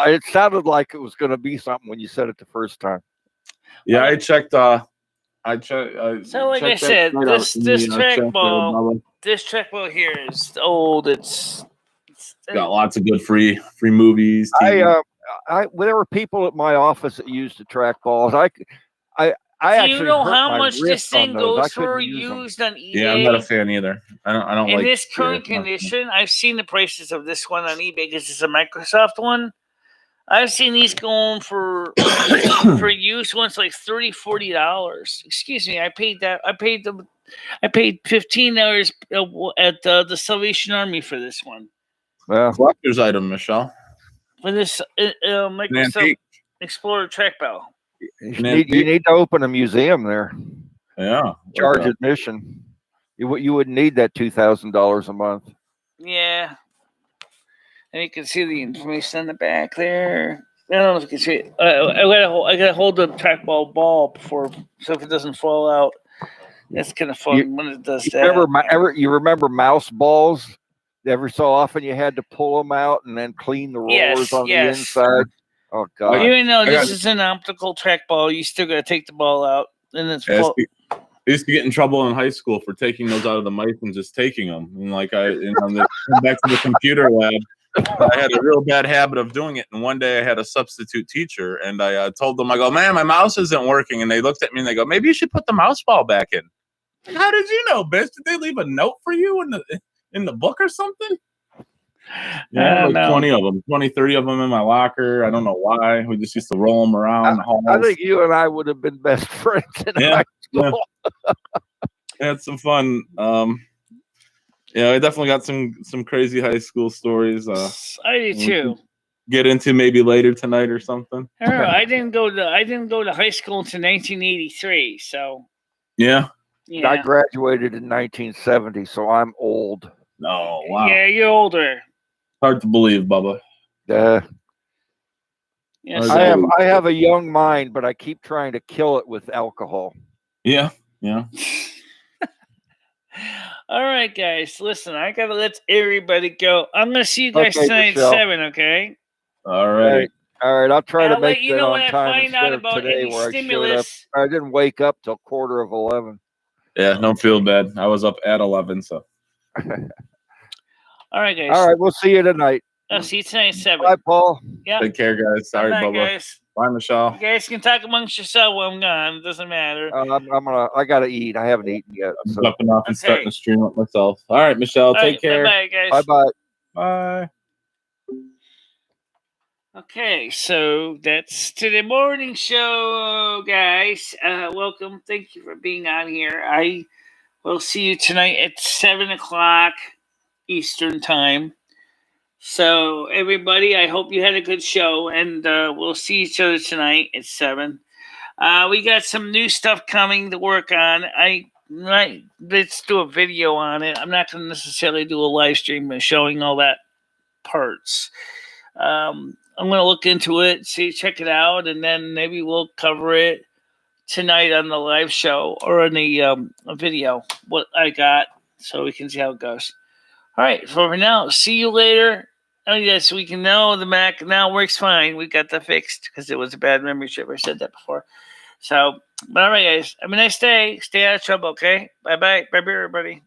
It sounded like it was going to be something when you said it the first time.
Yeah, I checked.
So, like I said, this trackball here is old. It's
got lots of good free movies.
TV. There were people at my office that used the trackballs.
Do you know how much this thing goes for used on eBay?
Yeah, I'm not a fan either. I don't
In
like
this current condition, I've seen the prices of this one on eBay because it's a Microsoft one. I've seen these going for used ones like $30-$40. Excuse me, I paid $15 at the Salvation Army for this one.
Well,
collector's item, Michelle.
For this Microsoft Explorer trackball.
You need to open a museum there.
Yeah.
Charge admission. You wouldn't need that $2,000 a month.
Yeah. And you can see the information on the back there. I don't know if you can see it. I gotta hold the trackball ball so if it doesn't fall out. That's kind of fun when it does that.
You remember mouse balls? Every so often you had to pull them out and then clean the rollers on the inside. Oh God!
Even though this is an optical trackball, you still gotta take the ball out. And it's
I used to get in trouble in high school for taking those out of the mice and just taking them. And back to the computer lab, I had a real bad habit of doing it. And one day I had a substitute teacher, and I told them, I go, "Man, my mouse isn't working." And they looked at me and they go, "Maybe you should put the mouse ball back in." Like, how did you know, bitch? Did they leave a note for you in the book or something? Yeah, like
no.
20 of them, 20, 30 of them in my locker. I don't know why. We just used to roll them around the halls.
I think you and I would have been best friends in high school.
Yeah. Had some fun. Yeah, I definitely got some crazy high school stories.
I do too.
Get into maybe later tonight or something.
I don't know. I didn't go to high school until 1983. So
yeah.
I graduated in 1970, so I'm old.
No, wow.
Yeah, you're older.
Hard to believe, Bubba.
Yes,
I have a young mind, but I keep trying to kill it with alcohol.
Yeah.
All right, guys. Listen, I gotta let everybody go. I'm gonna see you guys tonight at 7. Okay.
All right.
All right. I'll try to make
you
it
know
on
when I
time
find out
instead of
about
today,
any
where I showed up.
stimulus.
I didn't wake up till 11:15.
Yeah, don't feel bad. I was up at 11, so.
All right, guys.
All right, we'll see you tonight.
I'll see you tonight at 7.
Bye, Paul.
Yeah.
Take care, guys. Sorry,
Bye,
Bubba.
guys.
Bye, Michelle.
You guys can talk amongst yourself while I'm gone. It doesn't matter.
I gotta eat. I haven't eaten yet.
I'm jumping off and starting to stream it myself. All right, Michelle. Take care.
Bye, guys.
Bye.
Bye.
Okay, so that's to the morning show, guys. Welcome. Thank you for being on here. I will see you tonight at 7 o'clock Eastern time. So, everybody, I hope you had a good show, and we'll see each other tonight at 7. We got some new stuff coming to work on. Let's do a video on it. I'm not going to necessarily do a live stream showing all that parts. I'm going to look into it, check it out, and then maybe we'll cover it tonight on the live show or on the video, what I got, so we can see how it goes. All right, for now, see you later. Oh, yes, we can know the Mac now works fine. We got that fixed because it was a bad memory chip. I said that before. So, but all right, guys, have a nice day. Stay out of trouble, okay? Bye-bye. Bye-bye, everybody.